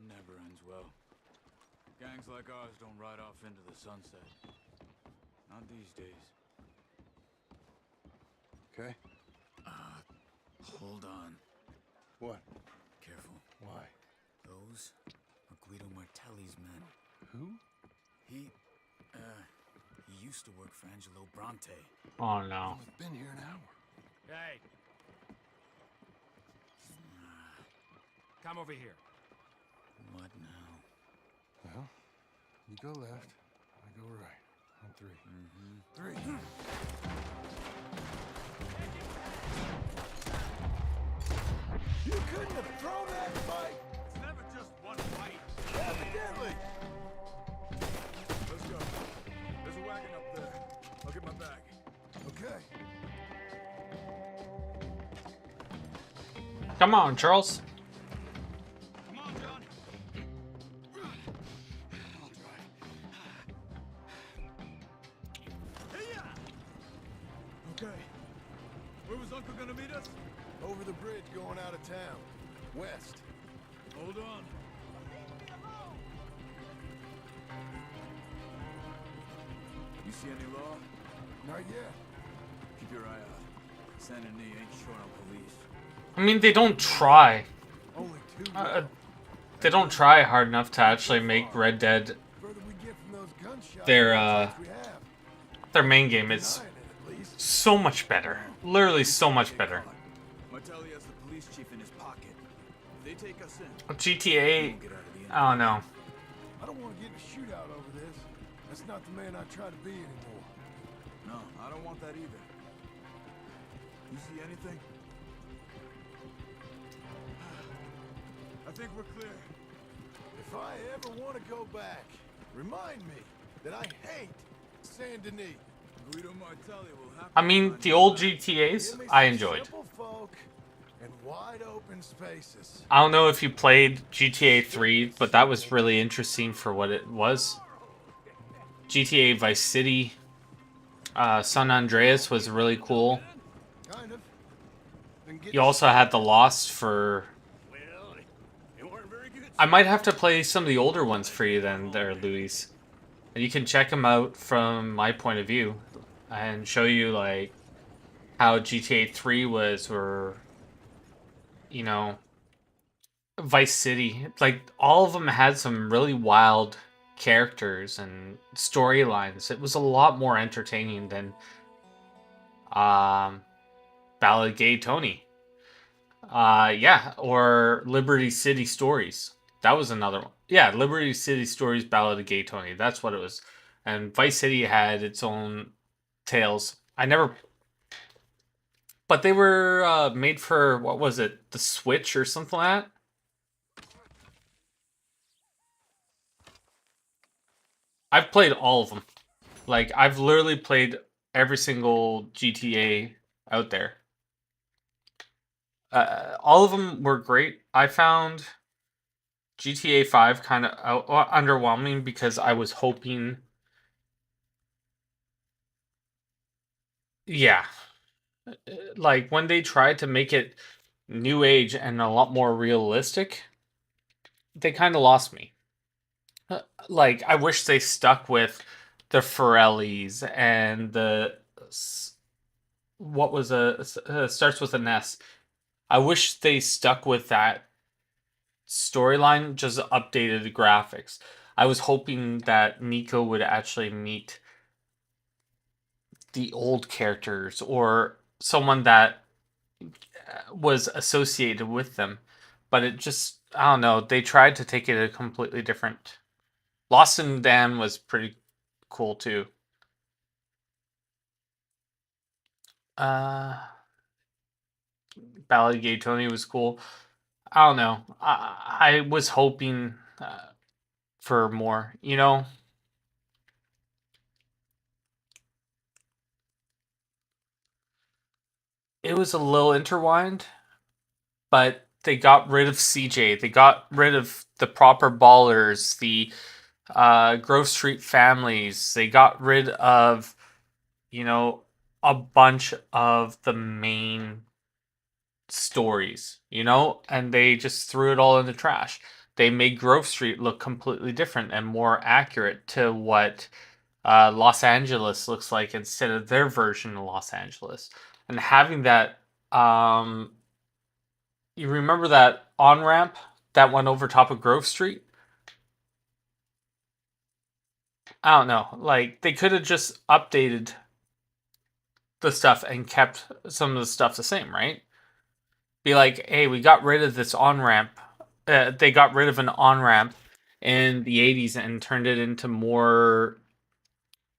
Never ends well. Gangs like ours don't ride off into the sunset. Not these days. Okay. Hold on. What? Careful. Why? Those are Guido Martelli's men. Who? He used to work for Angelo Bronte. Oh no. We've been here an hour. Hey. Come over here. What now? Well, you go left, I go right. On 3. 3. Okay. Come on, Charles. Come on, John. I'll drive. Hey-ya! Okay. Where was Uncle gonna meet us? Over the bridge going out of town. West. Hold on. You see any law? Not yet. Keep your eye out. Saint Denis ain't short on police. I mean, they don't try. Only two. They don't try hard enough to actually make Red Dead Further we get from those gunshots, their main game. Is so much better. Literally so much better. Martelli has the police chief in his pocket. If they take us in, GTA, I don't know. I don't want to get in a shootout over this. That's not the man I try to be anymore. no, I don't want that either. You see anything? I think we're clear. If I ever want to go back, remind me that I hate Saint Denis. Guido Martelli will have I mean, the old GTAs, I enjoyed. Simple folk and wide open spaces. I don't know if you played GTA 3, but that was really interesting for what it was. GTA Vice City, San Andreas was really cool. Kind of. You also had The Lost for... I might have to play some of the older ones for you then, there, Luis. And you can check them out from my point of view. And show you, like, how GTA 3 was, or... You know... Vice City. Like, all of them had some really wild characters and storylines. It was a lot more entertaining than... Ballad of Gay Tony. Yeah, or Liberty City Stories. That was another one. Yeah, Liberty City Stories, Ballad of Gay Tony. That's what it was. And Vice City had its own tales. I never... But they were made for, what was it? The Switch or something like that? I've played all of them. Like, I've literally played every single GTA out there. All of them were great. I found GTA 5 kind of underwhelming because I was hoping... Yeah. Like, when they tried to make it new age and a lot more realistic, they kind of lost me. Like, I wish they stuck with the Forellis and the... What was starts with an S. I wish they stuck with that storyline, just updated the graphics. I was hoping that Nico would actually meet the old characters or someone that was associated with them, but it just, I don't know, they tried to take it a completely different... Lost in Dan was pretty cool too. Ballad of Gay Tony was cool. I don't know. I was hoping for more, you know? It was a little intertwined, but they got rid of CJ. They got rid of the proper ballers, the Grove Street families. They got rid of, you know, a bunch of the main stories, you know, and they just threw it all in the trash. They made Grove Street look completely different and more accurate to what Los Angeles looks like instead of their version of Los Angeles. And having that, you remember that on ramp that went over top of Grove Street? I don't know. Like, they could have just updated the stuff and kept some of the stuff the same, right? Be like, hey, we got rid of this on ramp. They got rid of an on ramp in the 80s and turned it into more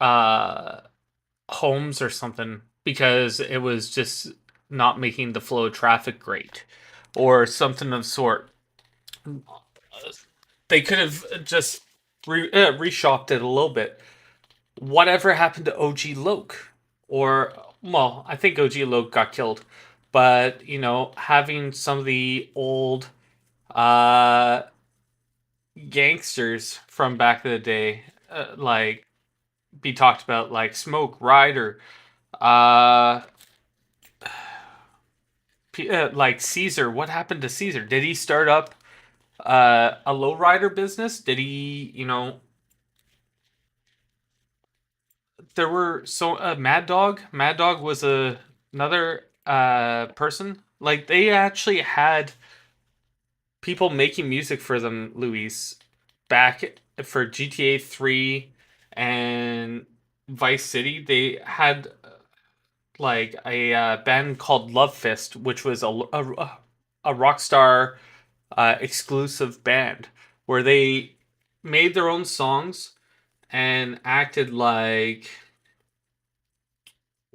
homes or something because it was just not making the flow of traffic great or something of sort. They could have just reshopped it a little bit. Whatever happened to OG Loke? Or well, I think OG Loc got killed, but you know, having some of the old uh gangsters from back in the day, like be talked about, like Smoke Ryder, uh, like Caesar. What happened to Caesar? Did he start up a lowrider business? Did he, you know, there were so Mad Dog. Mad Dog was another person. Like they actually had people making music for them, Luis, back for GTA 3 and Vice City. They had like a band called Love Fist, which was a Rockstar exclusive band where they made their own songs and acted like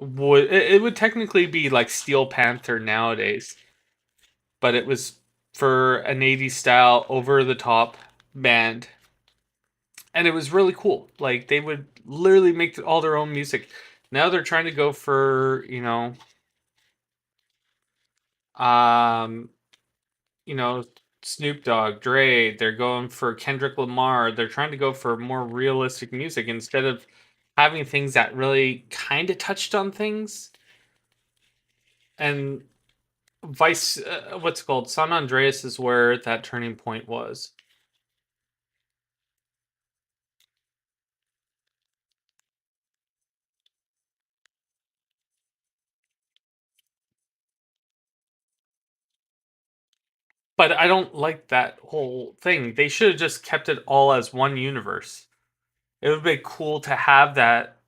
it would technically be like Steel Panther nowadays, but it was for an 80s style over the top band, and it was really cool. Like they would literally make all their own music. Now they're trying to go for, um you know, Snoop Dogg, Dre, they're going for Kendrick Lamar. They're trying to go for more realistic music instead of having things that really kind of touched on things. And what's it called? San Andreas is where that turning point was. But I don't like that whole thing. They should have just kept it all as one universe. It would be cool to have that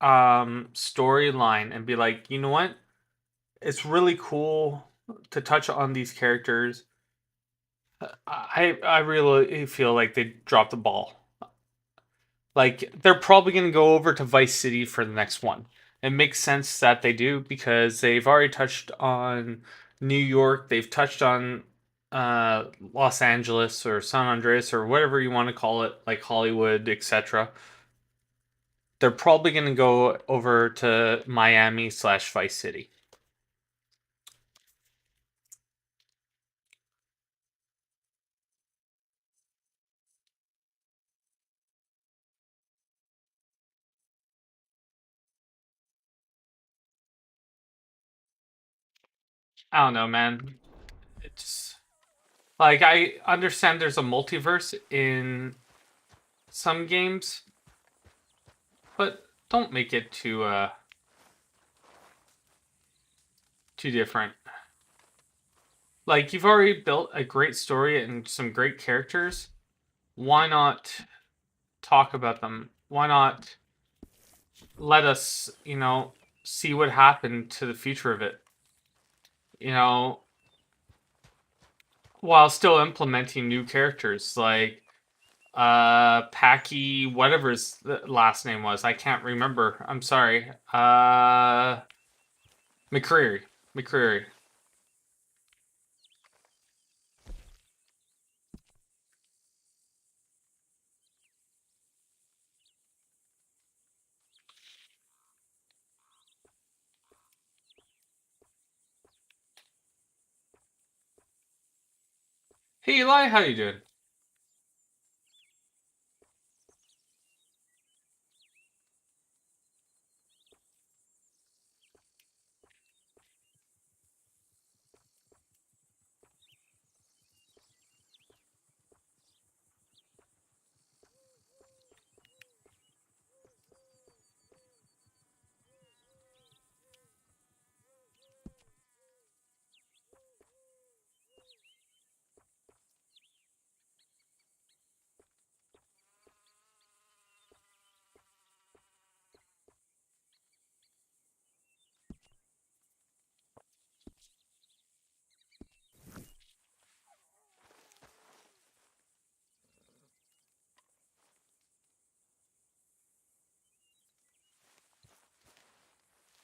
storyline and be like, you know what? It's really cool to touch on these characters. I really feel like they dropped the ball. Like they're probably going to go over to Vice City for the next one. It makes sense that they do because they've already touched on New York. They've touched on Los Angeles or San Andreas or whatever you want to call it, like Hollywood, etc. They're probably going to go over to Miami slash Vice City. I don't know, man. It's like I understand there's a multiverse in some games, but don't make it too different. Like you've already built a great story and some great characters. Why not talk about them? Why not let us, see what happened to the future of it? You know, while still implementing new characters like Packy, whatever his last name was. I can't remember. I'm sorry. McCreary. McCreary. Hey Eli, how you doing?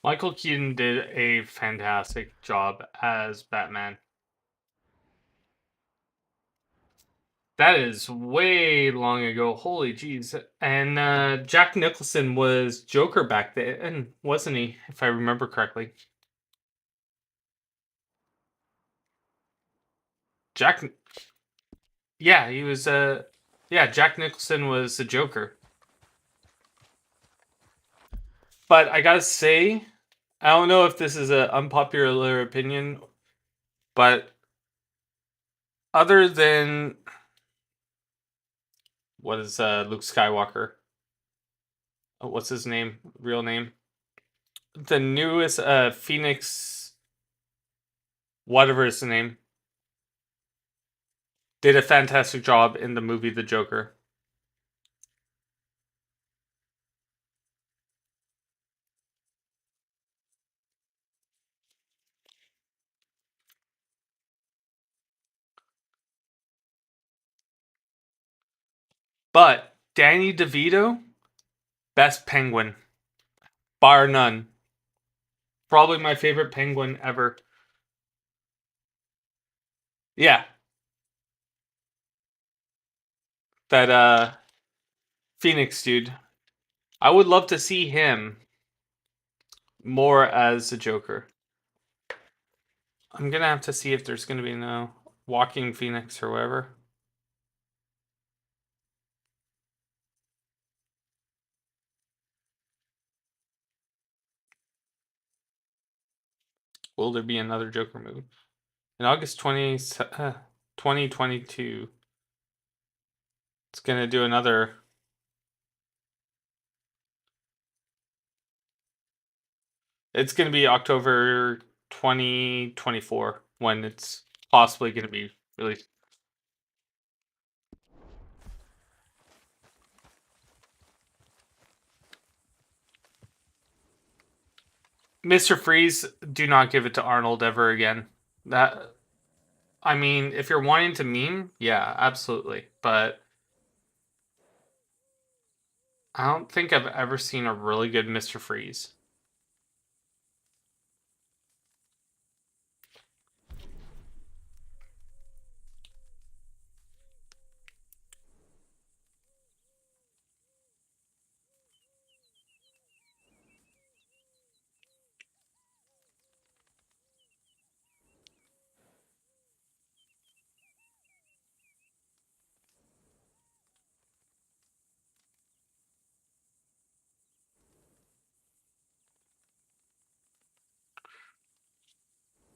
Michael Keaton did a fantastic job as Batman. That is way long ago. Holy jeez. And Jack Nicholson was Joker back then, wasn't he? If I remember correctly. Jack. Yeah, he was. Yeah, Jack Nicholson was the Joker. But I gotta say, I don't know if this is an unpopular opinion, but other than what is Luke Skywalker? What's his name? Real name? The newest Phoenix, whatever his name, did a fantastic job in the movie The Joker. But Danny DeVito, best Penguin, bar none. Probably my favorite Penguin ever. Yeah, that Phoenix dude. I would love to see him more as the Joker. I'm gonna have to see if there's gonna be no Walking Phoenix or whatever. Will there be another Joker movie? In August 2022, it's gonna do another. It's gonna be October 2024 when it's possibly gonna be released. Mr. Freeze, do not give it to Arnold ever again. That, I mean, if you're wanting to meme, yeah, absolutely. But I don't think I've ever seen a really good Mr. Freeze.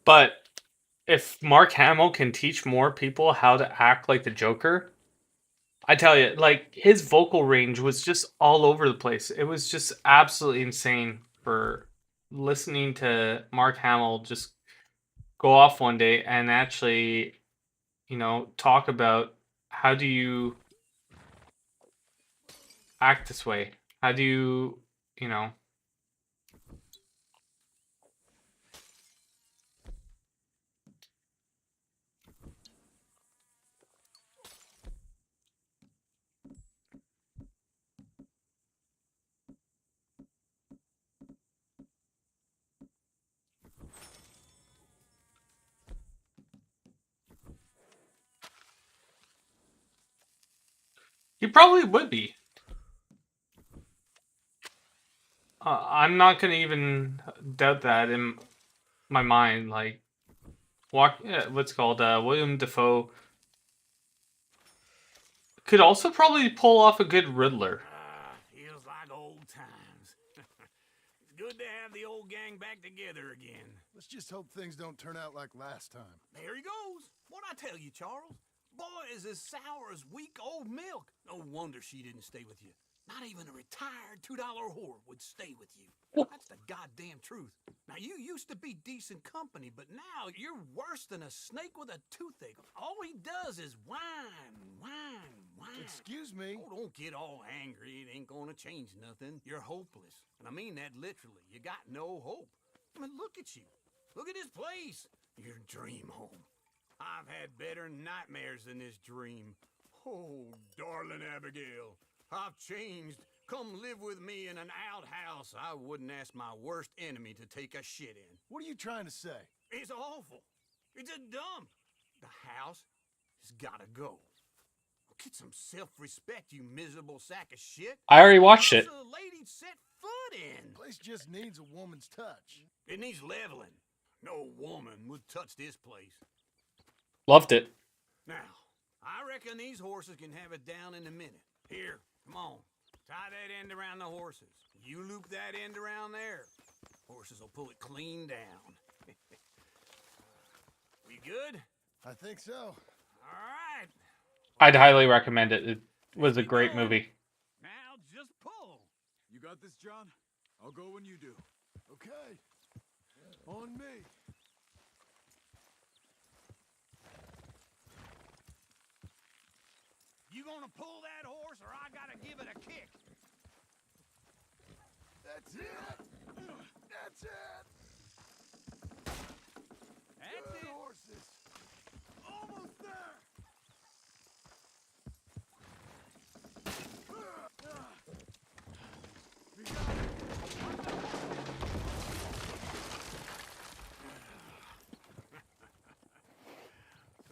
But if Mark Hamill can teach more people how to act like the Joker, I tell you, like his vocal range was just all over the place. It was just absolutely insane for listening to Mark Hamill just go off one day and actually, talk about how do you act this way? How do you, you know, he probably would be. I'm not gonna even doubt that in my mind. Like, what's it called William Defoe could also probably pull off a good Riddler. Feels like old times. It's good to have the old gang back together again. Let's just hope things don't turn out like last time. There he goes. What'd I tell you, Charles? Boy is as sour as week-old milk. No wonder she didn't stay with you. Not even a retired $2 whore would stay with you. That's the goddamn truth. Now, you used to be decent company, but now you're worse than a snake with a toothache. All he does is whine, whine, whine. Excuse me? Oh, don't get all angry. It ain't gonna change nothing. You're hopeless. And I mean that literally. You got no hope. I mean, look at you. Look at this place. Your dream home. I've had better nightmares than this dream. Oh, darling Abigail, I've changed. Come live with me in an outhouse I wouldn't ask my worst enemy to take a shit in. What are you trying to say? It's awful. It's a dump. The house has gotta go. Get some self-respect, you miserable sack of shit. I already watched it. A lady set foot in. Place just needs a woman's touch. It needs leveling. No woman would touch this place. Loved it. Now, I reckon these horses can have it down in a minute. Here, come on. Tie that end around the horses. You loop that end around there. Horses will pull it clean down. We good? I think so. All right. I'd highly recommend it. It was a great movie. Now just pull. You got this, John? I'll go when you do. Okay. On me. You gonna pull that horse or I gotta give it a kick? That's it. That's it. That's Good it. horses. Almost there.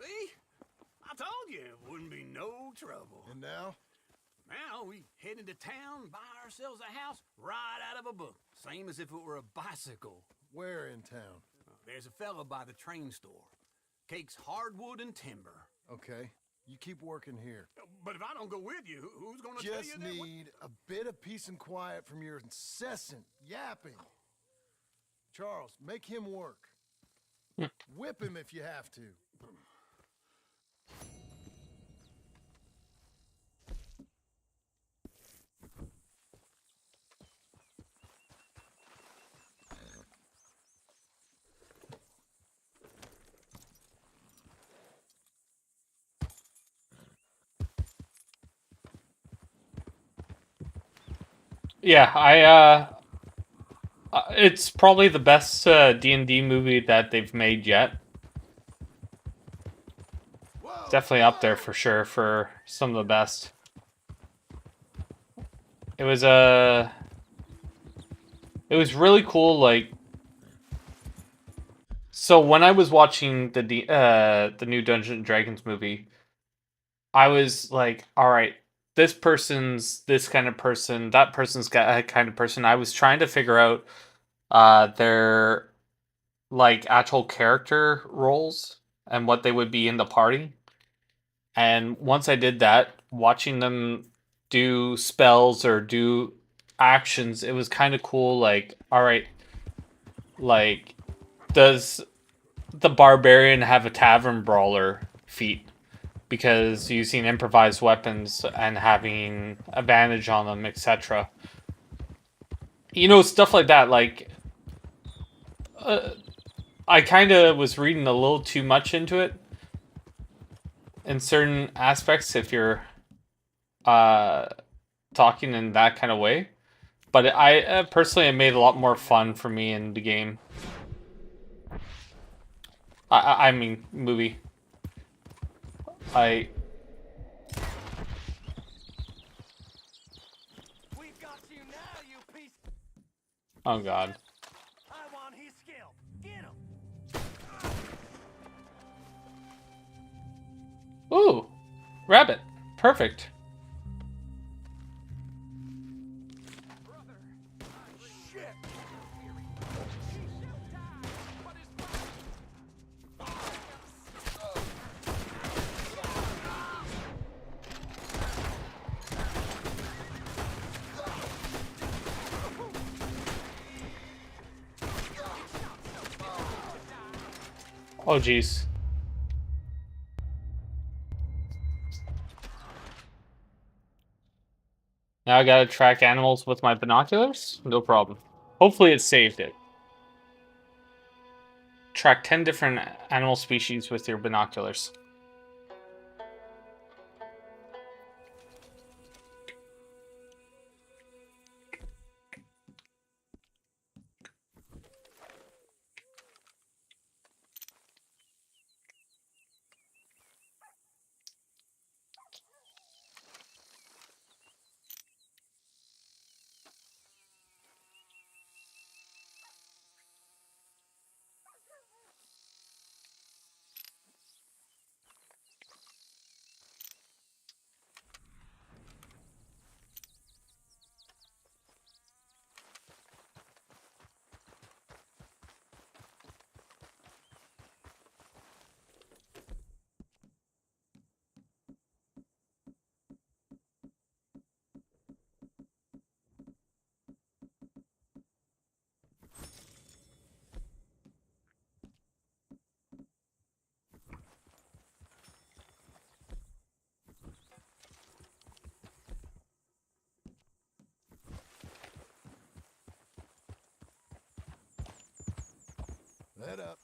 See? I told you it wouldn't be no trouble. And now? Now we head into town, buy ourselves a house right out of a book. Same as if it were a bicycle. Where in town? There's a fella by the train store. Cakes hardwood and timber. Okay. You keep working here. But if I don't go with you, who's gonna tell you Just that? need a bit of peace and quiet from your incessant yapping. Charles, make him work. Whip him if you have to. Yeah, it's probably the best D&D movie that they've made yet. Definitely up there for sure for some of the best. It was really cool. Like, so when I was watching the new Dungeons and Dragons movie, I was like, all right, this person's this kind of person, that person's that kind of person. I was trying to figure out their like actual character roles and what they would be in the party. And once I did that, watching them do spells or do actions, it was kind of cool. Like, all right, like, does the barbarian have a tavern brawler feat? Because using improvised weapons and having advantage on them, etc. You know, stuff like that. Like, I kind of was reading a little too much into it in certain aspects if you're talking in that kind of way. But I personally, it made a lot more fun for me in the game. I mean, movie. We've got you now, you piece. Oh God. I want his skill. Get him. Ooh, rabbit. Perfect. Oh, jeez. Now I gotta track animals with my binoculars? No problem. Hopefully it saved it. Track 10 different animal species with your binoculars. Let up.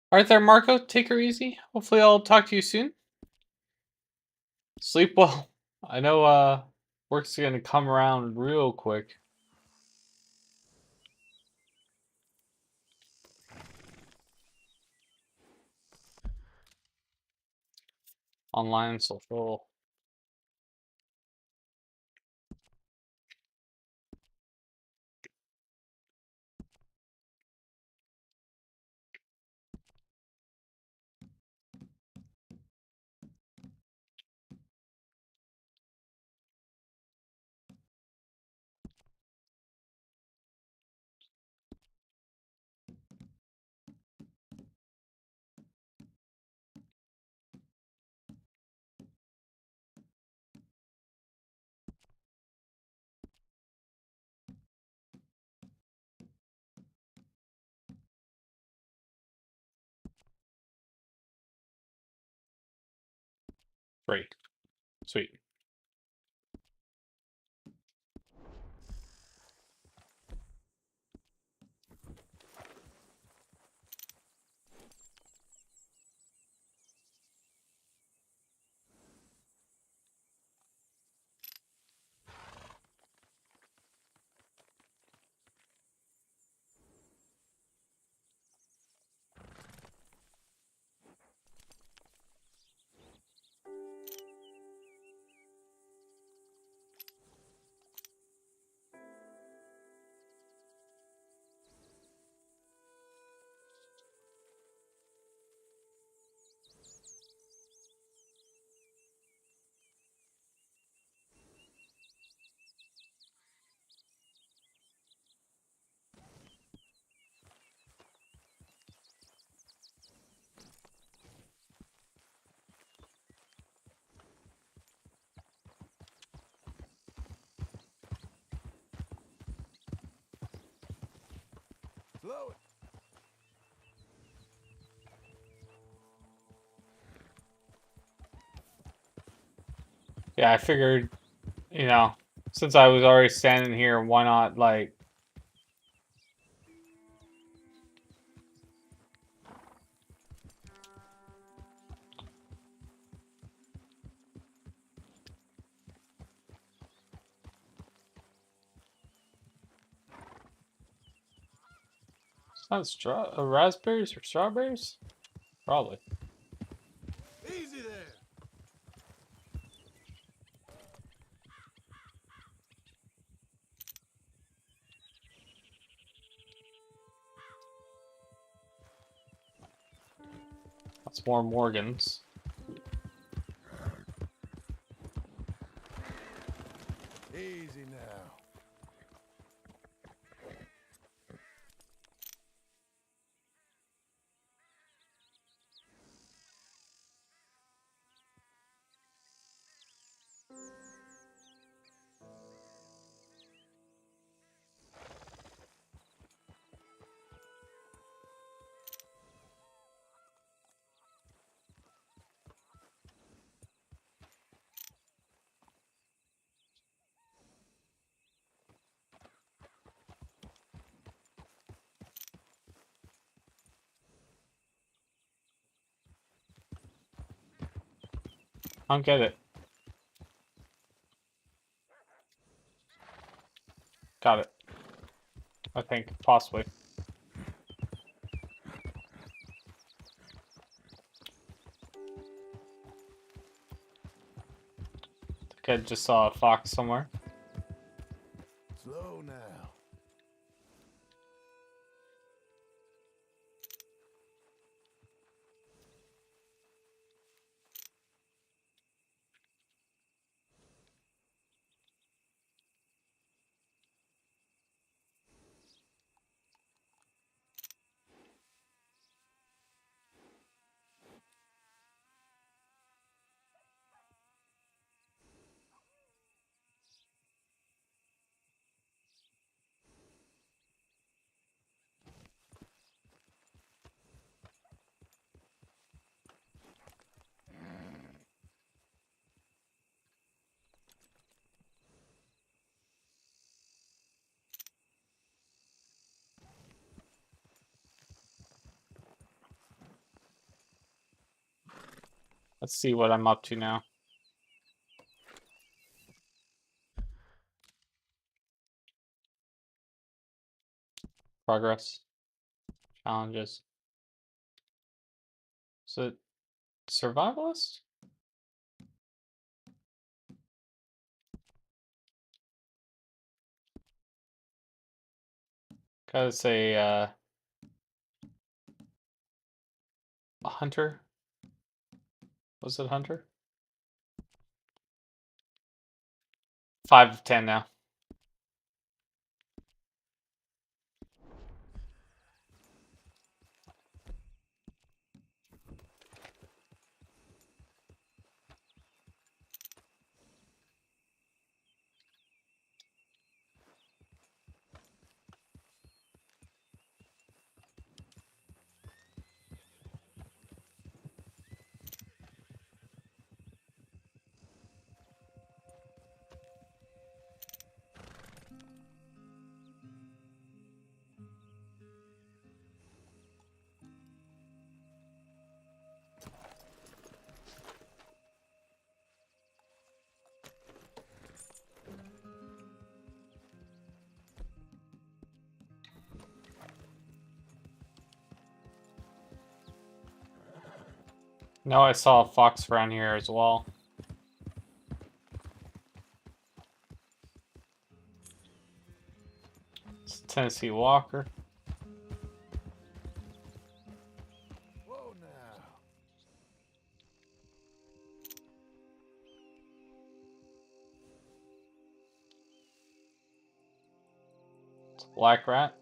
All right there, Marco. Take her easy. Hopefully I'll talk to you soon. Sleep well. I know work's gonna come around real quick. Online social. Free. Sweet. Slow it. Yeah, I figured, you know, since I was already standing here, why not, like... It's not raspberries or strawberries? Probably. Easy there. That's more Morgans. Easy now. I don't get it. Got it. I think, possibly. I think I just saw a fox somewhere. Slow now. Let's see what I'm up to now. Progress. Challenges. Is it survivalist? Gotta say, a hunter? Was it hunter? 5 of 10 now. No, I saw a fox around here as well. It's a Tennessee Walker. Whoa now. It's a black rat.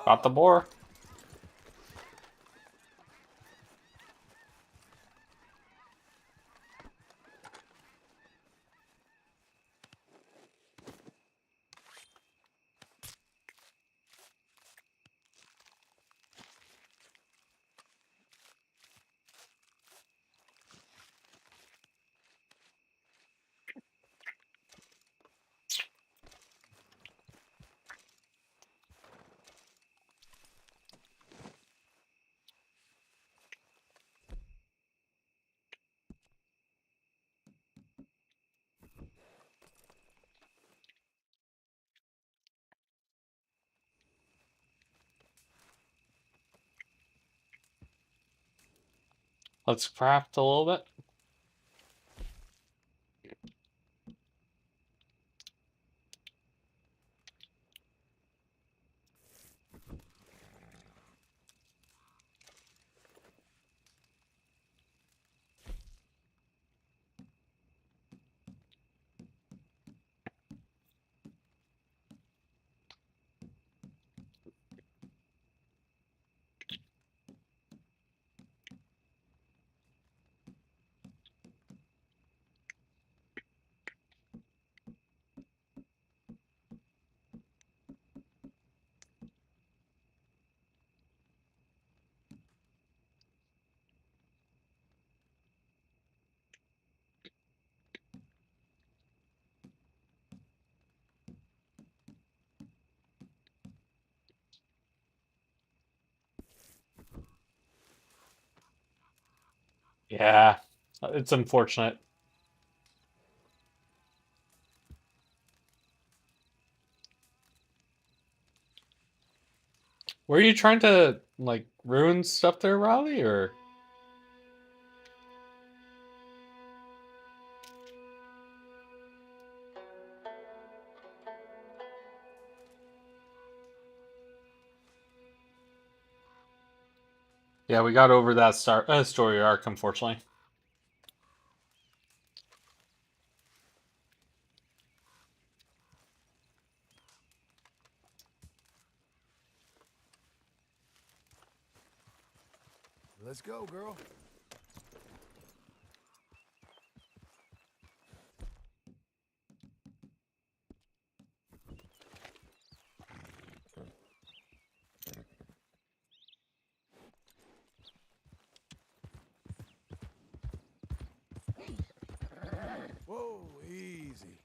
Got the boar. Let's craft a little bit. Yeah, it's unfortunate. Were you trying to like ruin stuff there, Raleigh, or? Yeah, we got over that story arc, unfortunately. Let's go, girl. Whoa, easy.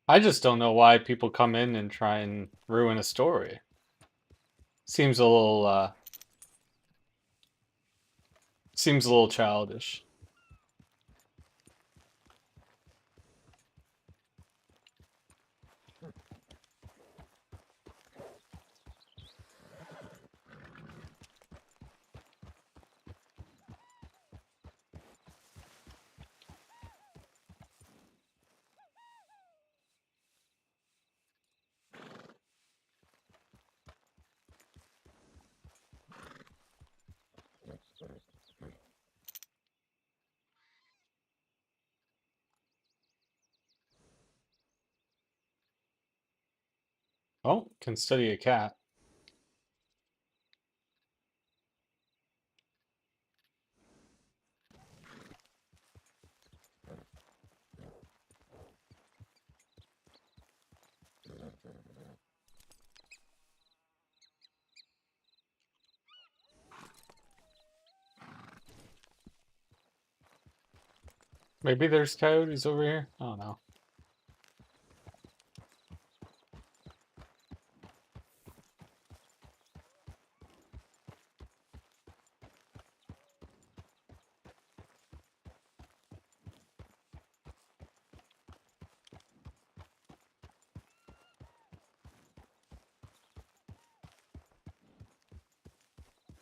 I just don't know why people come in and try and ruin a story. Seems a little childish. Oh, can study a cat. Maybe there's coyotes over here. I don't know.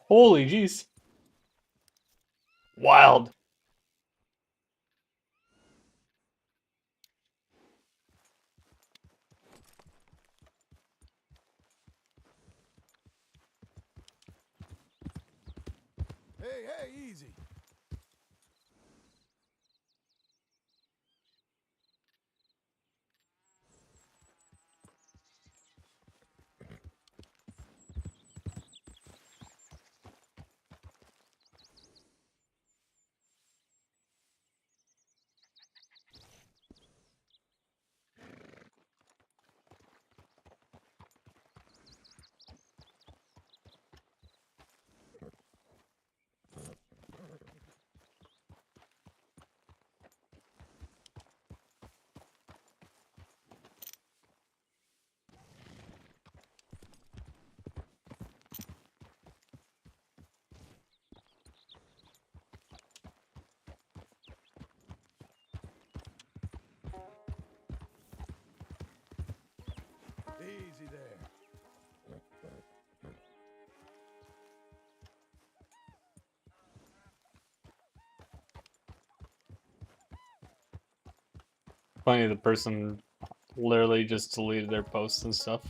Holy jeez. Wild. Hey, easy. Easy there. funny. The person literally just deleted their posts and stuff.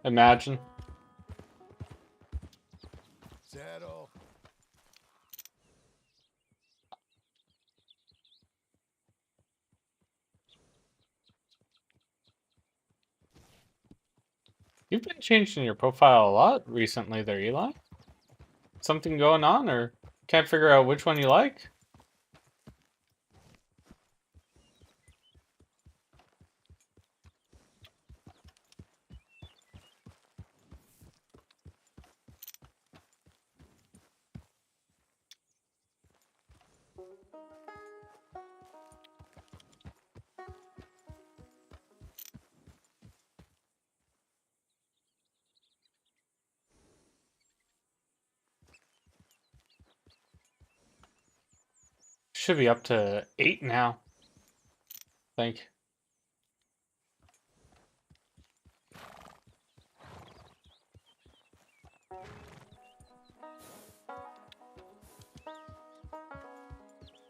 Imagine. Saddle. You've been changing your profile a lot recently there, Eli. Something going on, or can't figure out which one you like? Should be up to 8 now, I think.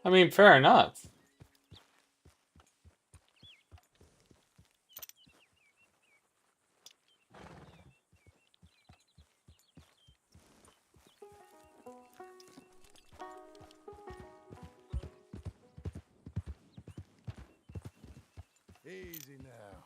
I mean, fair enough. Easy now.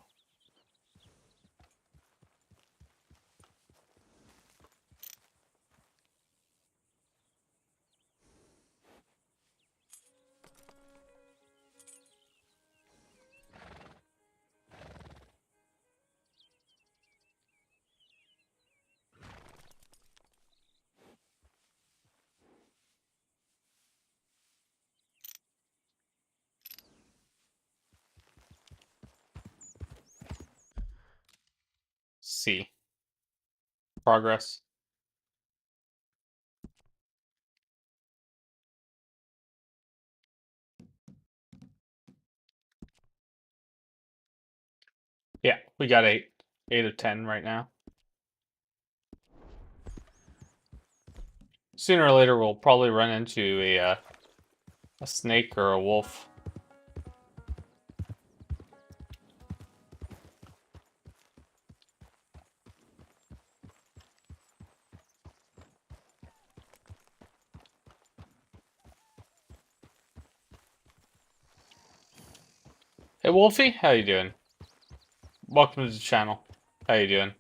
C. Progress. Yeah, we got 8. 8 of 10 right now. Sooner or later, we'll probably run into a snake or a wolf. Hey Wolfie, how you doing? Welcome to the channel. How you doing?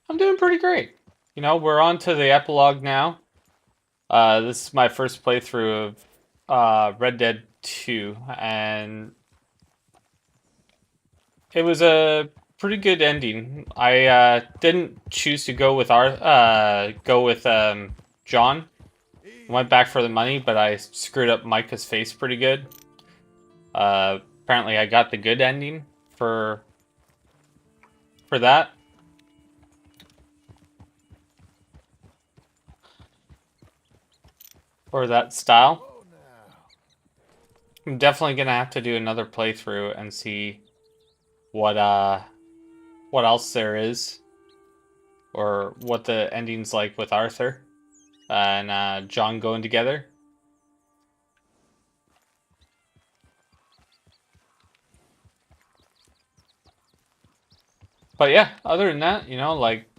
I'm doing pretty great. You know, we're on to the epilogue now. This is my first playthrough of Red Dead 2, and it was a pretty good ending. I didn't choose to go with John. I went back for the money, but I screwed up Micah's face pretty good. Apparently I got the good ending for that. Or that style. I'm definitely gonna have to do another playthrough and see what else there is, or what the ending's like with Arthur and John going together. But yeah, other than that, you know, like,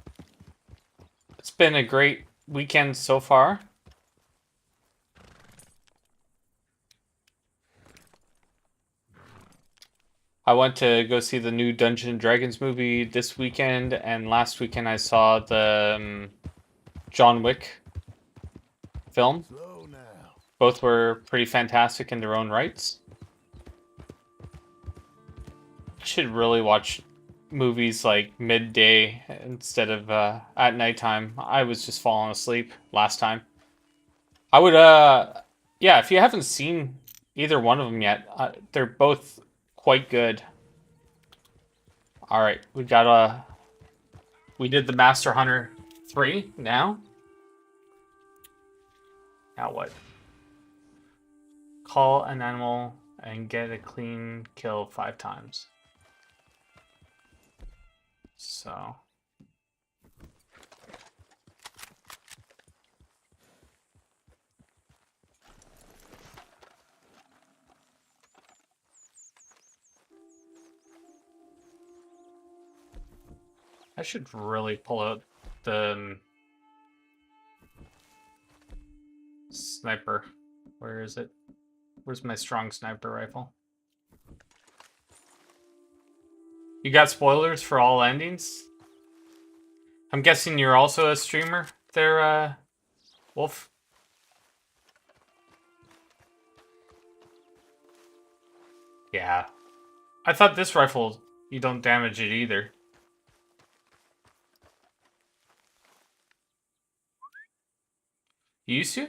it's been a great weekend so far. I went to go see the new Dungeons and Dragons movie this weekend, and last weekend I saw the John Wick film. Both were pretty fantastic in their own rights. Should really watch movies like midday instead of at nighttime. I was just falling asleep last time. I would yeah, if you haven't seen either one of them yet, they're both quite good. All right, we did the Master Hunter 3 now. Now what? Call an animal and get a clean kill 5 times. So I should really pull out the sniper. Where is it? Where's my strong sniper rifle? You got spoilers for all endings? I'm guessing you're also a streamer there, Wolf? Yeah. I thought this rifle, you don't damage it either. You used to?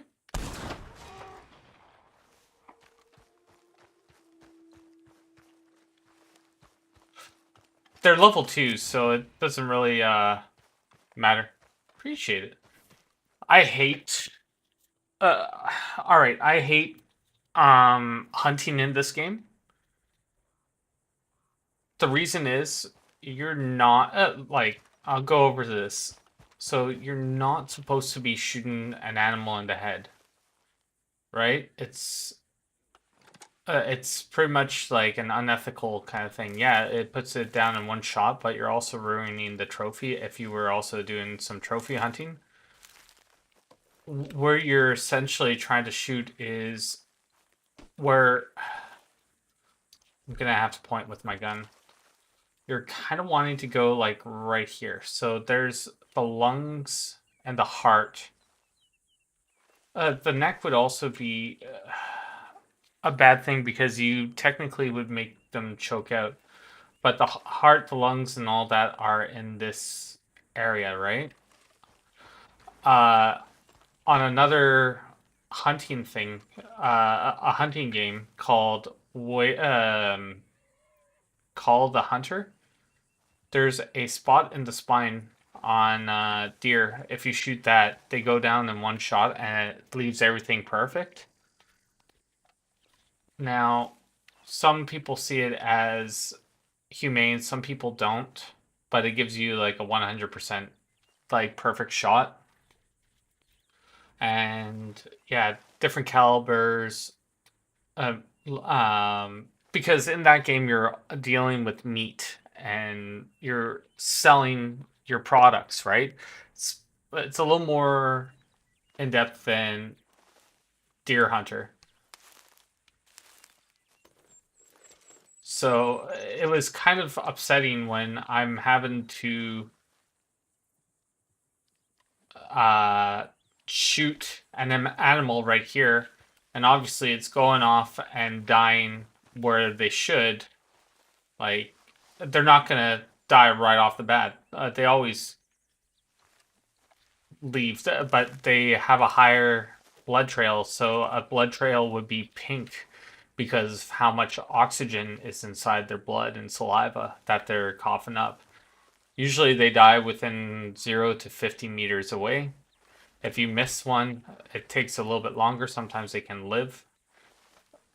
They're level 2, so it doesn't really matter. Appreciate it. I hate alright, I hate hunting in this game. The reason is you're not like I'll go over this. So you're not supposed to be shooting an animal in the head. Right? It's pretty much like an unethical kind of thing. Yeah, it puts it down in one shot, but you're also ruining the trophy if you were also doing some trophy hunting. Where you're essentially trying to shoot is where I'm gonna have to point with my gun. You're kind of wanting to go like right here. So there's the lungs and the heart. The neck would also be a bad thing because you technically would make them choke out. But the heart, the lungs, and all that are in this area, right? On another hunting thing, a hunting game called Call the Hunter. There's a spot in the spine on deer. If you shoot that, they go down in one shot and it leaves everything perfect. Now, some people see it as humane, some people don't, but it gives you like a 100% like perfect shot. And yeah, different calibers. Because in that game you're dealing with meat and you're selling your products, right? It's a little more in depth than Deer Hunter. So it was kind of upsetting when I'm having to shoot an animal right here, and obviously it's going off and dying where they should. Like, they're not gonna die right off the bat. They always leave, but they have a higher blood trail, so a blood trail would be pink because of how much oxygen is inside their blood and saliva that they're coughing up. Usually they die within 0 to 50 meters away. If you miss one, it takes a little bit longer. Sometimes they can live.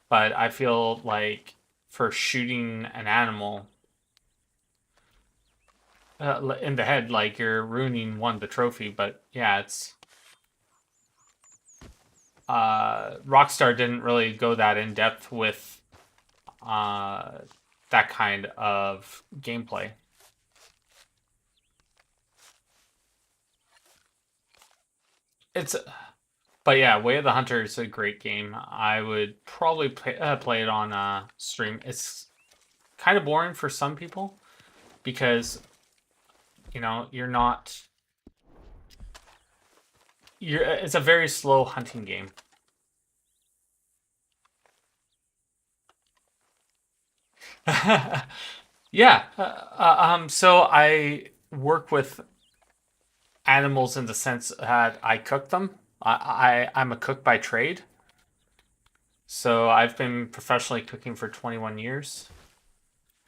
But I feel like for shooting an animal in the head, like you're ruining the trophy. But yeah, it's Rockstar didn't really go that in depth with that kind of gameplay. But yeah, Way of the Hunter is a great game. I would probably play it on stream. It's kind of boring for some people because you're not. It's a very slow hunting game. Yeah. So I work with animals in the sense that I cook them. I'm a cook by trade. So I've been professionally cooking for 21 years.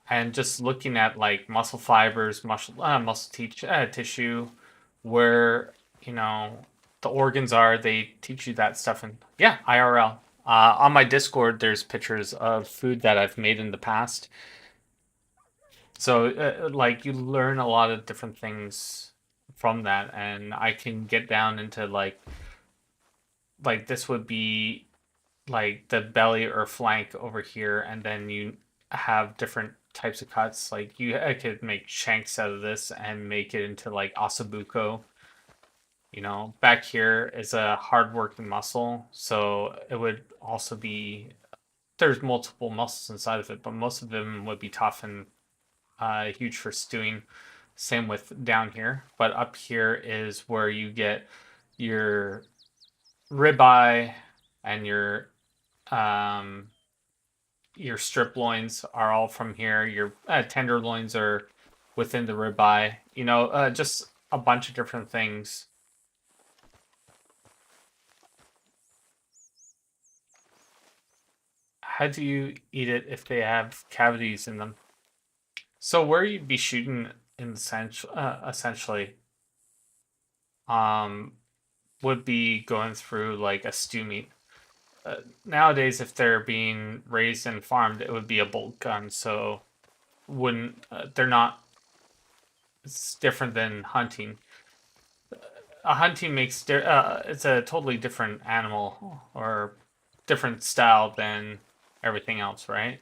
And just looking at like muscle fibers, muscle tissue, where, the organs are, they teach you that stuff. And yeah, IRL. On my Discord, there's pictures of food that I've made in the past. So, like, you learn a lot of different things from that, and I can get down into like this would be like the belly or flank over here, and then you have different types of cuts. Like I could make shanks out of this and make it into like osabuco. You know, back here is a hard-working muscle, so it would also be there's multiple muscles inside of it, but most of them would be tough and huge for stewing. Same with down here, but up here is where you get your ribeye and your strip loins are all from here. Your tenderloins are within the ribeye. You know, just a bunch of different things. How do you eat it if they have cavities in them? So where you'd be shooting in essentially um, would be going through like a stew meat. Nowadays, if they're being raised and farmed, it would be a bolt gun. So wouldn't they're not? It's different than hunting. A hunting makes it's a totally different animal or different style than everything else, right?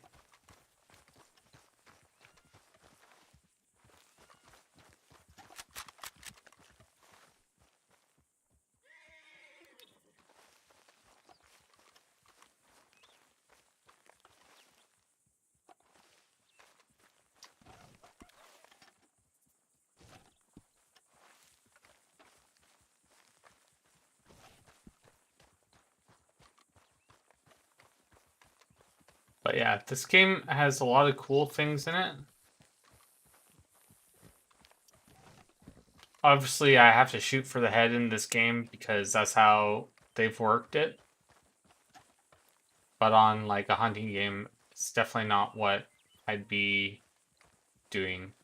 But yeah, this game has a lot of cool things in it. Obviously, I have to shoot for the head in this game because that's how they've worked it. But on like a hunting game, it's definitely not what I'd be doing.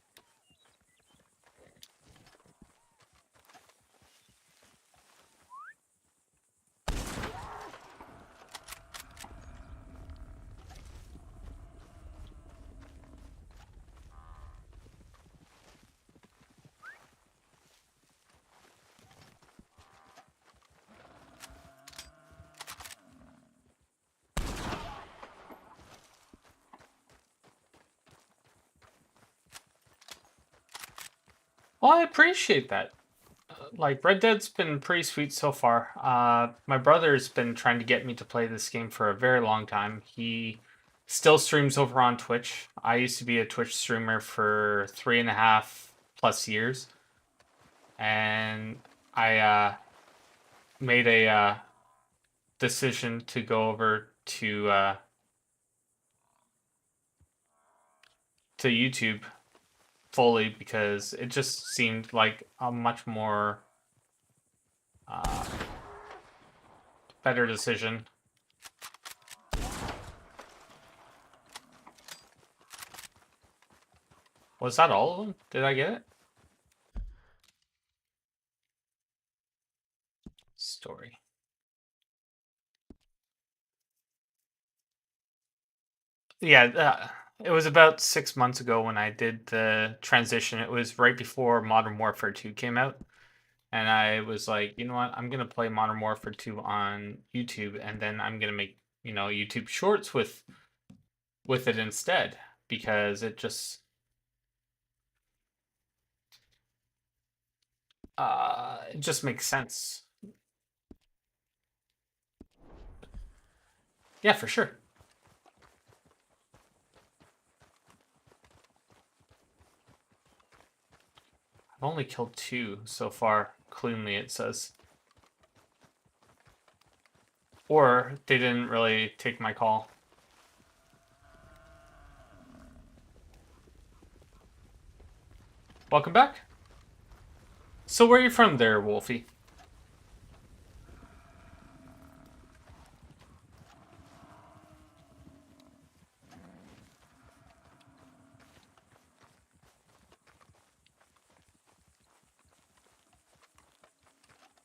Well, I appreciate that. Like, Red Dead's been pretty sweet so far. My brother's been trying to get me to play this game for a very long time. He still streams over on Twitch. I used to be a Twitch streamer for 3.5+ years. And I made a decision to go over to YouTube fully because it just seemed like a much more better decision. Was that all of them? Did I get it? Story. Yeah, it was about 6 months ago when I did the transition. It was right before Modern Warfare 2 came out. And I was like, you know what? I'm going to play Modern Warfare 2 on YouTube and then I'm going to make, YouTube shorts with it instead because it just makes sense. Yeah, for sure. I've only killed 2 so far, cleanly, it says. Or they didn't really take my call. Welcome back. So where are you from there, Wolfie?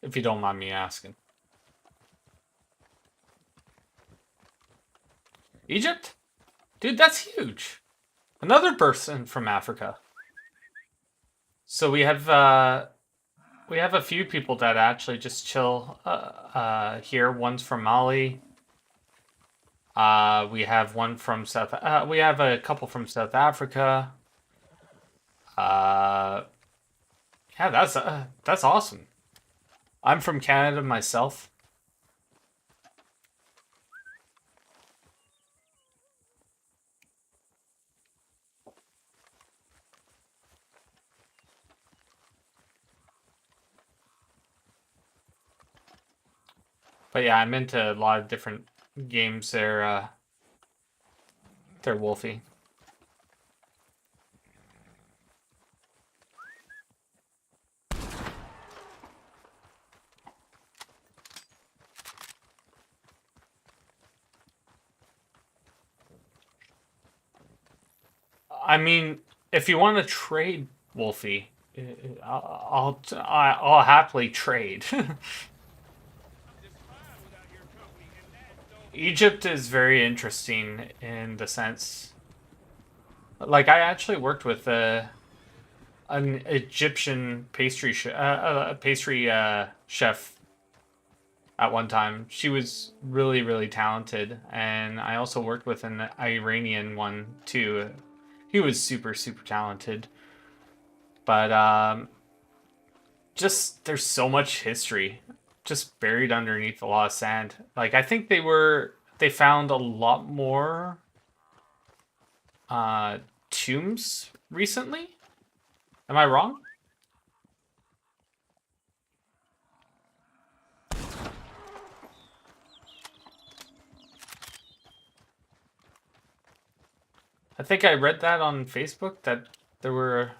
If you don't mind me asking. Egypt? Dude, that's huge. Another person from Africa. So we have a few people that actually just chill here. One's from Mali. We have one from we have a couple from South Africa. Yeah, that's awesome. I'm from Canada myself. But yeah, I'm into a lot of different games there, Wolfie. I mean, if you want to trade Wolfie, I'll happily trade. Egypt is very interesting in the sense, like I actually worked with an Egyptian pastry chef at one time. She was really really talented, and I also worked with an Iranian one too. He was super super talented, but just there's so much history just buried underneath a lot of sand. Like I think they found a lot more tombs recently. Am I wrong? I think I read that on Facebook that there were.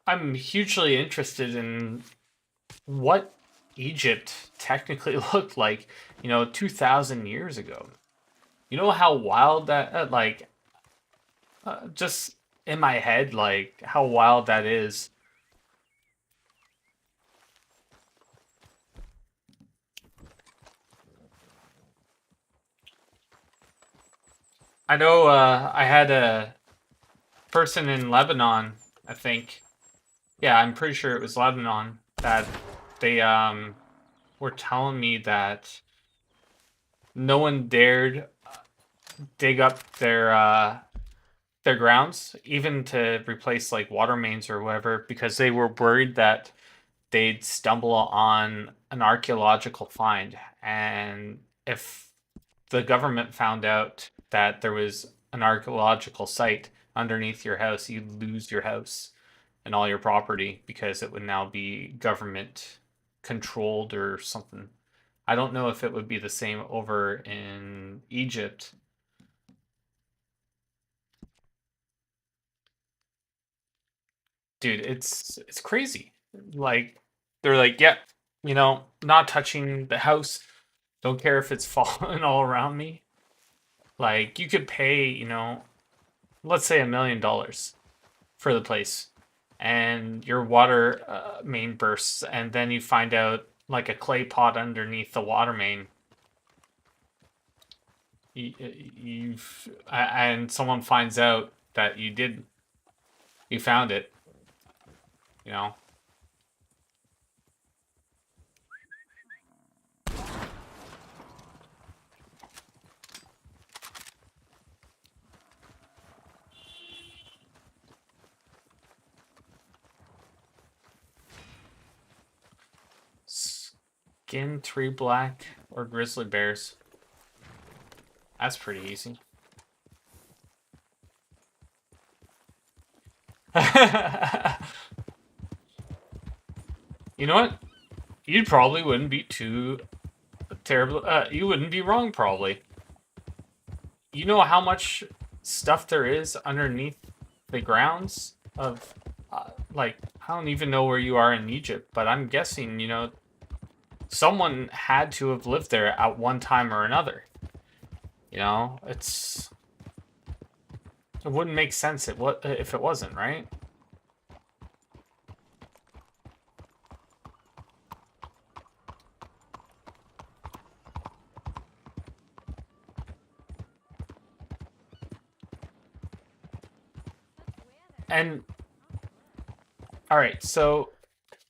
I'm hugely interested in what Egypt technically looked like, 2,000 years ago. You know how wild that, just in my head, like, how wild that is. I know I had a person in Lebanon, I think. Yeah, I'm pretty sure it was Lebanon that they were telling me that no one dared dig up their grounds, even to replace like water mains or whatever, because they were worried that they'd stumble on an archaeological find, and if the government found out that there was an archaeological site underneath your house, you'd lose your house and all your property because it would now be government controlled or something. I don't know if it would be the same over in Egypt. Dude, it's crazy. Like they're like, yeah, not touching the house. Don't care if it's falling all around me. Like you could pay, let's say $1 million for the place, and your water main bursts, and then you find out like a clay pot underneath the water main. And someone finds out that you found it, you know. Skin 3 black or grizzly bears. That's pretty easy. You know what? You probably wouldn't be too terrible. You wouldn't be wrong, probably. You know how much stuff there is underneath the grounds of, like, I don't even know where you are in Egypt, but I'm guessing, someone had to have lived there at one time or another. It wouldn't make sense if it wasn't, right? And All right, so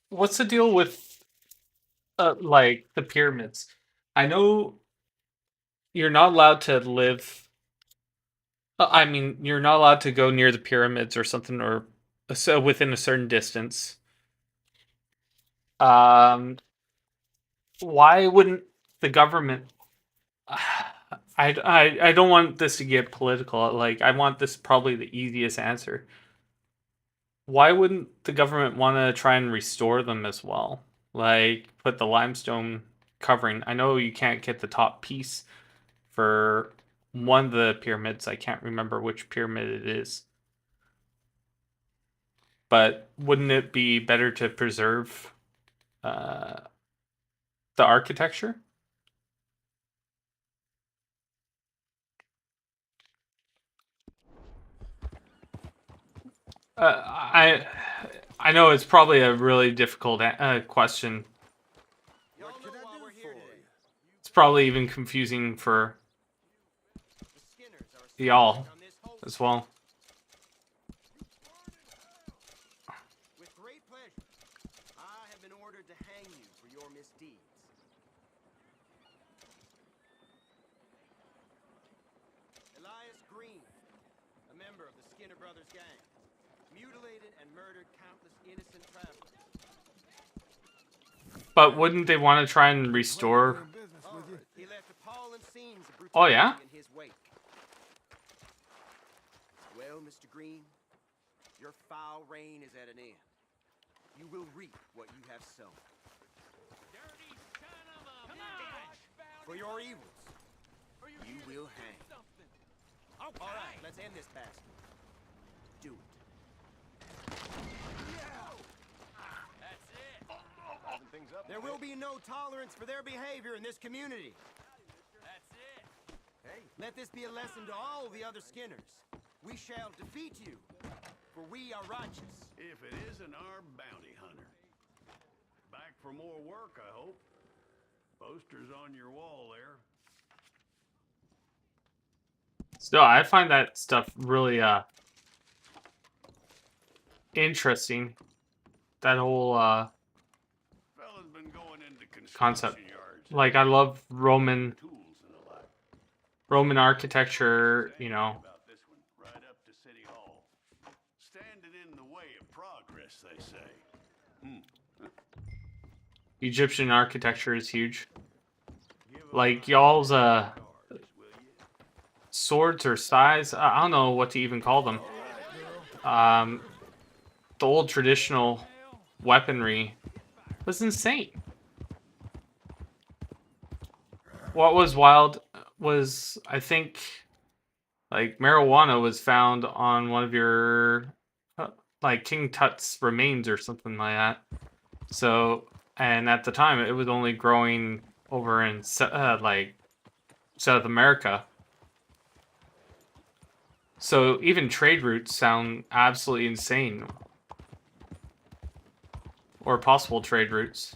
what's the deal with like the pyramids? I know you're not allowed to live. I mean, you're not allowed to go near the pyramids or something, or so within a certain distance. Um, why wouldn't the government? I don't want this to get political. Like, I want this probably the easiest answer. Why wouldn't the government want to try and restore them as well? Like, put the limestone covering. I know you can't get the top piece for one of the pyramids. I can't remember which pyramid it is. But wouldn't it be better to preserve the architecture? I know it's probably a really difficult question. It's probably even confusing for y'all as well. With great pleasure, I have been ordered to hang you for your misdeeds. Elias Green, a member of the Skinner Brothers gang, mutilated and murdered countless innocent travelers. But wouldn't they want to try and restore? He left appalling scenes of Oh yeah. in his wake. Well, Mr. Green, your foul reign is at an end. You will reap what you have sown. Dirty son of a bitch! For your evils, you will hang. Okay. All right, let's end this bastard. Do it. That's it. There will be no tolerance for their behavior in this community. That's it. Hey, let this be a lesson to all the other Skinners. We shall defeat you, for we are righteous. If it isn't our bounty hunter. Back for more work, I hope. Posters on your wall there. Still, I find that stuff really interesting. That whole Fella's been going into construction concept. yards. Like, I love Roman architecture, you know. About this one, right up to City Hall. Standing in the way of progress, they say. Egyptian architecture is huge. Like, y'all's swords or size, I don't know what to even call them. The old traditional weaponry was insane. What was wild was, I think, like, marijuana was found on one of your like King Tut's remains or something like that. So, and at the time it was only growing over in like South America. So even trade routes sound absolutely insane. Or possible trade routes.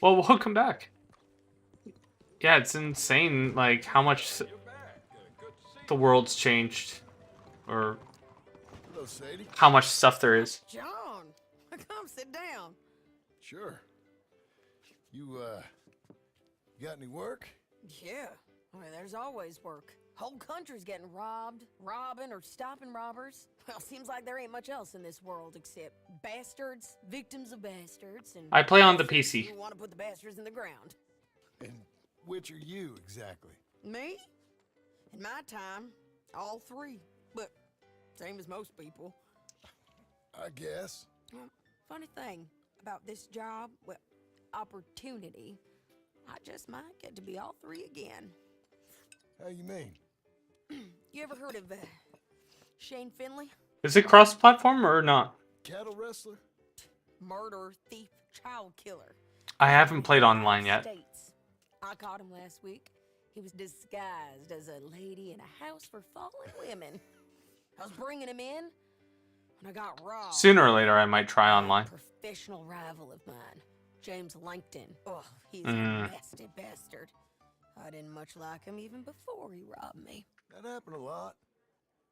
Well, welcome back. Yeah, it's insane, like, how much the world's changed. Or Hello, Sadie. how much stuff there is. John, come sit down. Sure. You got any work? Yeah, I mean, there's always work. Whole country's getting robbed, robbing, or stopping robbers. Well, seems like there ain't much else in this world except bastards, victims of bastards, and I play on the PC. who want to put the bastards in the ground. And which are you exactly? Me? In my time, all three. But same as most people. I guess. Well, funny thing about this job, well, opportunity, I just might get to be all three again. How you mean? You ever heard of Shane Finley? Is it cross-platform or not? Cattle wrestler? Murderer, thief, child killer. I haven't played online yet. States. I caught him last week. He was disguised as a lady in a house for fallen women. I was bringing him in when I got robbed. Sooner or later, I might try By a online. professional rival of mine, James Langton. Ugh, he's a Mm. nasty bastard. I didn't much like him even before he robbed me. That happened a lot.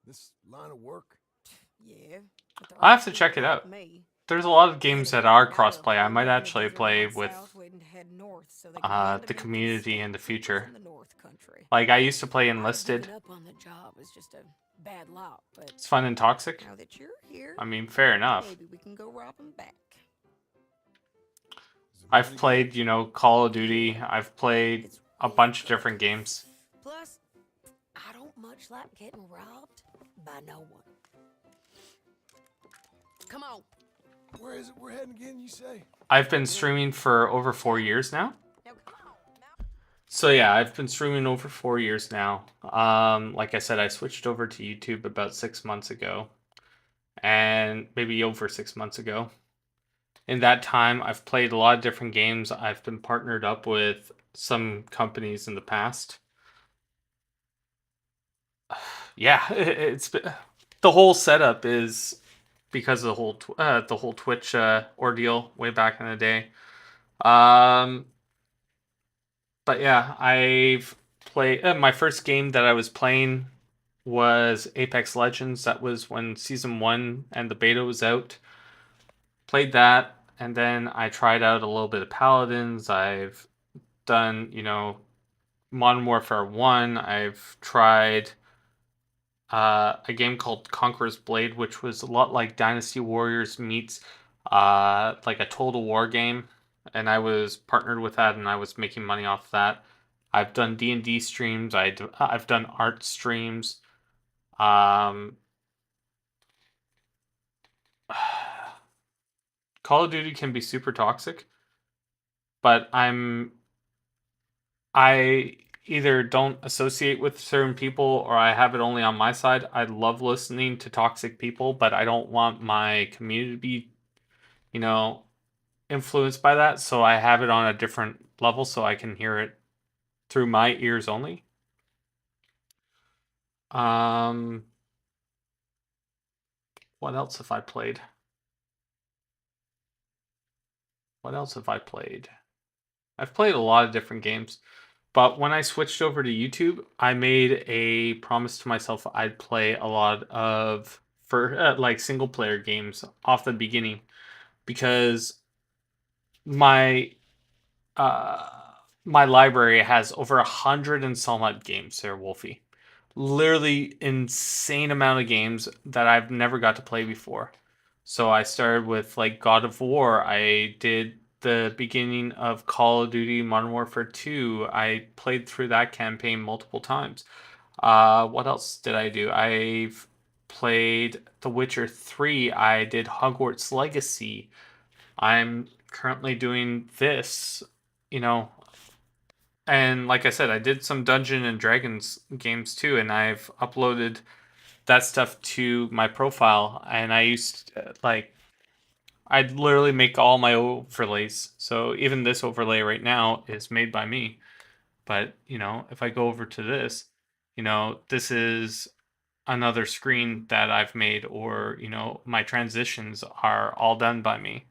This line of work. Yeah, but there I are have to people check it like out. me. There's a lot of Then games that again, are now they'll crossplay. I hole might up in the actually desert play down with south waiting to head north so they can hand the Victor community stuff in the to people future. from the North Country. Like, I used to play I'd Enlisted. given up on the job as just a bad lot, but It's fun and toxic. now that you're here, I mean, fair enough. maybe we can go rob him back. I've played, you know, Call of Duty. I've played a bunch of different games. Plus, I don't much like getting robbed by no one. Come on. Where is it we're heading again, you say? I've been streaming for over 4 years now. So yeah, I've been streaming over 4 years now. Like I said, I switched over to YouTube about 6 months ago. And maybe over 6 months ago. In that time, I've played a lot of different games. I've been partnered up with some companies in the past. Yeah, it's been, the whole setup is because of the whole Twitch ordeal way back in the day. But yeah, I've played my first game that I was playing was Apex Legends. That was when Season 1 and the beta was out. Played that, and then I tried out a little bit of Paladins. I've done, you know, Modern Warfare 1. I've tried a game called Conqueror's Blade, which was a lot like Dynasty Warriors meets like a Total War game. And I was partnered with that, and I was making money off that. I've done D&D streams. I've done art streams. Call of Duty can be super toxic, but I either don't associate with certain people or I have it only on my side. I love listening to toxic people, but I don't want my community to be, you know, influenced by that. So I have it on a different level so I can hear it through my ears only. What else have I played? What else have I played? I've played a lot of different games. But when I switched over to YouTube, I made a promise to myself I'd play a lot of like single player games off the beginning because my uh my library has over 100 and some odd games there, Wolfie. Literally insane amount of games that I've never got to play before. So I started with like God of War. I did the beginning of Call of Duty Modern Warfare 2. I played through that campaign multiple times. What else did I do? I've played The Witcher 3. I did Hogwarts Legacy. I'm currently doing this, you know, and like I said, I did some Dungeon and Dragons games too, and I've uploaded that stuff to my profile. And I used like I'd literally make all my overlays. So even this overlay right now is made by me. But you know, if I go over to this, you know, this is another screen that I've made, or you know, my transitions are all done by me.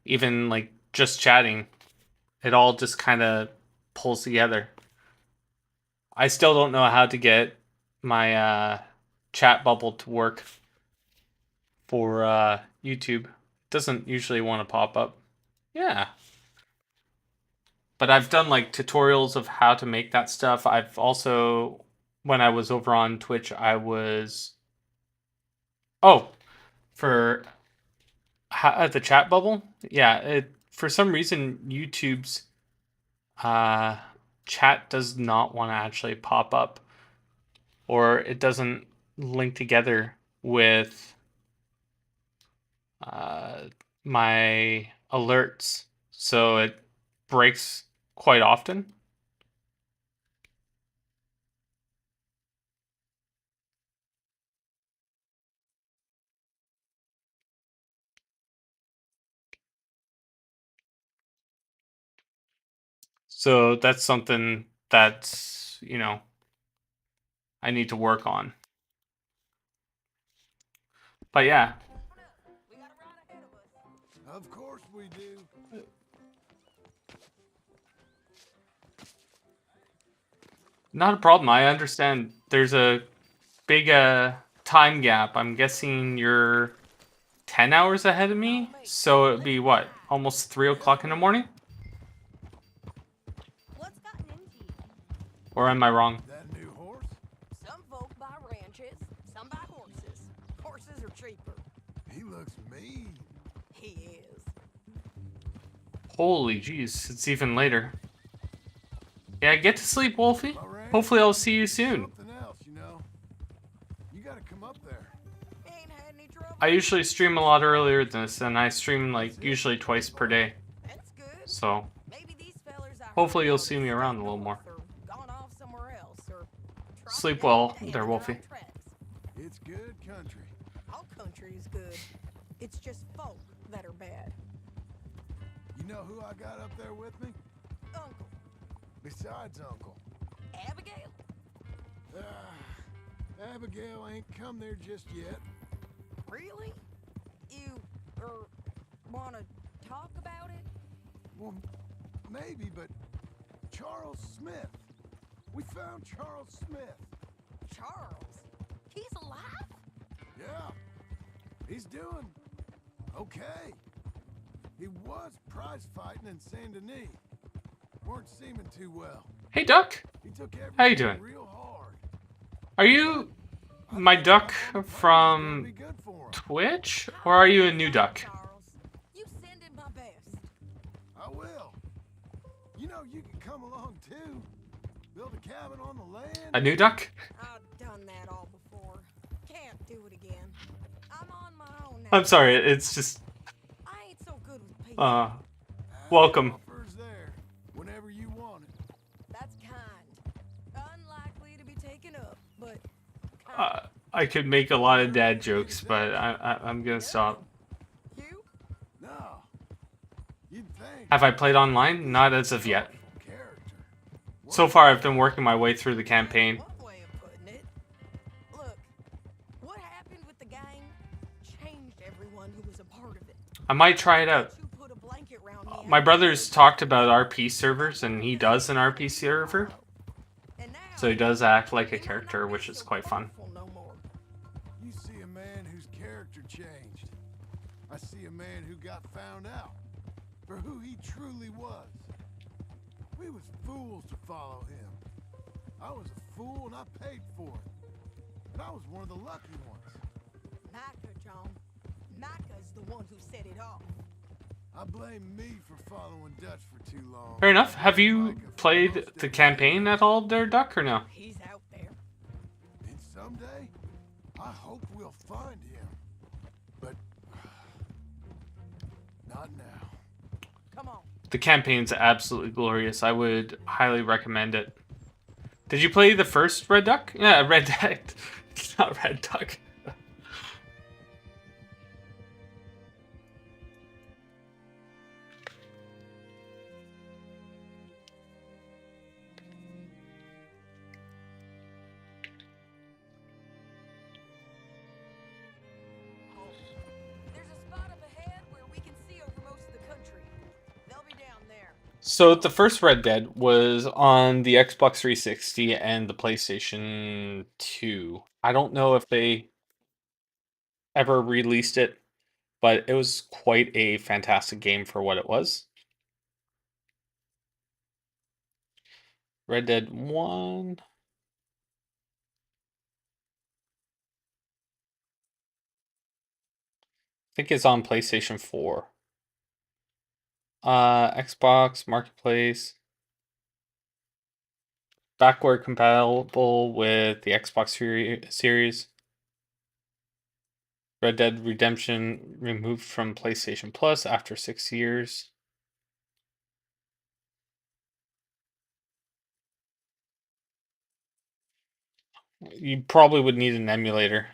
Even like just chatting, it all just kind of pulls together. I still don't know how to get my chat bubble to work for YouTube. It doesn't usually want to pop up. Yeah. But I've done like tutorials of how to make that stuff. I've also, when I was over on Twitch, I was, oh, for the chat bubble. Yeah, for some reason YouTube's chat does not want to actually pop up, or it doesn't link together with my alerts, so it breaks quite often. So that's something that's, you know, I need to work on. But yeah. Of course we do. Not a problem. I understand there's a big time gap. I'm guessing you're 10 hours ahead of me. So it'd be what? Almost 3 o'clock in the morning? Or am I wrong? That new horse? Some folk buy ranches, some buy horses. Horses are cheaper. He looks mean. He is. Holy jeez, it's even later. Yeah, get to sleep, Wolfie. Hopefully I'll see you soon. Something else, you know. You gotta come up there. Ain't had any trouble. I usually stream a lot earlier than this, and I stream like usually twice per day. That's good. So Maybe these fellers I hopefully heard you'll of see me around a little more. or gone off somewhere else or Sleep well there, Wolfie. It's good country. All country is good. It's just folk that are bad. You know who I got up there with me? Uncle. Besides Uncle. Abigail? Abigail ain't come there just yet. Really? You, wanna talk about it? Well, maybe, but Charles Smith. We found Charles Smith. Charles? He's alive? Yeah. He's doing okay. He was prize fighting in Saint Denis. Weren't seeming too well. Hey, Duck. He took How you doing? real hard. Are you my duck from Twitch, or are you a new duck? You send him my best. I will. You know, you can come along too. Build a cabin on the land. A new duck? I've done that all before. Can't do it again. I'm on my own now. I'm sorry, it's just I ain't so good with people. welcome. Offer's there whenever you want it. That's kind. Unlikely to be taken up, but I could make a lot of dad jokes, but I'm gonna stop. you? No. You'd think. Have I played online? Not as of yet. So far, I've been working my way through the campaign. One way of putting it. Look, what happened with the gang changed everyone who was a part of it. I might try it out. You put a blanket round me. My brother's talked about RP servers, and he does an RP server. So he does act like a character, which is quite fun. You see a man whose character changed. I see a man who got found out for who he truly was. We was fools to follow him. I was a fool and I paid for it. And I was one of the lucky ones. Micah, John. Micah's the one who set it off. I blame me for following Dutch for too long. Fair enough. Have you played the campaign at all there, Duck, or no? He's out there. And someday, I hope we'll find him. But not now. Come on. The campaign's absolutely glorious. I would highly recommend it. Did you play the first Red Duck? Yeah, Red Duck. Not Red Duck. There's a spot up ahead where we can see over most of the country. They'll be down there. So the first Red Dead was on the Xbox 360 and the PlayStation 2. I don't know if they ever released it, but it was quite a fantastic game for what it was. Red Dead 1. I think it's on PlayStation 4. Xbox Marketplace. Backward compatible with the Xbox Series. Red Dead Redemption removed from PlayStation Plus after 6 years. You probably would need an emulator.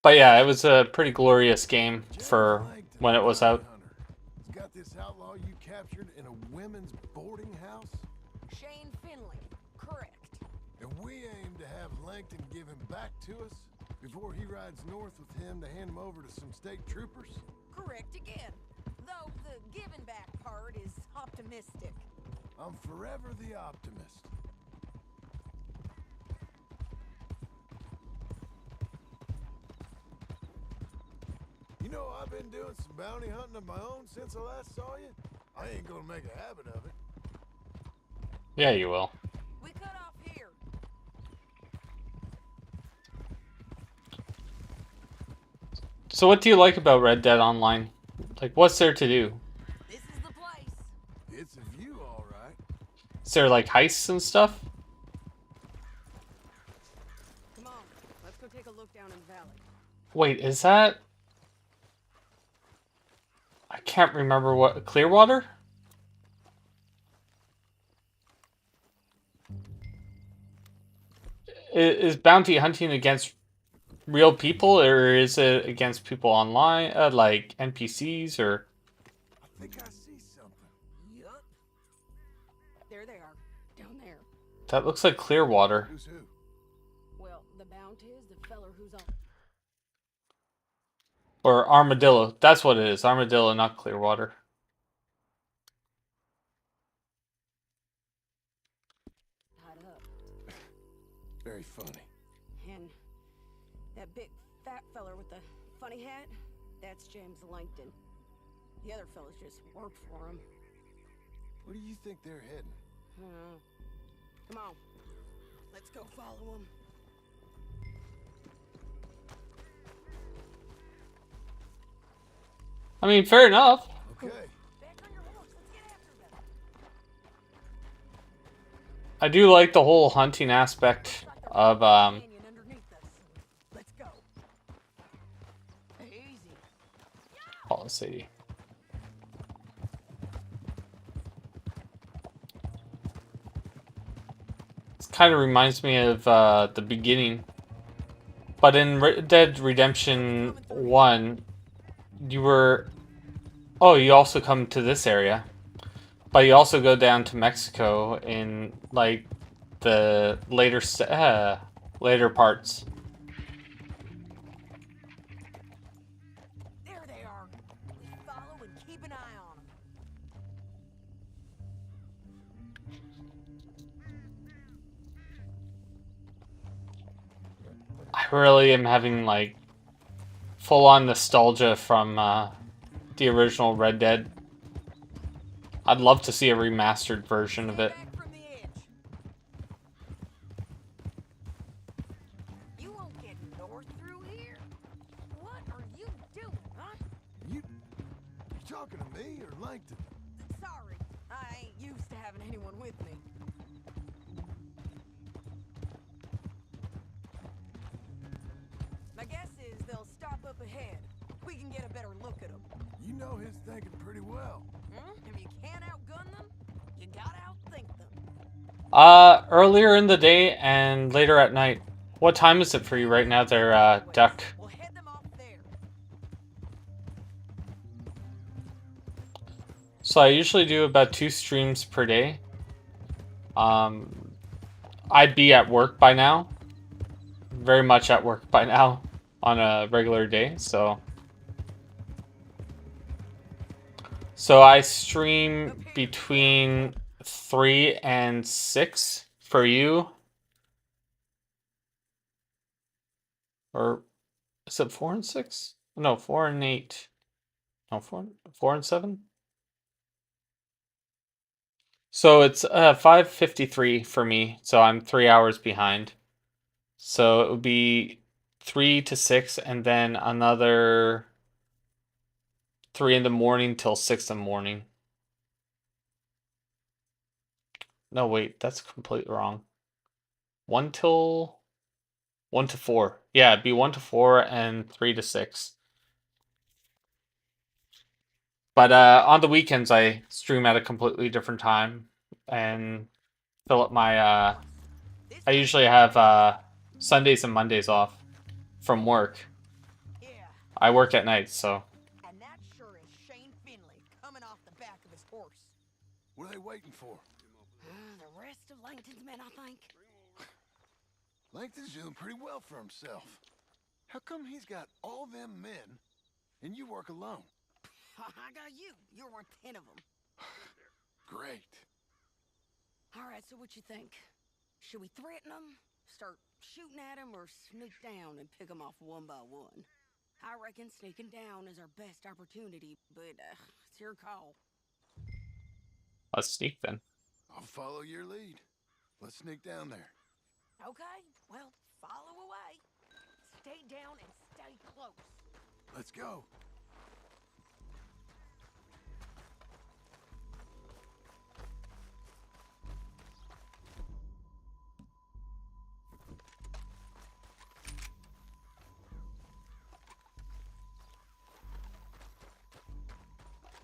But yeah, it was a pretty glorious game for when it was out. He's got this outlaw you captured in a women's boarding house? Shane Finley, correct. And we aim to have Langton give him back to us before he rides north with him to hand him over to some state troopers? Correct again. Though the giving back part is optimistic. I'm forever the optimist. You know, I've been doing some bounty hunting of my own since I last saw you. I ain't gonna make a habit of it. Yeah, you will. We cut off here. So what do you like about Red Dead Online? Like, what's there to do? This is the place. It's a view, all right. Is there like heists and stuff? Come on, let's go take a look down in the valley. Wait, is that... I can't remember what... Clearwater? Is bounty hunting against real people, or is it against people online, like NPCs, or... I think I see something. Yup. There they are, down there. That looks like Clearwater. Who's who? Well, the bounty is the feller who's on. Or Armadillo. That's what it is. Armadillo, not Clearwater. Tied up. Very funny. And that big fat feller with the funny hat, that's James Langton. The other fellas just work for him. Where do you think they're heading? Come on, let's go follow him. I mean, fair enough. Okay. Back on your horse, let's get after them. I do like the whole hunting aspect of, Canyon underneath us. Let's go. Easy. policy. This kind of reminds me of the beginning. But in Red Dead Redemption 1, you were... Oh, you also come to this area. But you also go down to Mexico in, like, the later later parts. There they are. We follow and keep an eye on them. I really am having, like, full-on nostalgia from the original Red Dead. I'd love to see a remastered version of it. Back from the edge. You won't get north through here. What are you doing, huh? You talking to me or Langton? Sorry, I ain't used to having anyone with me. My guess is they'll stop up ahead. We can get a better look at them. You know his thinking pretty well. If you can't outgun them, you gotta outthink them. Earlier in the day and later at night. What time is it for you right now there, Duck? We'll head them off there. So I usually do about 2 streams per day. I'd be at work by now. Very much at work by now on a regular day, so... So I stream between 3 and 6 for you. Or is it 4 and 6? No, 4 and 8. No, 4 and 7? So it's 5:53 for me, so I'm 3 hours behind. So it would be 3 to 6 and then another 3 in the morning till 6 in the morning. No, wait, that's completely wrong. 1 to 4. Yeah, it'd be 1 to 4 and 3 to 6. But on the weekends, I stream at a completely different time and fill up my... I usually have Sundays and Mondays off from work. I work at night, so. And that sure is Shane Finley coming off the back of his horse. What are they waiting for? The rest of Langton's men, I think. Langton's doing pretty well for himself. How come he's got all them men, and you work alone? I got you. You're worth 10 of them. Great. All right, so what you think? Should we threaten them, start shooting at them, or sneak down and pick them off one by one? I reckon sneaking down is our best opportunity, but it's your call. Let's sneak then. I'll follow your lead. Let's sneak down there. Okay, well, follow away. Stay down and stay close. Let's go.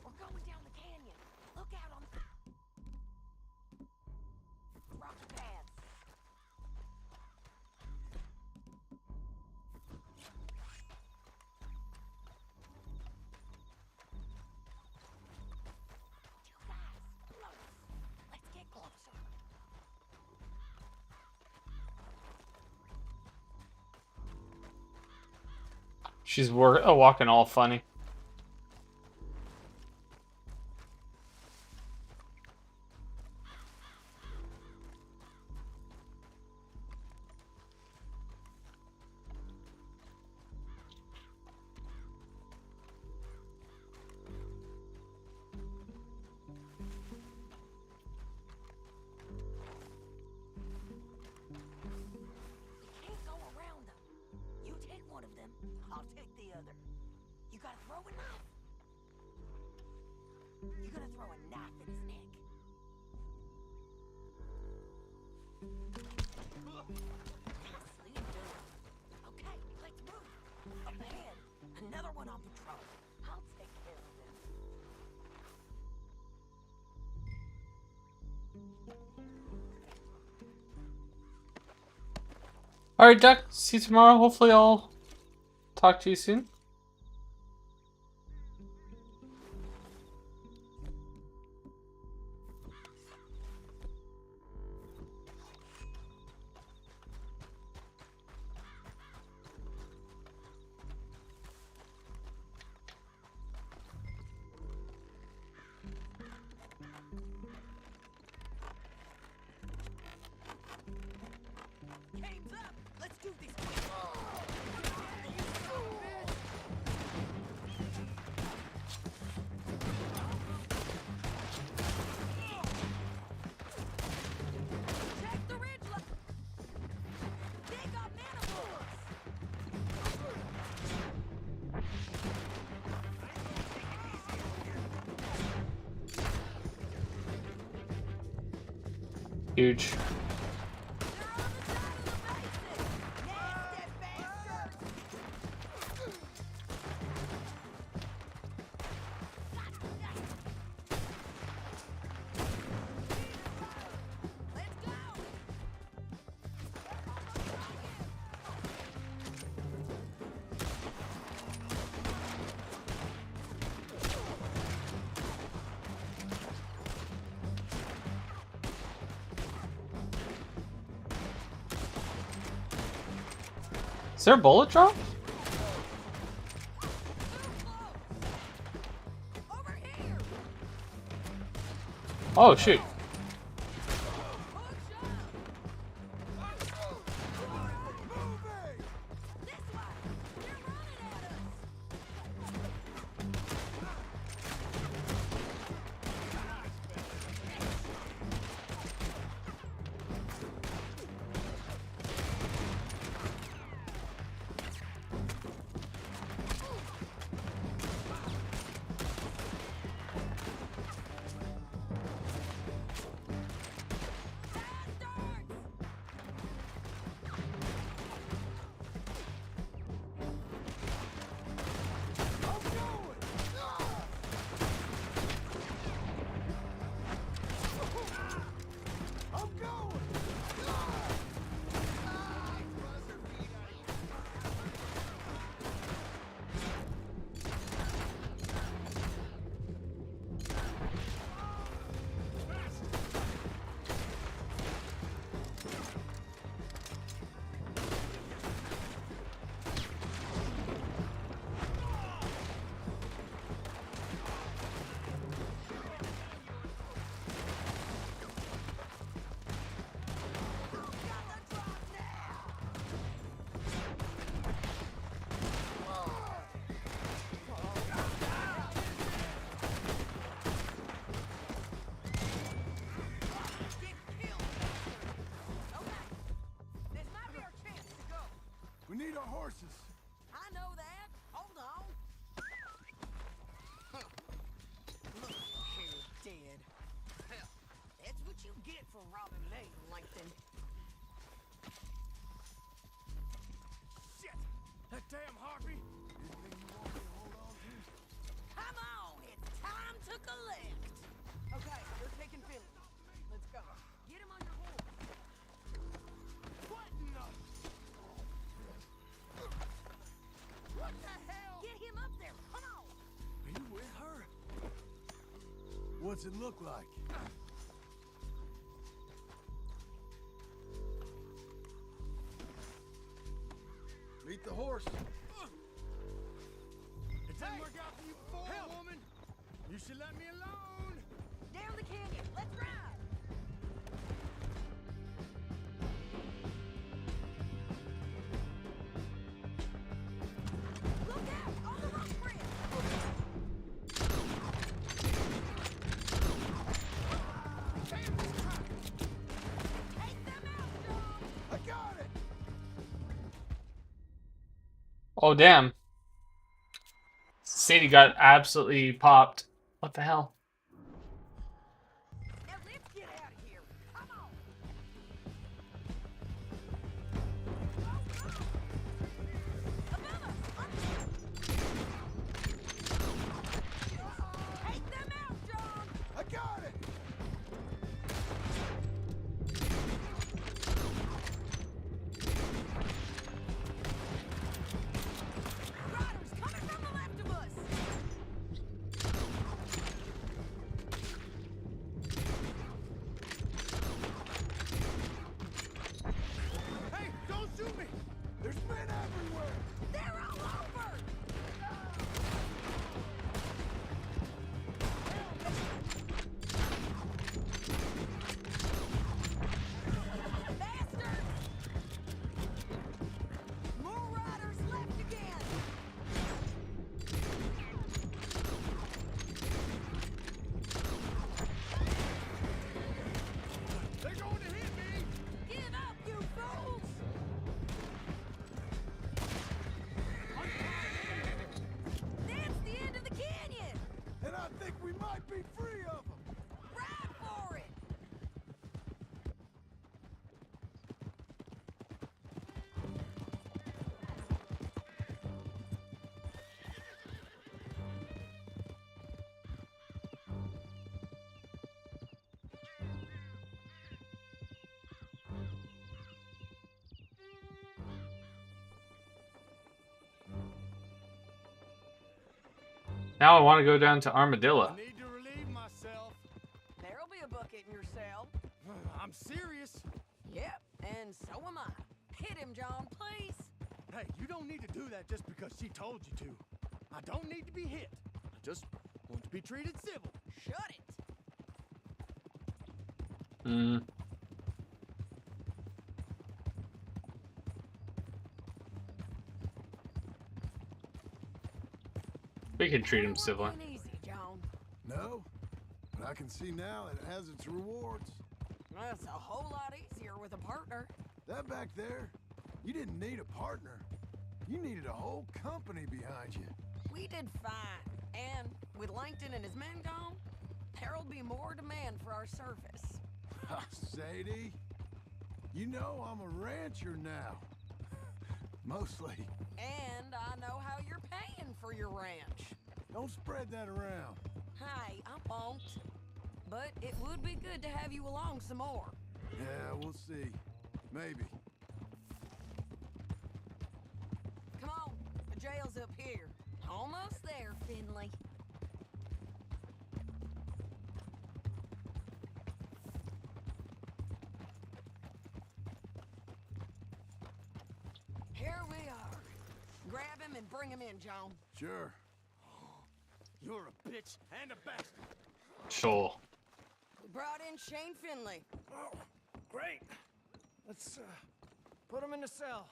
We're going down the canyon. Look out on rocky paths. You guys, close. Let's get closer. She's walking all funny. You can't go around them. You take one of them, I'll take the other. You gotta throw a knife. You gotta throw a knife in his neck. Nicely done. Okay, let's move. Up ahead, another one on patrol. I'll take care of them. Alright, Duck. See you tomorrow. Hopefully I'll talk to you soon. Game's up. Let's do this. Check the ridge line. They got manacles. Huge. Is there a bullet drop? Oh shoot. horses. I know that. Hold on. Look here, dead. Hell, that's what you get for robbing me, Langton. Shit! That damn harpy! Anything you want me to hold on to? Come on, it's time to collect. Okay, we're taking Finley. Let's go. Get him on your horse. What in the... What the hell? Get him up there. Come on. Are you with her? What's it look like? Meet the horse. It didn't work out for you before, woman. You should let me alone. Down the canyon. Let's ride. Look out! On the rock bridge! Take them out, John! I got it. Oh, damn. Sadie got absolutely popped. What the hell? Now let's get out of here. Come on! Above us! Take them out, John! I got it. Riders coming from the left of us! Hey, don't shoot me! There's men everywhere. They're all over! Bastards! More riders left again! They're going to hit me! Give up, you fools! That's the end of the canyon! And I think we might be free of them. Ride for it! Now I want to go down to Armadillo. Need to relieve myself. There'll be a bucket in your cell. I'm serious. Yep, and so am I. Hit him, John, please. Hey, you don't need to do that just because she told you to. I don't need to be hit. I just want to be treated civil. Shut it. Hmm. We can treat him civilly. Ain't easy, John. No, but I can see now it has its rewards. That's a whole lot easier with a partner. That back there, you didn't need a partner. You needed a whole company behind you. We did fine. And with Langton and his men gone, there'll be more demand for our service. Sadie, you know I'm a rancher now. Mostly. And I know how you're paying for your ranch. Don't spread that around. Hey, I won't. But it would be good to have you along some more. Yeah, we'll see. Maybe. Come on, the jail's up here. Almost there, Finley. Here we are. Grab him and bring him in, John. Sure. You're a bitch and a bastard. Sure. We brought in Shane Finley. Oh, great. Let's put him in the cell.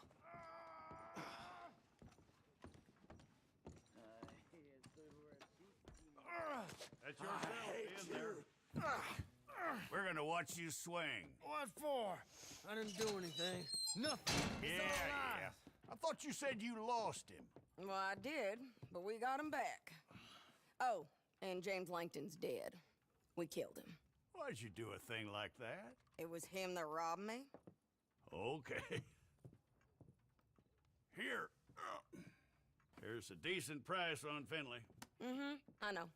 That's yourself in there. We're gonna watch you swing. What for? I didn't do anything. Nothing. It's all lies. I thought you said you lost him. Well, I did, but we got him back. Oh, and James Langton's dead. We killed him. Why'd you do a thing like that? It was him that robbed me. Okay. Here. Here's a decent price on Finley. Mm-hmm, I know.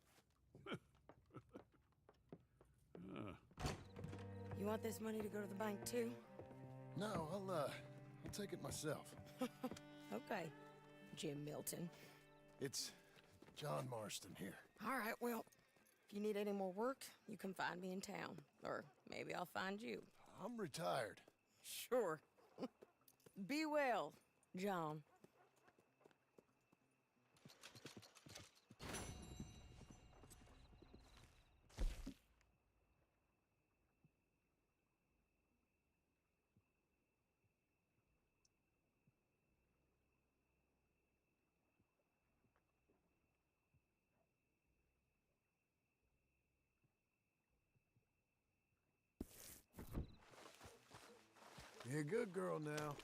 You want this money to go to the bank, too? No, I'll take it myself. Okay, Jim Milton. It's John Marston here. All right, well, if you need any more work, you can find me in town. Or maybe I'll find you. I'm retired. Sure. Be well, John. Be a good girl now.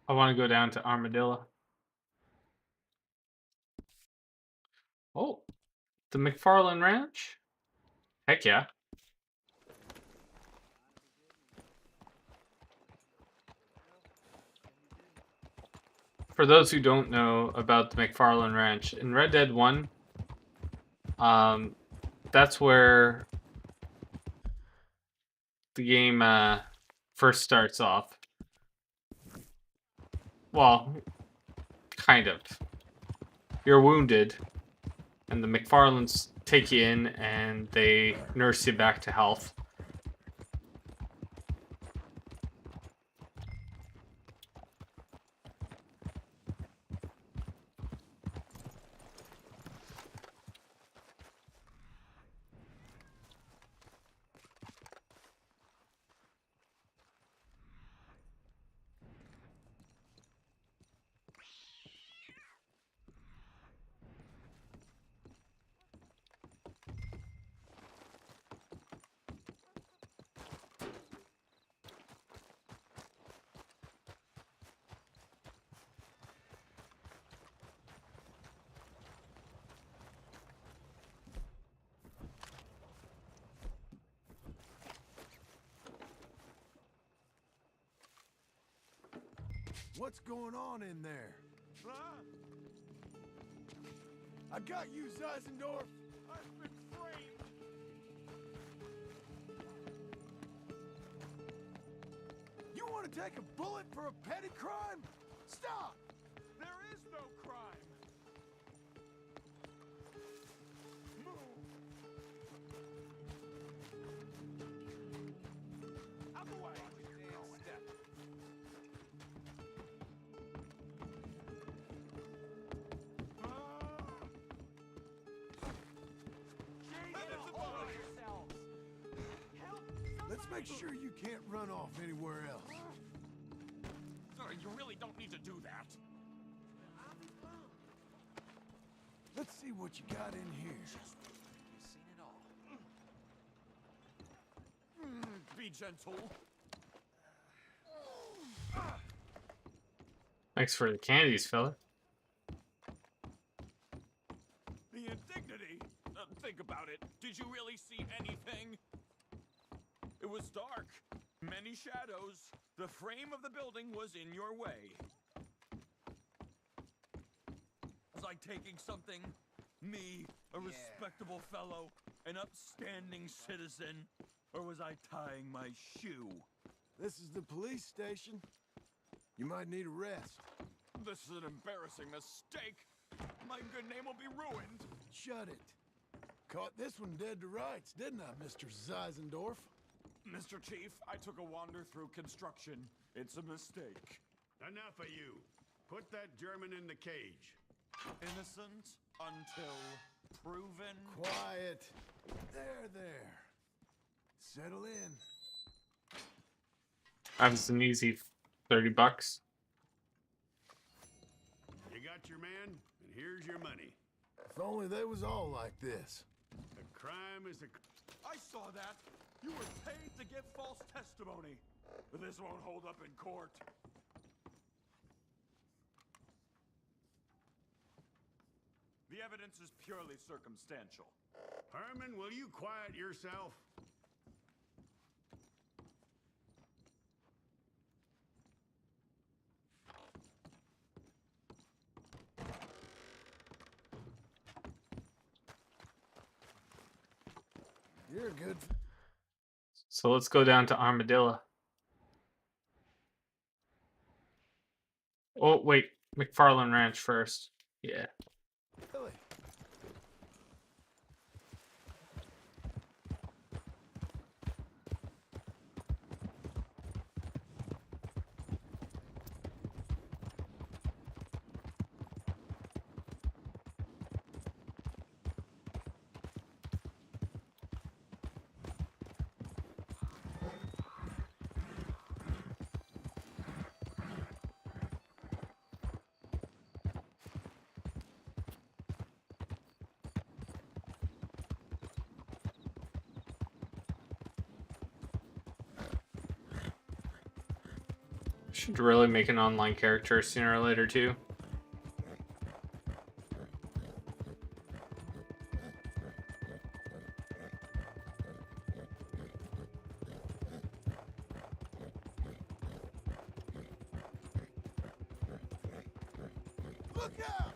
I want to go down to Armadillo. Oh, the McFarland Ranch? Heck yeah. For those who don't know about the McFarland Ranch, in Red Dead 1, that's where the game first starts off. Well, kind of. You're wounded, and the McFarlands take you in, and they nurse you back to health. What's going on in there? I got you, Zeisendorf. I've been framed. You want to take a bullet for a petty crime? Stop! There is no crime. Move. Out the way. Step. Let's make sure you can't run off anywhere else. You really don't need to do that. Let's see what you got in here. You've seen it all. Be gentle. Thanks for the candies, fella. The indignity. Think about it. Did you really see anything? It was dark. Many shadows. The frame of the building was in your way. Was I taking something? Me, a respectable fellow, an upstanding citizen? Or was I tying my shoe? This is the police station. You might need a rest. This is an embarrassing mistake. My good name will be ruined. Shut it. Caught this one dead to rights, didn't I, Mr. Zeisendorf? Mr. Chief, I took a wander through construction. It's a mistake. Enough of you. Put that German in the cage. Innocent until proven. Quiet. There. Settle in. That was an easy $30. You got your man, and here's your money. If only they was all like this. The crime is a... I saw that. You were paid to give false testimony. But this won't hold up in court. The evidence is purely circumstantial. Herman, will you quiet yourself? You're good. So let's go down to Armadillo. Oh, wait. McFarland Ranch first. Yeah. Really? Should really make an online character sooner or later, too. Look out!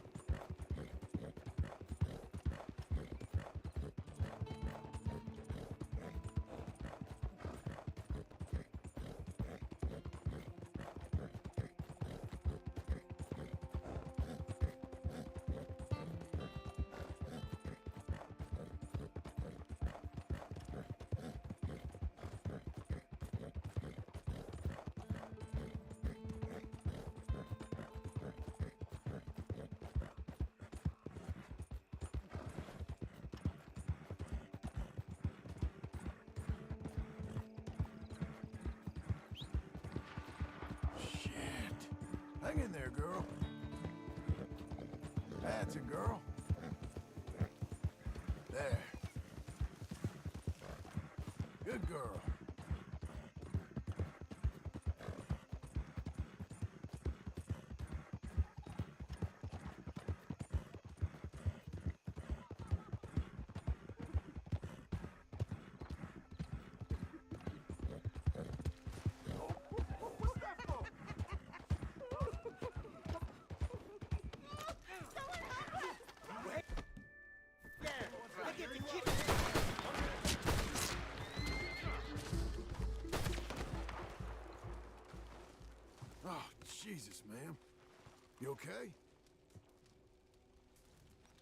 Hang in there, girl. That's a girl. There. Good girl. Oh, Jesus, ma'am. You okay?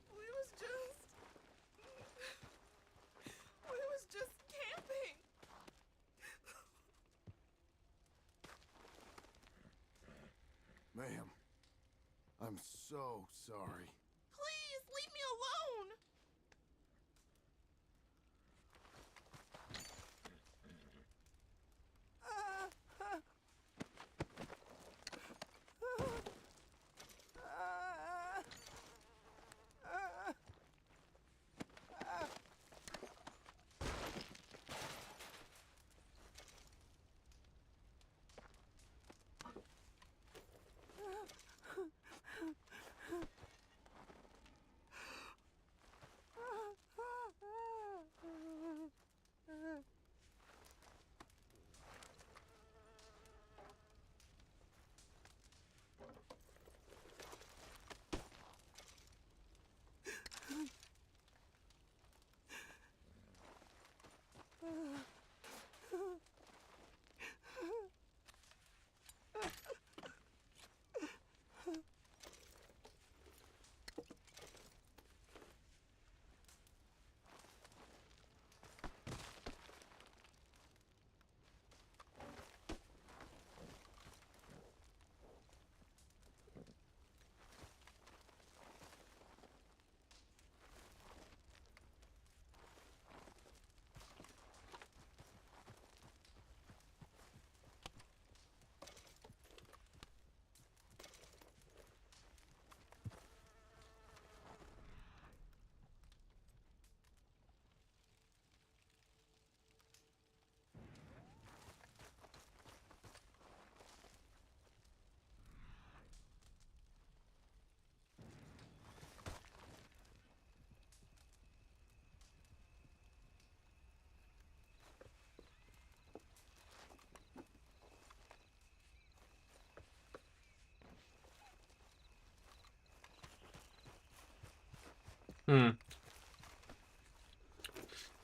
We was just camping. Ma'am, I'm so sorry. Please leave me alone.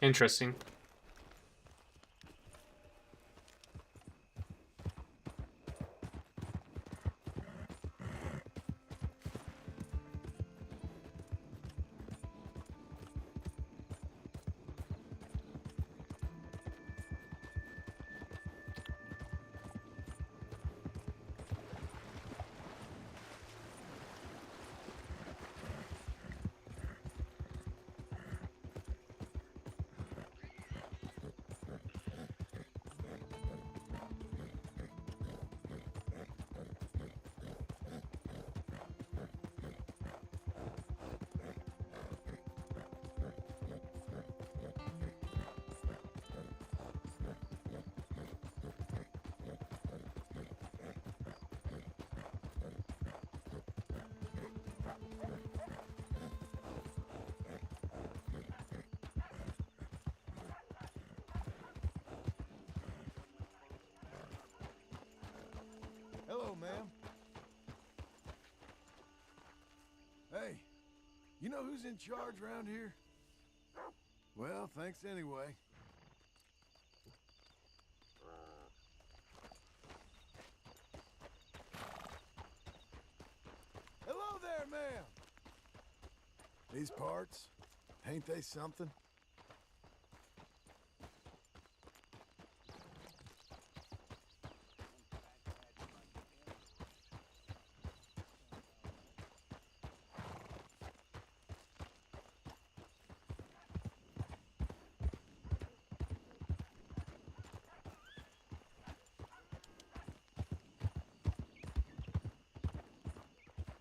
Interesting. Hello, ma'am. Hey, you know who's in charge around here? Well, thanks anyway. Hello there, ma'am. These parts, ain't they something?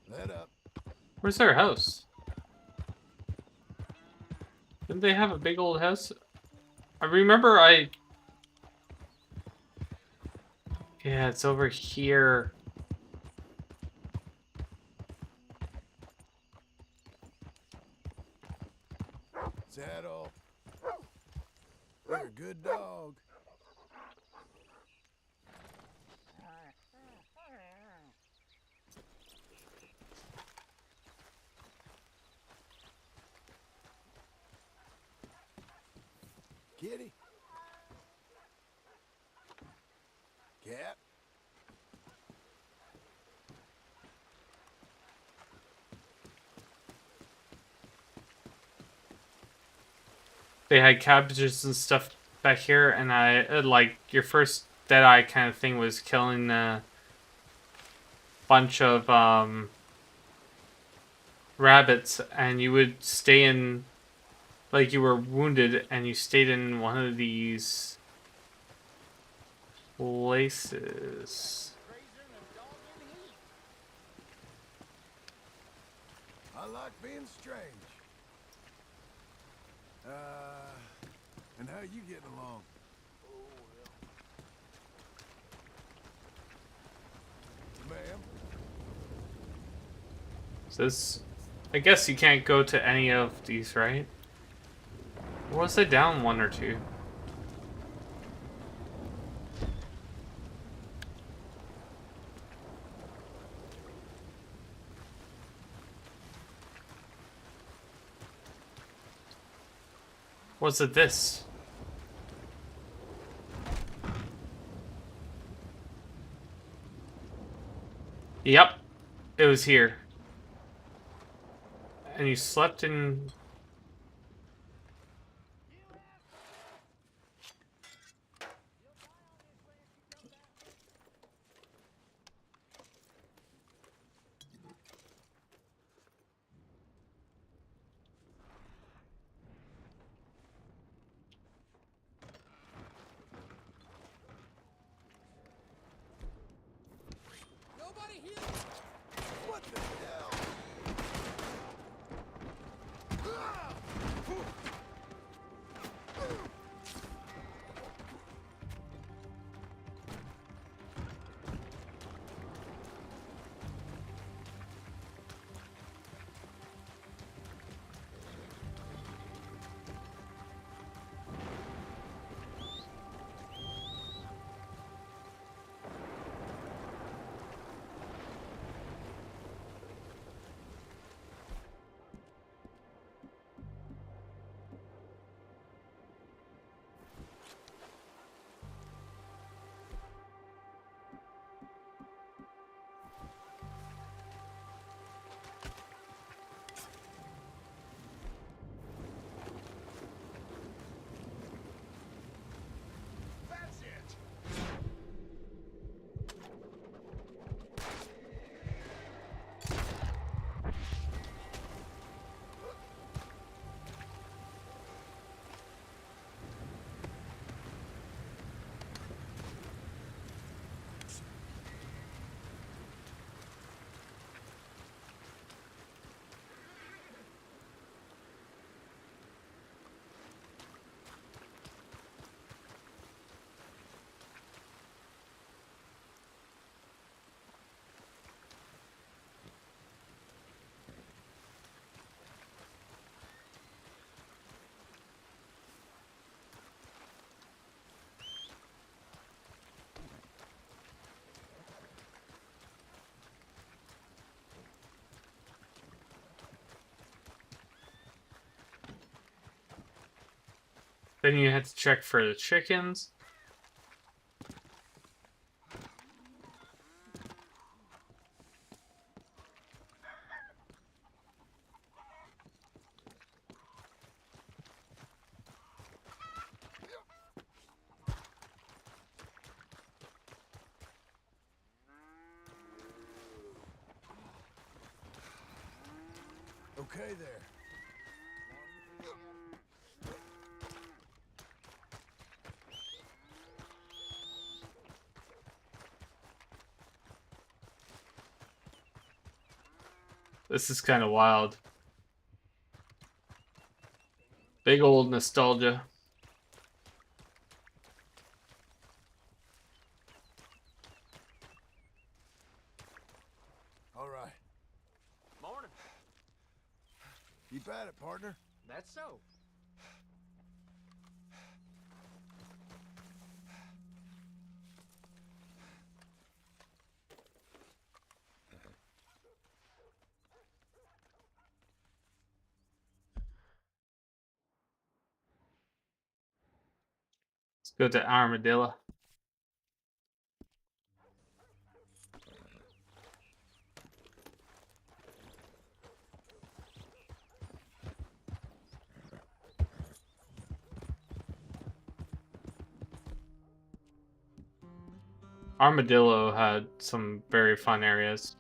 Let up. Where's their house? Didn't they have a big old house? I remember Yeah, it's over here. Saddle. You're a good dog. Kitty. Cat. They had cabbages and stuff back here, and like your first Deadeye kind of thing was killing a bunch of rabbits, and you would stay in, like you were wounded, and you stayed in one of these places. I like being strange. And how you getting along? Ma'am? So this, I guess you can't go to any of these, right? Or was I down one or two? Was it this? Yep, it was here. And you slept in... Nobody here. What the hell? Then you had to check for the chickens. Okay there. This is kind of wild. Big old nostalgia. All right. Morning. Keep at it, partner. That's so. Let's go to Armadillo. Armadillo had some very fun areas.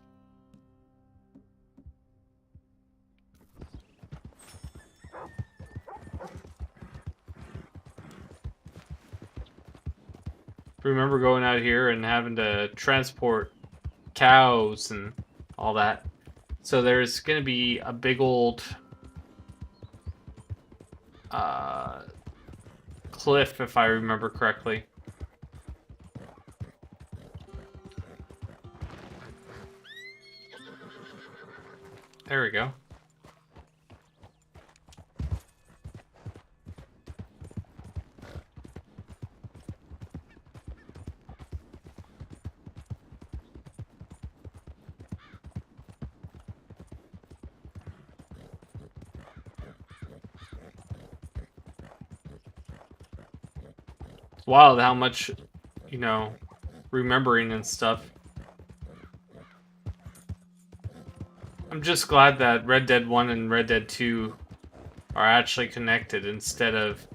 Remember going out here and having to transport cows and all that. So there's going to be a big old cliff, if I remember correctly. There we go. It's wild how much, you know, remembering and stuff. I'm just glad that Red Dead 1 and Red Dead 2 are actually connected instead of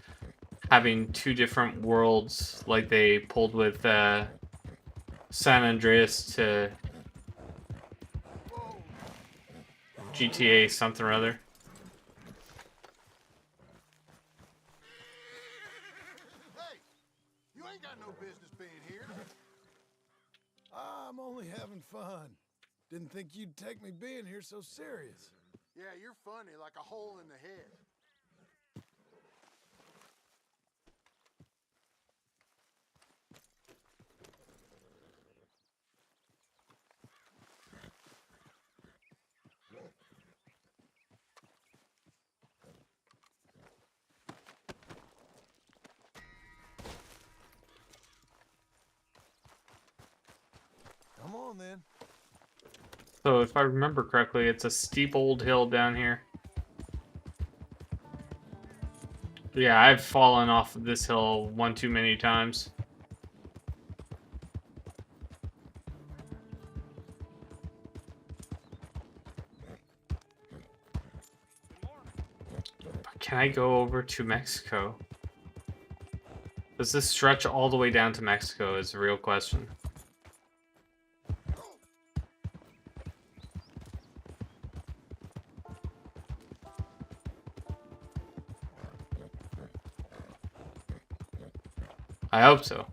having two different worlds like they pulled with San Andreas to GTA something or other. Hey, you ain't got no business being here. I'm only having fun. Didn't think you'd take me being here so serious. Yeah, you're funny like a hole in the head. Come on, then. So if I remember correctly, it's a steep old hill down here. Yeah, I've fallen off of this hill one too many times. But can I go over to Mexico? Does this stretch all the way down to Mexico is the real question. I hope so.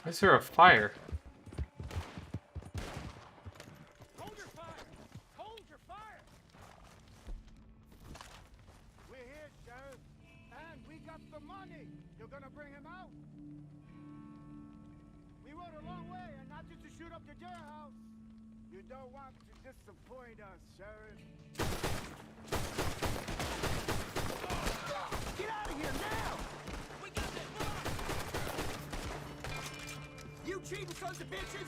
Is there a fire? Hold your fire! Hold your fire! We're here, Sheriff. And we got the money. You're gonna bring him out? We rode a long way, and not just to shoot up the jailhouse. You don't want to disappoint us, Sheriff. Get out of here now! We got this! You cheating sons of bitches!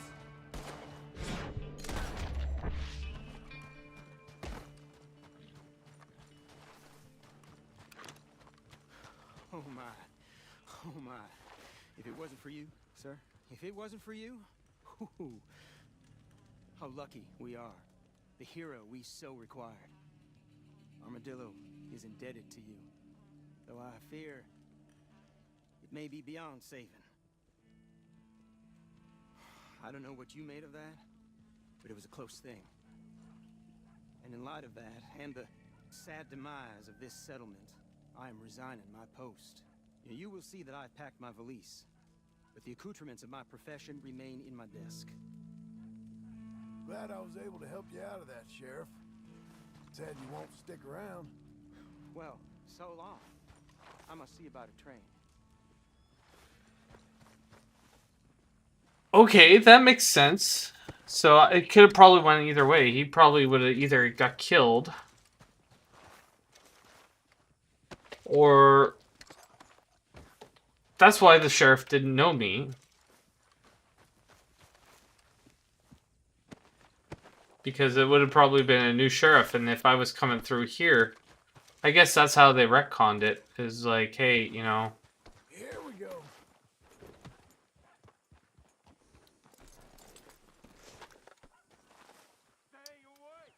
Oh my. Oh my. If it wasn't for you, sir, if it wasn't for you, whew, how lucky we are. The hero we so required. Armadillo is indebted to you, though I fear it may be beyond saving. I don't know what you made of that, but it was a close thing. And in light of that, and the sad demise of this settlement, I am resigning my post. You will see that I've packed my valise, but the accoutrements of my profession remain in my desk. Glad I was able to help you out of that, Sheriff. Sad you won't stick around. Well, so long. I must see about a train. Okay, that makes sense. So it could have probably went either way. He probably would have either got killed, or that's why the sheriff didn't know me. Because it would have probably been a new sheriff, and if I was coming through here, I guess that's how they retconned it. Is like, hey, you know. Here we go. Stay away!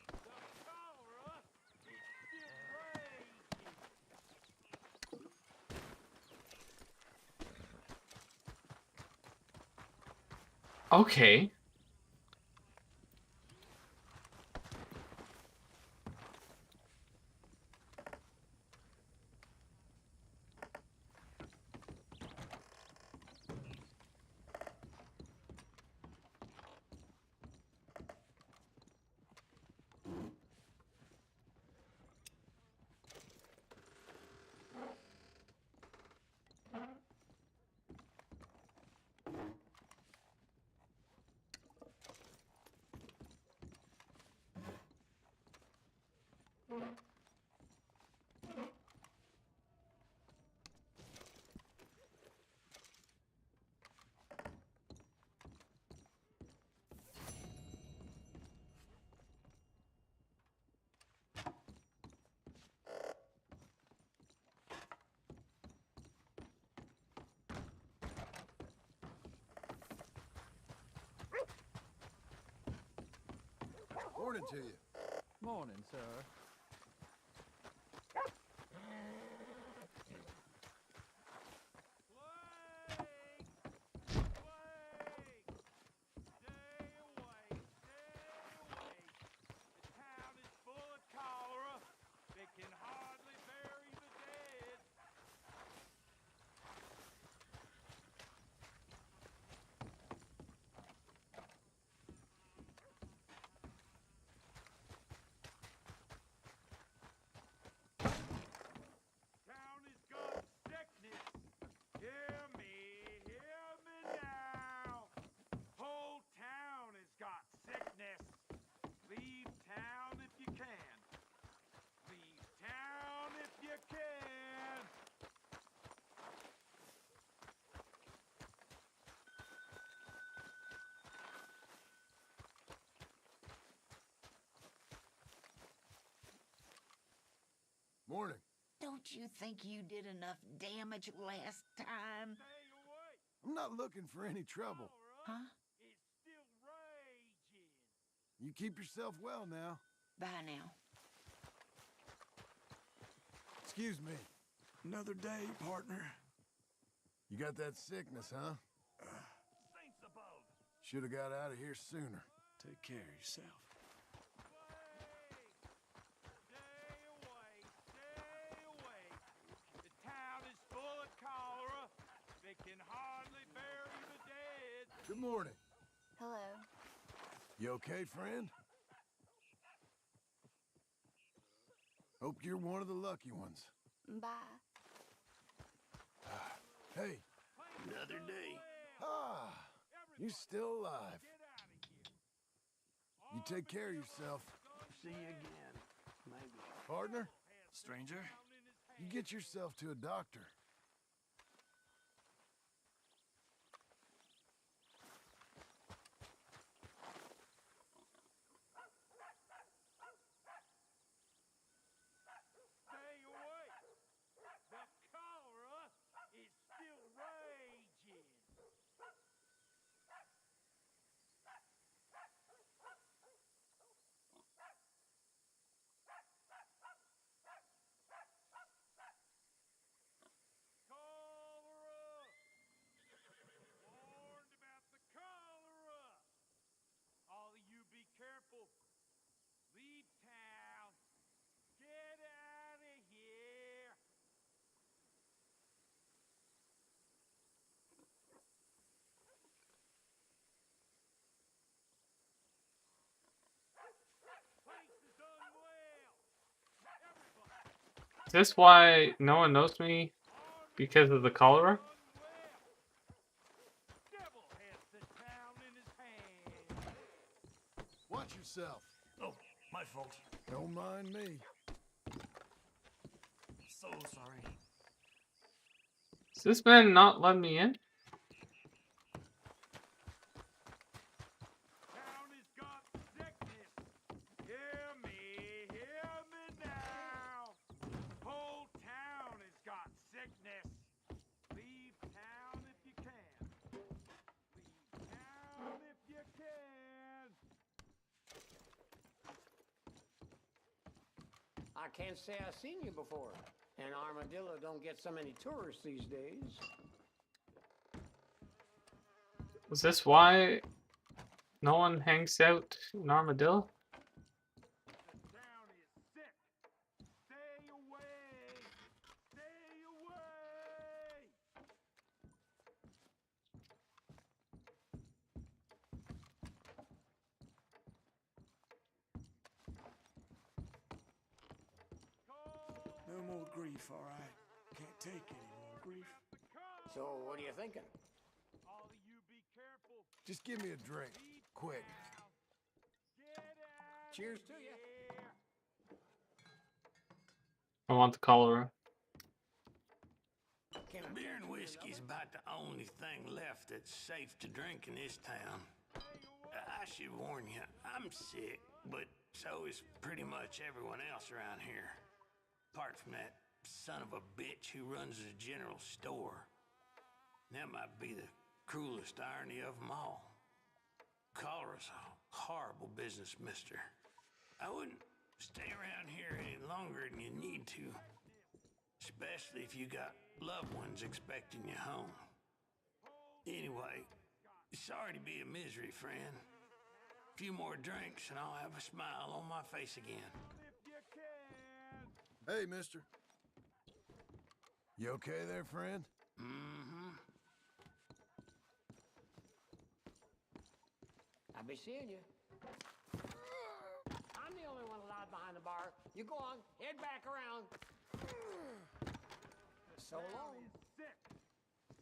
The cholera is still raging. Okay. Morning to you. Morning, sir. Morning. Don't you think you did enough damage last time? I'm not looking for any trouble. Huh? You keep yourself well now. Bye now. Excuse me. Another day, partner. You got that sickness, huh? Should have got out of here sooner. Take care of yourself. The town is full of cholera. They can hardly bury Good morning. Hello. You okay, friend? Hope you're one of the lucky ones. Bye. Hey. Another day. Ah, you still alive. You take care of yourself. See you again. Maybe. Partner, Stranger? you get yourself to a doctor. Stay away! The cholera is still raging! Cholera! Warned about the cholera! All of you be careful. Leave town. Get out of here. Place is unwell. Everybody. Is this why no one knows me? Because of the cholera? Devil has the town in his hand. Watch yourself. Oh, my fault. Don't mind me. So sorry. Is this man not letting me in? Town has got sickness. Hear me now. Whole town has got sickness. Leave town if you can. Leave town if you can. I can't say I've seen you before. And Armadillo don't get so many tourists these days. Is this why no one hangs out in Armadillo? The town is sick. Stay away. Stay away. No more grief, all right? Can't take any more grief. So what are you thinking? All of you be careful. Just give me a drink, quick. Cheers to you. I want the cholera. Beer and whiskey's about the only thing left that's safe to drink in this town. I should warn you, I'm sick, but so is pretty much everyone else around here. Apart from that son of a bitch who runs the general store. That might be the cruelest irony of them all. Cholera's a horrible business, mister. I wouldn't stay around here any longer than you need to. Especially if you got loved ones expecting you home. Anyway, sorry to be a misery, friend. A few more drinks and I'll have a smile on my face again. Hey, mister. You okay there, friend? Mm-hmm. I'll be seeing you. I'm the only one allowed behind the bar. You go on, head back around. So long. Sick.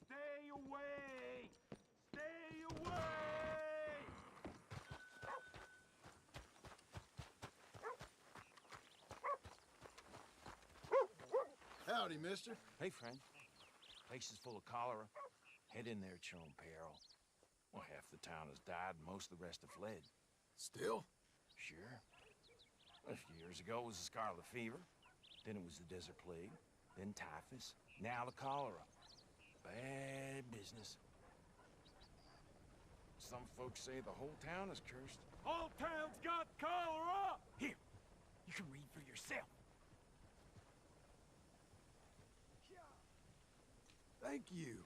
Stay away. Stay away. Howdy, mister. Hey, friend. Place is full of cholera. Head in there at your own peril. Well, half the town has died and most of the rest have fled. Still? Sure. A few years ago it was the scarlet fever. Then it was the desert plague. Then typhus. Now the cholera. Bad business. Some folks say the whole town is cursed. Whole town's got cholera. Here, you can read for yourself. Thank you.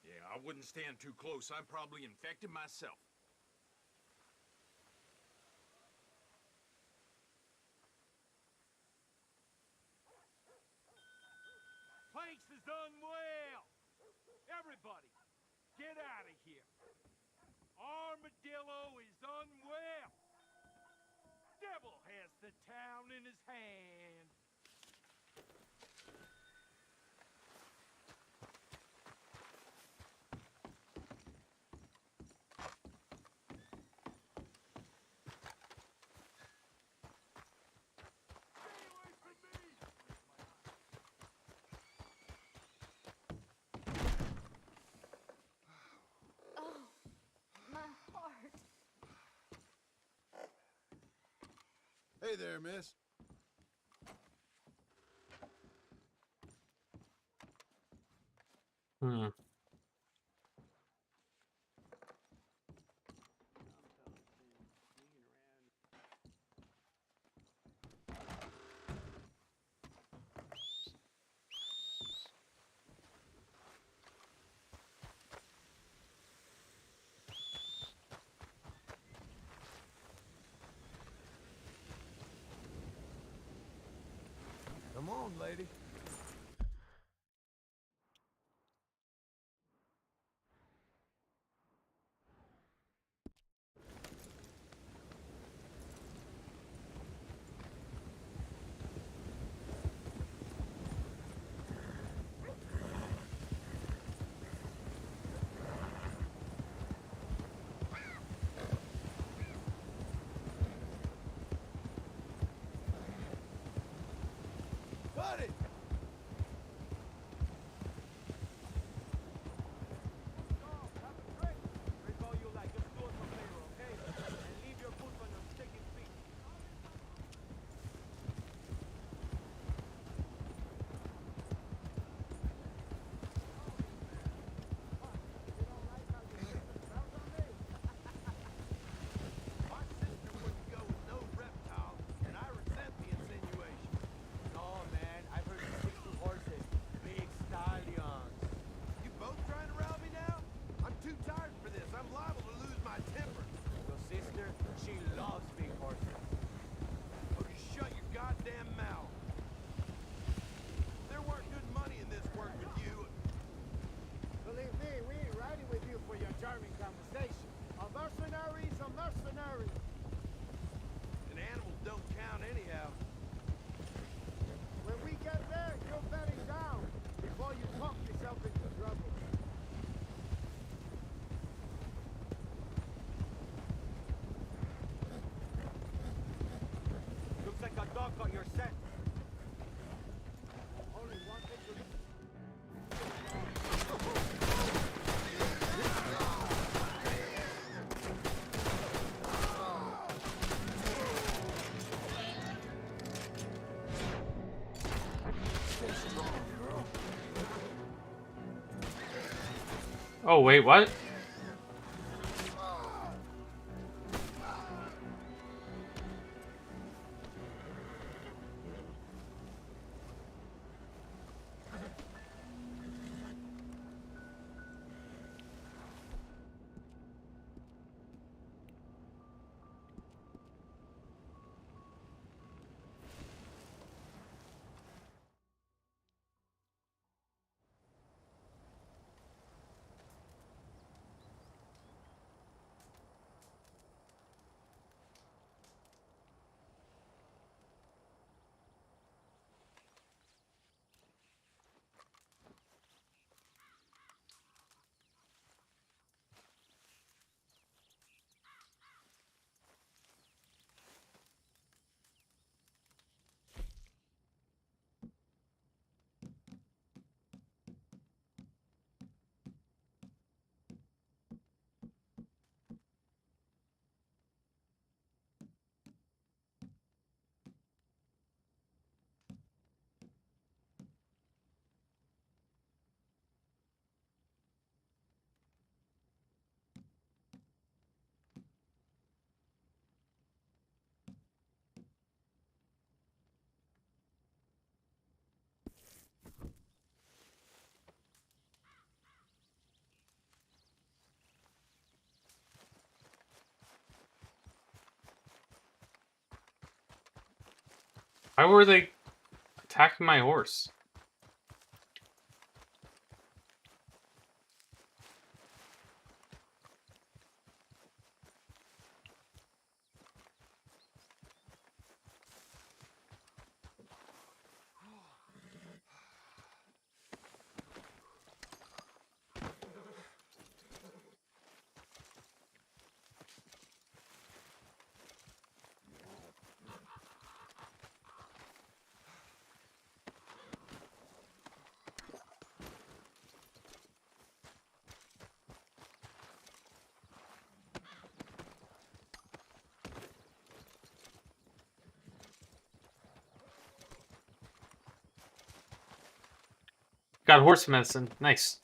Yeah, I wouldn't stand too close. I'm probably infected myself. unwell. Everybody, get out of here. Armadillo is unwell. Devil has the town in his hand. Oh, my heart. Hey there, miss. Hmm. Come on, lady. Buddy! Got your scent. Only one thing to Oh, wait, what? Why were they attacking my horse? Got horse medicine. Nice.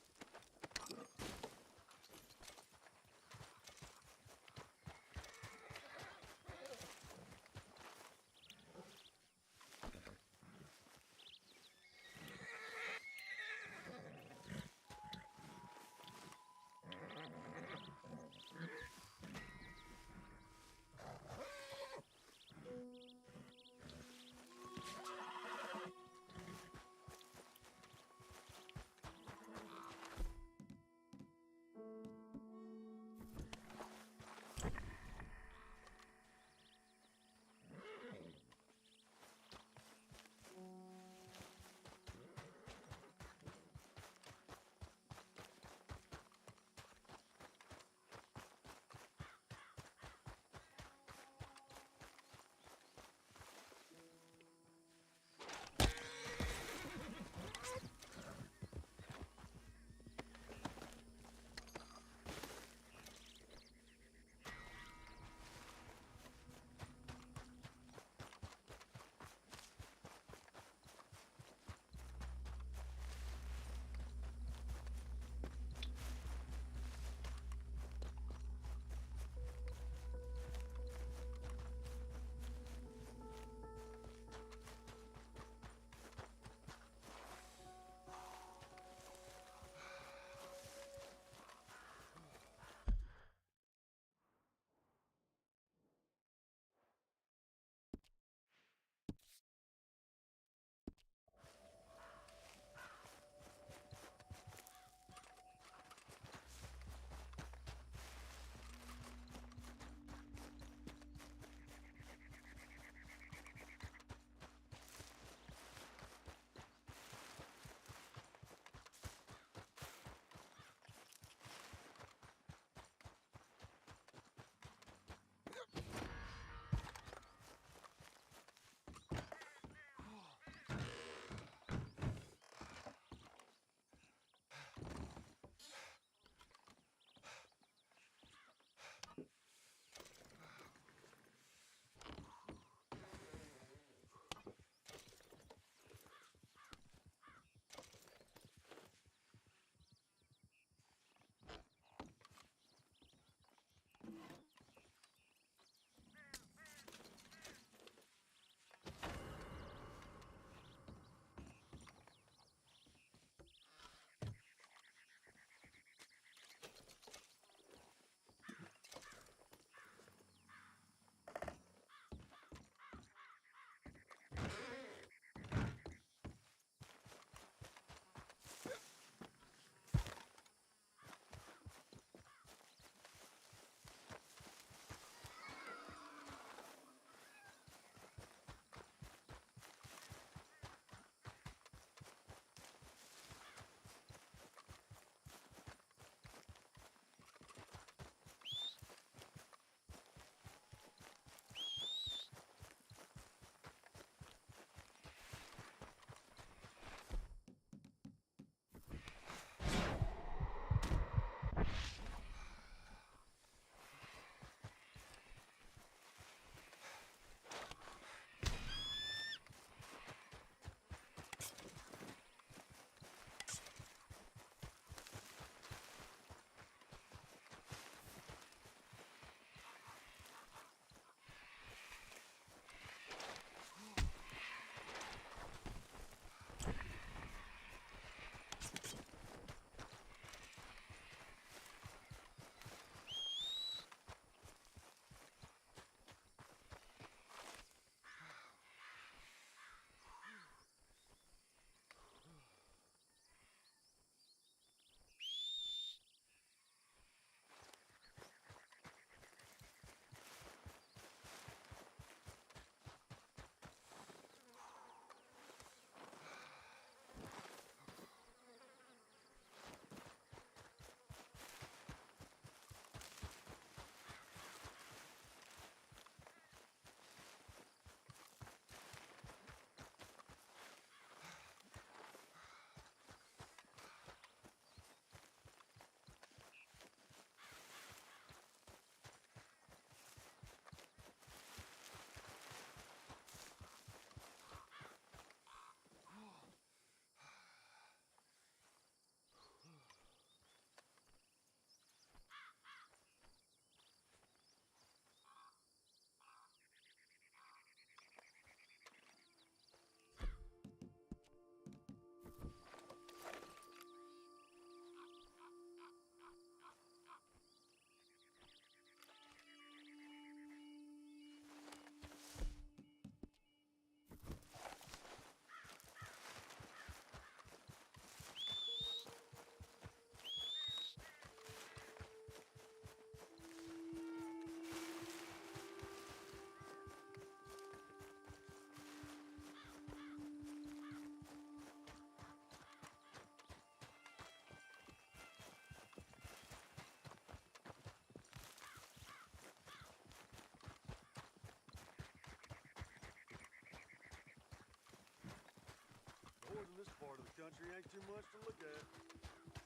country ain't too much to look at.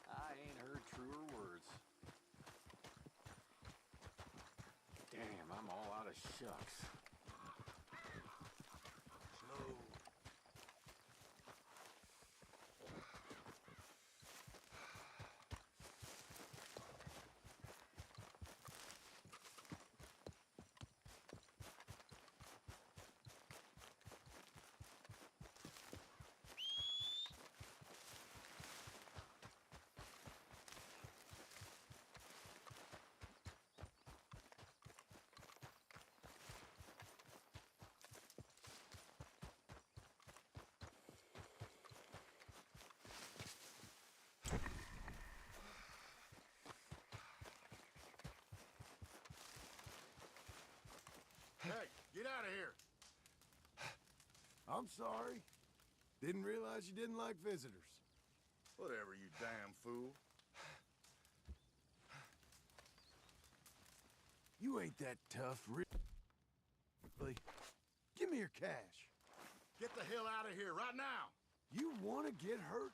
I ain't heard truer words. Damn, I'm all out of shucks. Slow. Hey, get out of here! I'm sorry. Didn't realize you didn't like visitors. Whatever, you damn fool. You ain't that tough, really. Give me your cash. Get the hell out of here right now! You want to get hurt?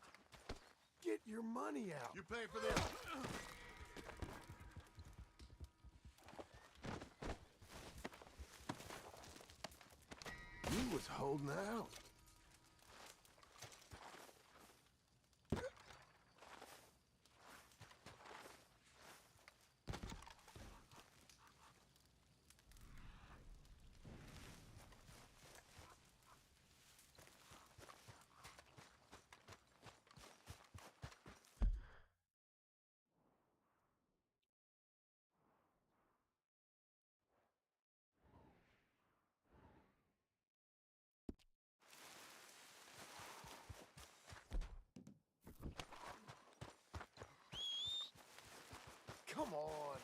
Get your money out. You pay for this. You was holding out. Come on.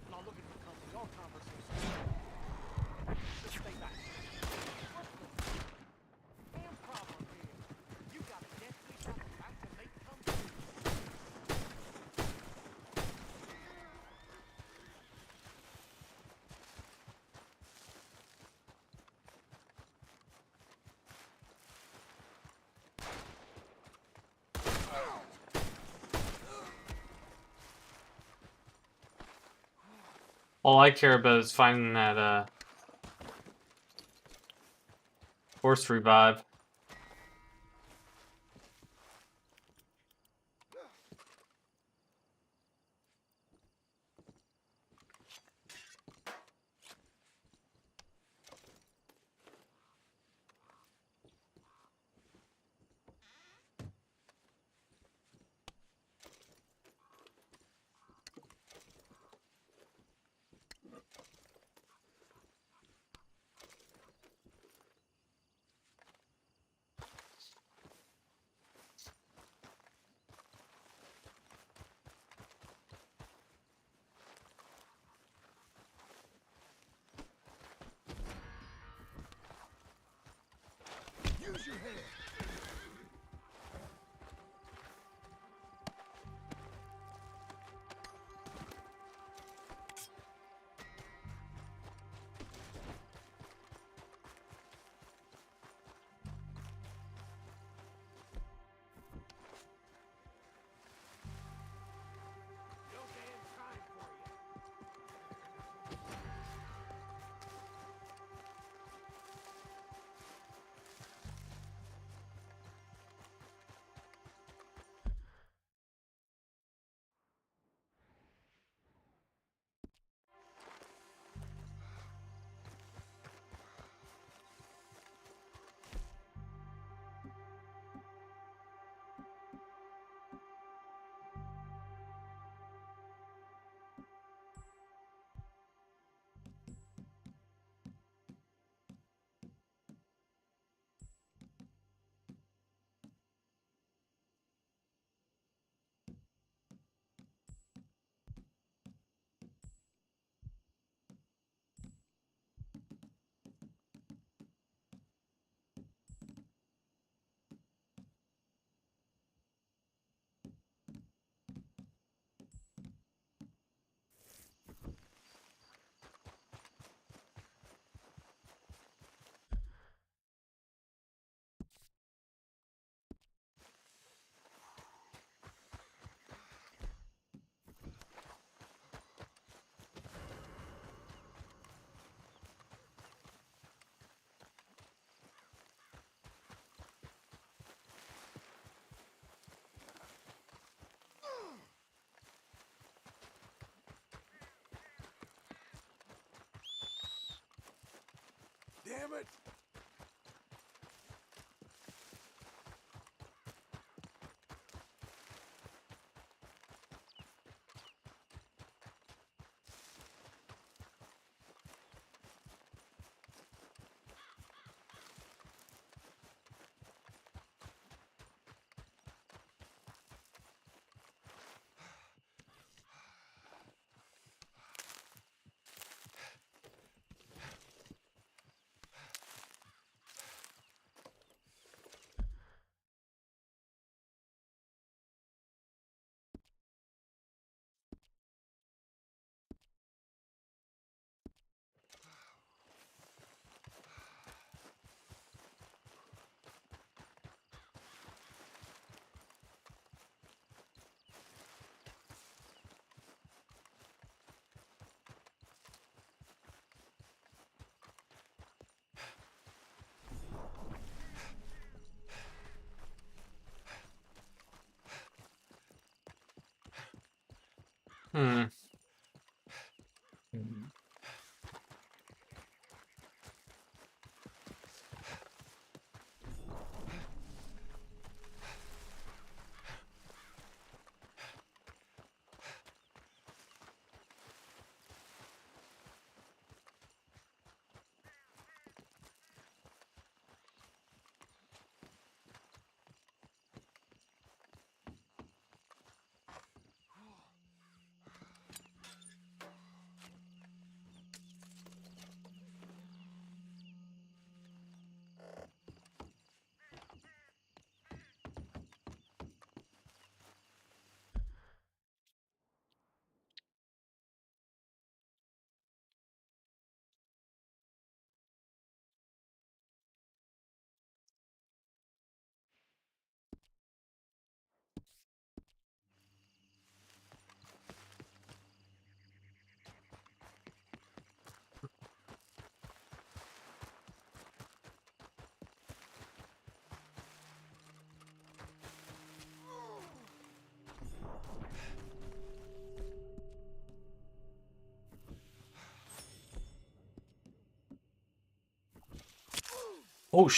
Not looking for company or conversation. Just stay back. What's the damn problem here? You got a destiny from back to make come true. All I care about is finding that horse revive. Use your head. No damn time for you. damn it! Hmm. Oh,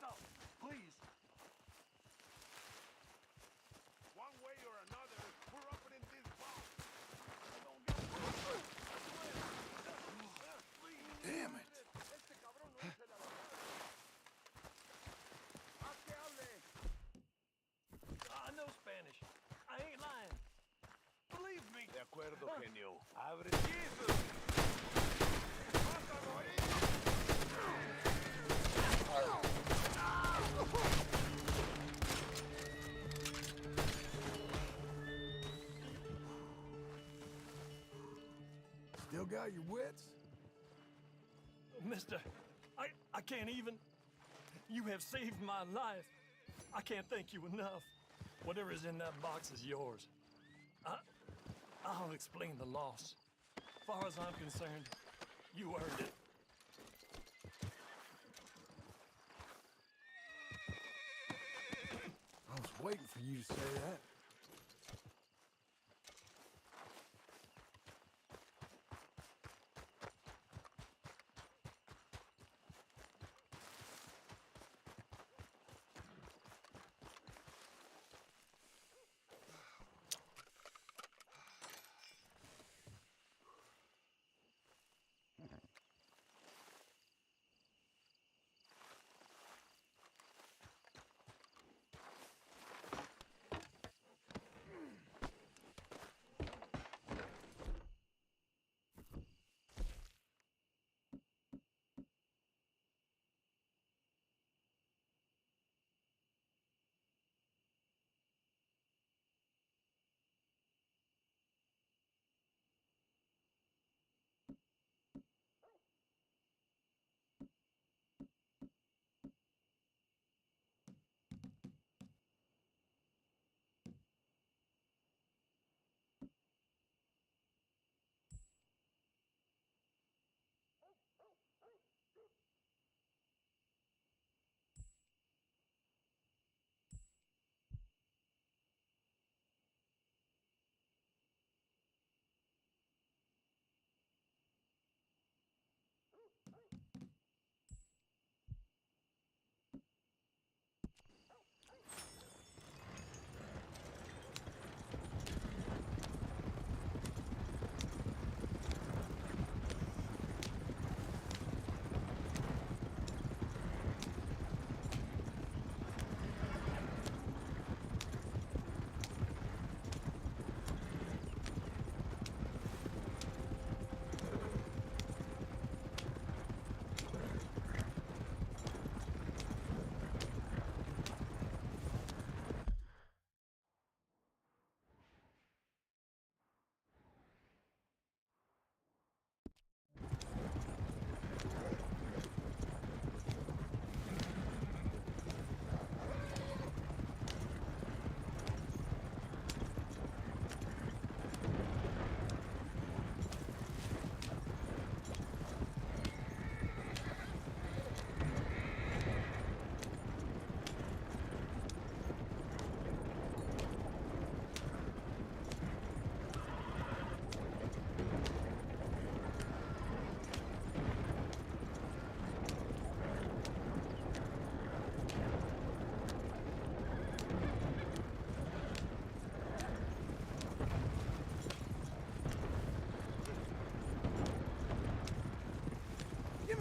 Stop, please. One way or another, we're up in this box. Damn it! I know Spanish. I ain't lying. Believe me. De acuerdo, genio. Abre Jesus. Still got your wits? Mister, I can't even. You have saved my life. I can't thank you enough. Whatever is in that box is yours. I'll explain the loss. Far as I'm concerned, you earned it. I was waiting for you to say that.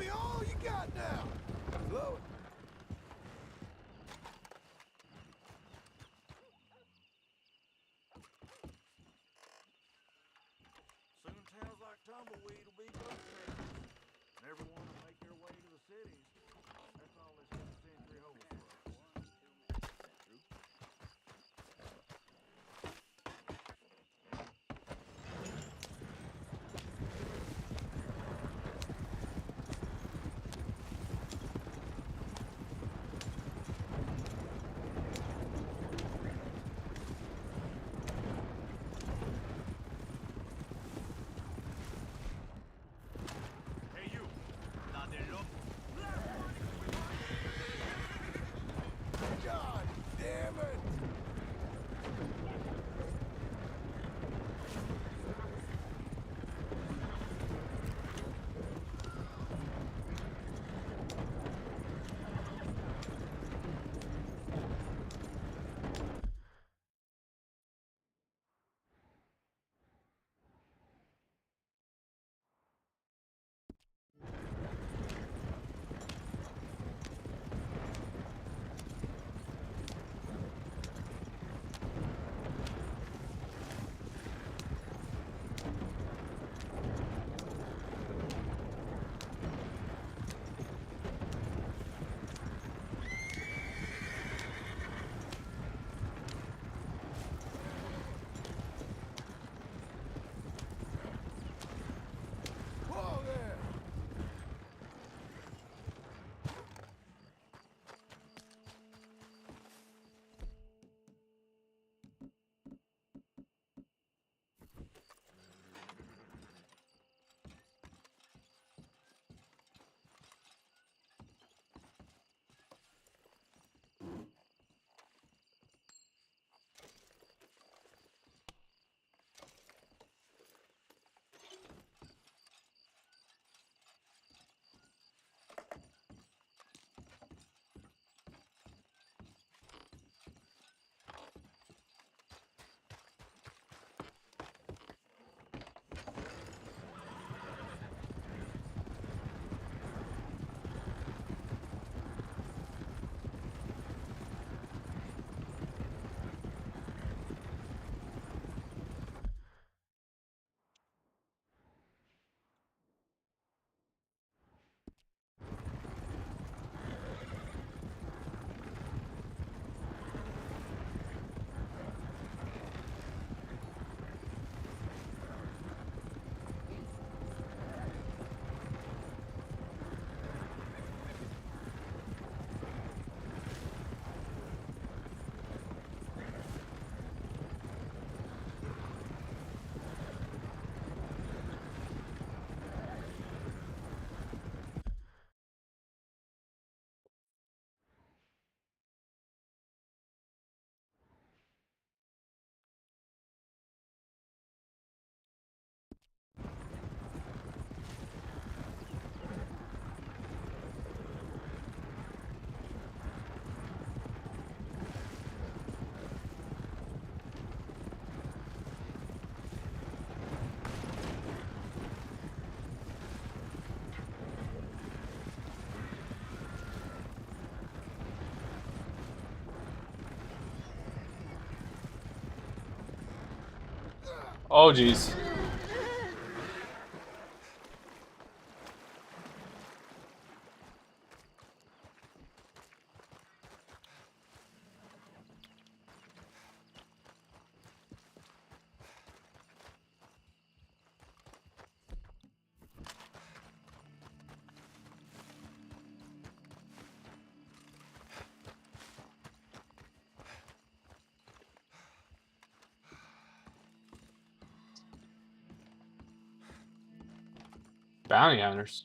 me all you got now. Blow it. Soon towns like Tumbleweed will be ghost towns. And everyone will make their way to the cities. That's all this 5th century holds for us. Hey, you. La de loco. God damn it! Whoa there! Oh, jeez. Bounty hunters.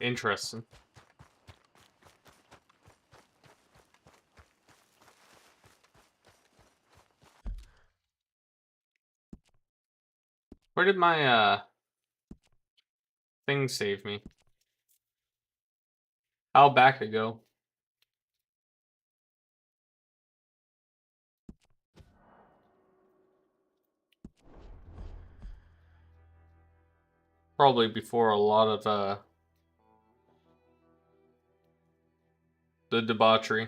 Interesting. Where did my thing save me? How back it go? Probably before a lot of the debauchery.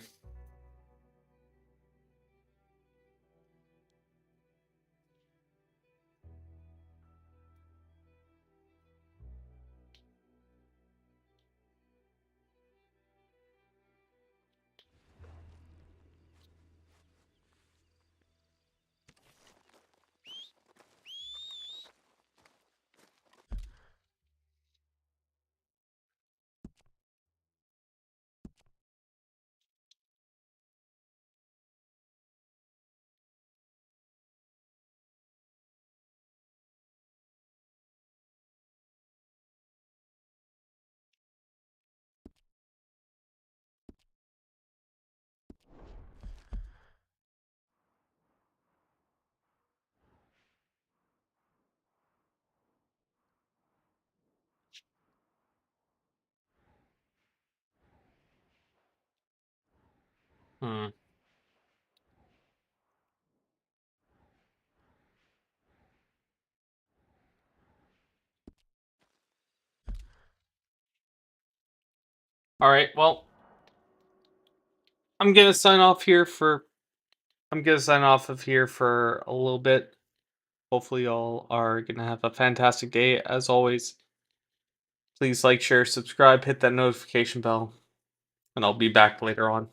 Hmm. All right. Well, I'm gonna sign off here for. I'm gonna sign off of here for a little bit. Hopefully, y'all are gonna have a fantastic day. As always, please like, share, subscribe, hit that notification bell, and I'll be back later on.